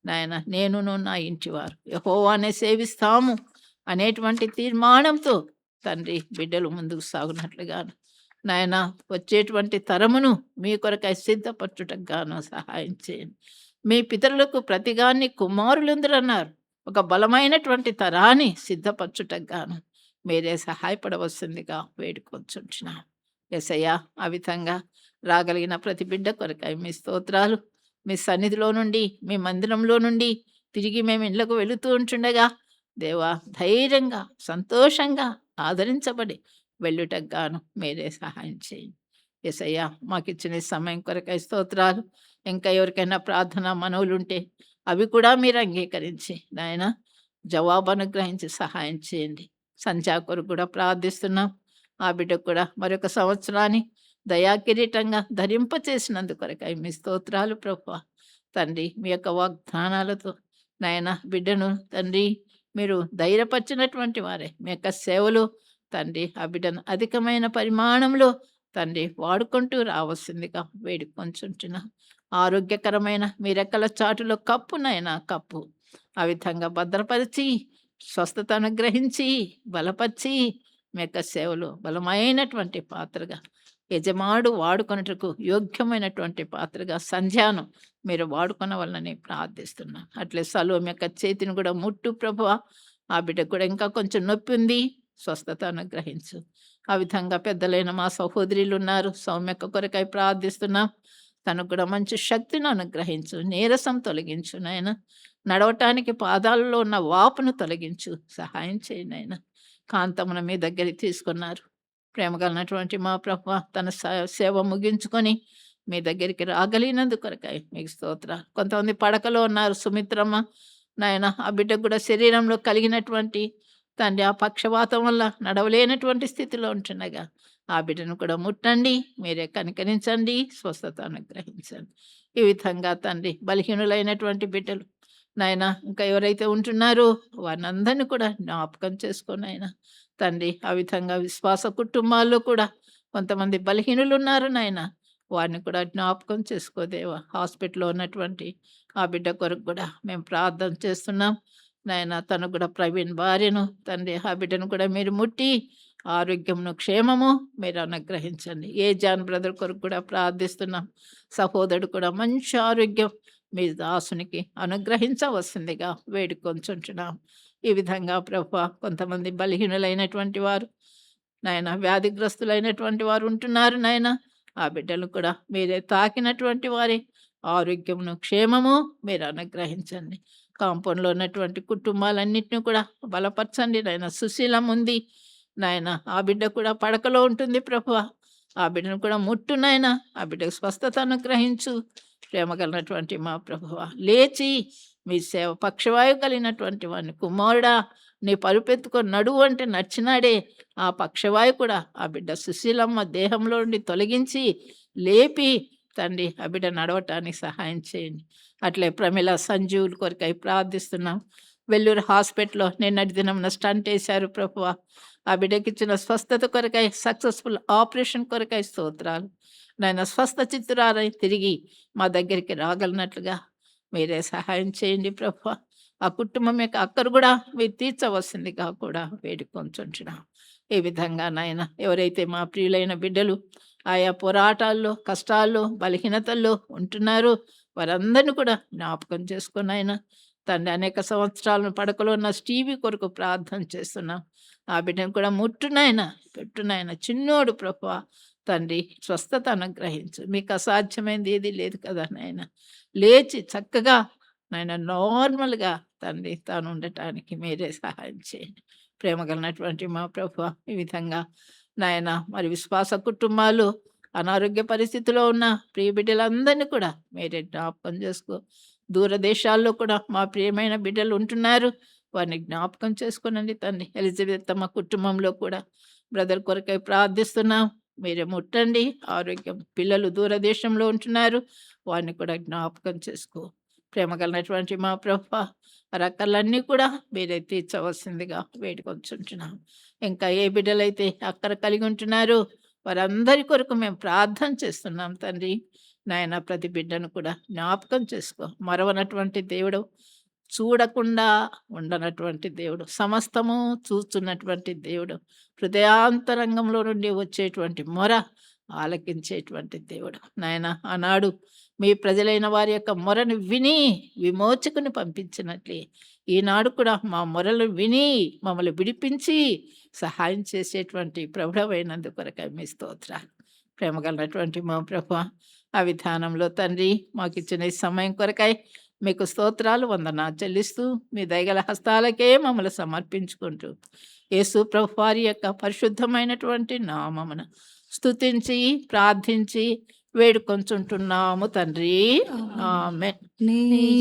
A: నాయన నేనును నా ఇంటివారు యెహోవానే సేవిస్తాము అనేటువంటి తీర్మానంతో తండ్రి బిడ్డలు ముందుకు సాగునట్లుగాను నాయన వచ్చేటువంటి తరమును మీ కొరకై సిద్ధపరచుటకు గాను సహాయం చేయండి. మీ పితరులకు ప్రతిగాన్ని కుమారులందరన్నారు. ఒక బలమైనటువంటి తరాన్ని సిద్ధపరచుటకు గాను మీరే సహాయపడవలసిందిగా వేడుకొంచుంటున్నాం యేసయ్యా. ఆ విధంగా రాగలిగిన ప్రతి బిడ్డ కొరకై మీ స్తోత్రాలు. మీ సన్నిధిలో నుండి మీ మందిరంలో నుండి తిరిగి మేము ఇళ్ళకు వెళుతూ ఉంటుండగా దేవా ధైర్యంగా సంతోషంగా ఆదరించబడి వెళ్ళుటకు గాను మీరే సహాయం చేయండి యేసయ్యా. మాకు ఇచ్చిన ఈ సమయం కొరకై స్తోత్రాలు. ఇంకా ఎవరికైనా ప్రార్థన మనవులుంటే అవి కూడా మీరు అంగీకరించి నాయన జవాబు అనుగ్రహించి సహాయం చేయండి. సంధ్యా కొరకు కూడా ప్రార్థిస్తున్నాం. ఆ బిడ్డకు కూడా మరొక సంవత్సరాన్ని దయాకిరీటంగా ధరింపచేసినందుకు కొరకై మీ స్తోత్రాలు ప్రభువా. తండ్రి మీ యొక్క వాగ్దానాలతో నాయన బిడ్డను తండ్రి మీరు ధైర్యపరిచినటువంటి వారే మీ యొక్క సేవలు తండ్రి ఆ బిడ్డను అధికమైన పరిమాణంలో తండ్రి వాడుకుంటూ రావాల్సిందిగా వేడుకొంచుంటున్నా. ఆరోగ్యకరమైన మీ రెక్కల చాటులో కప్పునైనా కప్పు ఆ విధంగా భద్రపరిచి స్వస్థత అనుగ్రహించి బలపరిచి మీ యొక్క సేవలు బలమైనటువంటి పాత్రగా యజమాడు వాడుకొనుటకు యోగ్యమైనటువంటి పాత్రగా సంధ్యాను మీరు వాడుకొనవలనని ప్రార్థిస్తున్నా. అట్లే సలోమి యొక్క చేతిని కూడా ముట్టు ప్రభువా. ఆ బిడ్డకు కూడా ఇంకా కొంచెం నొప్పి ఉంది, స్వస్థత అనుగ్రహించు. ఆ విధంగా పెద్దలైన మా సహోదరులు ఉన్నారు, సౌమ్యక్క కొరకై ప్రార్థిస్తున్నాం. తనకు కూడా మంచి శక్తిని అనుగ్రహించు, నీరసం తొలగించు నాయన. నడవటానికి పాదాలలో ఉన్న వాపును తొలగించు, సహాయం చేయి నాయన. కాంతమున మీ దగ్గరికి తీసుకున్నారు. ప్రేమగలనటువంటి మా ప్రభువ తన సేవ ముగించుకొని మీ దగ్గరికి రాగలిగినందుకు కొరకై మీకు స్తోత్రాలు. కొంతమంది పడకలో ఉన్నారు సుమిత్రమ్మ నాయన. ఆ బిడ్డకు కూడా శరీరంలో కలిగినటువంటి తండ్రి ఆ పక్షవాతం వల్ల నడవలేనటువంటి స్థితిలో ఉంటుండగా ఆ బిడ్డను కూడా ముట్టండి, మీరే కనికరించండి, స్వస్థత అనుగ్రహించండి. ఈ విధంగా తండ్రి బలహీనులైనటువంటి బిడ్డలు నాయన ఇంకా ఎవరైతే ఉంటున్నారో వారిని అందరినీ కూడా జ్ఞాపకం చేసుకొని ఆయన తండ్రి. ఆ విధంగా విశ్వాస కుటుంబాల్లో కూడా కొంతమంది బలహీనులు ఉన్నారు నాయన. వారిని కూడా జ్ఞాపకం చేసుకో దేవా. హాస్పిటల్‌లో ఉన్నటువంటి ఆ బిడ్డ కొరకు కూడా మేము ప్రార్థన చేస్తున్నాం. నాయనా తను కూడా ప్రవీణ్ భార్యను తండ్రి ఆ బిడ్డను కూడా మీరు ముట్టి ఆరోగ్యమును, క్షేమము మీరు అనుగ్రహించండి. ఏ జాన్ బ్రదర్ కొరకు కూడా ప్రార్థిస్తున్నాం. సహోదరుడు కూడా మంచి ఆరోగ్యం మీ దాసునికి అనుగ్రహించవలసిందిగా వేడుకొంచుంటున్నాం. ఈ విధంగా ప్రభువా కొంతమంది బలహీనులైనటువంటి వారు నాయన, వ్యాధిగ్రస్తులైనటువంటి వారు ఉంటున్నారు నాయన. ఆ బిడ్డలు కూడా మీరే తాకినటువంటి వారి ఆరోగ్యమును, క్షేమము మీరు అనుగ్రహించండి. కాంపౌండ్‌లో ఉన్నటువంటి కుటుంబాలన్నిటిని కూడా బలపరచండి నాయన. సుశీలం ఉంది నాయన, ఆ బిడ్డ కూడా పడకలో ఉంటుంది ప్రభువా. ఆ బిడ్డను కూడా ముట్టు నాయన. ఆ బిడ్డకు స్వస్థత అనుగ్రహించు. ప్రేమ కలిగినటువంటి మా ప్రభువా, లేచి మీ సేవ పక్షవాయువు కలిగినటువంటి వాడిని కుమారుడా నీ పరుపెత్తుకొని నడువు అంటే నడిచినాడే. ఆ పక్షవాయు కూడా ఆ బిడ్డ సుశీలమ్మ దేహంలో నుండి తొలగించి లేపి తండ్రి ఆ బిడ్డ నడవటానికి సహాయం చేయండి. అట్లే ప్రమిళ సంజీవుల కొరకై ప్రార్థిస్తున్నాం. వెల్లూరు హాస్పిటల్లో నిన్నటి దినం స్టంట్ వేశారు ప్రభువా. ఆ బిడ్డకి ఇచ్చిన స్వస్థత కొరకై, సక్సెస్ఫుల్ ఆపరేషన్ కొరకై స్తోత్రాలు నాయన. స్వస్థ చిత్తురాలై తిరిగి మా దగ్గరికి రాగలిగినట్లుగా మీరే సహాయం చేయండి ప్రభువా. ఆ కుటుంబం యొక్క అక్కరు కూడా మీరు తీర్చవలసిందిగా కూడా వేడుకొంచుంటున్నాం. ఈ విధంగా నాయన ఎవరైతే మా ప్రియులైన బిడ్డలు ఆయా పోరాటాల్లో, కష్టాల్లో, బలహీనతల్లో ఉంటున్నారో వారందరిని కూడా జ్ఞాపకం చేసుకొని ఆయన తండ్రి అనేక సంవత్సరాలను పడకలో ఉన్న స్టీవీ కొరకు ప్రార్థన చేస్తున్నాం. ఆ బిడ్డను కూడా ముట్టునాయన పెట్టునాయన. చిన్నోడు ప్రభువా తండ్రి స్వస్థత అనుగ్రహించు. మీకు అసాధ్యమైంది ఏది లేదు కదా నాయన. లేచి చక్కగా నాయన నార్మల్‌గా తండ్రి తాను ఉండటానికి మీరే సహాయం చేయండి. ప్రేమ కలిగినటువంటి మా ప్రభువా ఈ విధంగా నాయన మరి విశ్వాస కుటుంబాలు అనారోగ్య పరిస్థితిలో ఉన్న ప్రియ బిడ్డలందరినీ కూడా మీరే జ్ఞాపకం చేసుకో. దూరదేశాల్లో కూడా మా ప్రియమైన బిడ్డలు ఉంటున్నారు. వారిని జ్ఞాపకం చేసుకోనండి తండ్రి. ఎలిజబెత్ అమ్మ కుటుంబంలో కూడా బ్రదర్ కొరకై ప్రార్థిస్తున్నాం. మీరే ముట్టండి ఆరోగ్యం. పిల్లలు దూరదేశంలో ఉంటున్నారు. వారిని కూడా జ్ఞాపకం చేసుకో. ప్రేమ కలిగినటువంటి మా ప్రభువా రక్కలన్నీ కూడా మీరే తీర్చవలసిందిగా వేడుకొంచుంటున్నాం. ఇంకా ఏ బిడ్డలైతే అక్కర కలిగి ఉంటున్నారో వారందరి కొరకు మేము ప్రార్థన చేస్తున్నాం తండ్రి. నాయన ప్రతి బిడ్డను కూడా జ్ఞాపకం చేసుకో. మరవనటువంటి దేవుడు, చూడకుండా ఉండనటువంటి దేవుడు, సమస్తము చూస్తున్నటువంటి దేవుడు, హృదయాంతరంగంలో నుండి వచ్చేటువంటి మొర ఆలకించేటువంటి దేవుడు. నాయన ఆనాడు మీ ప్రజలైన వారి యొక్క మొరను విని విమోచకుని పంపించినట్లే ఈనాడు కూడా మా మొరలు విని మమ్మల్ని విడిపించి సహాయం చేసేటువంటి ప్రభుడవైనందు కొరకై మీ స్తోత్రాలు. ప్రేమ కలిగినటువంటి మా ప్రభువా ఆ విధానంలో తండ్రి మాకిచ్చిన ఈ సమయం కొరకై మీకు స్తోత్రాలు, వందనాలు చెల్లిస్తూ మీ దయగల హస్తాలకే మమ్మల్ని సమర్పించుకుంటూ యేసు ప్రభువారి యొక్క పరిశుద్ధమైనటువంటి నామమున స్తుతించి ప్రార్థించి వేడుకొంచుంటున్నాము తండ్రి. ఆమేన్.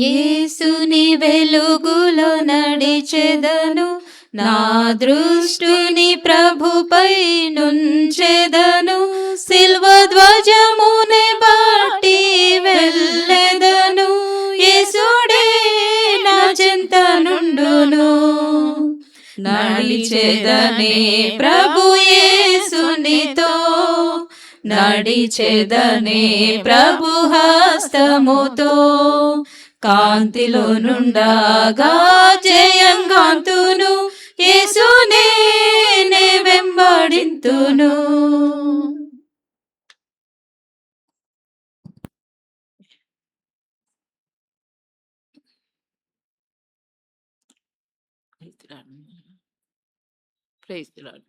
B: యేసుని వెలుగులో నడిచెదను, నా దృష్టిని ప్రభుపై నుంచెదను, సిల్వ ధ్వజమునే బట్టి వెళ్ళెదను, యేసుడే నా చెంత నుండును. నడిచెదనే ప్రభు యేసునితో, నడిచెదనే ప్రభు హస్తముతో, కాంతిలో నుండగా జయంగాంతును, యేసునే నే వెంబడింతును.
A: Praise the lord.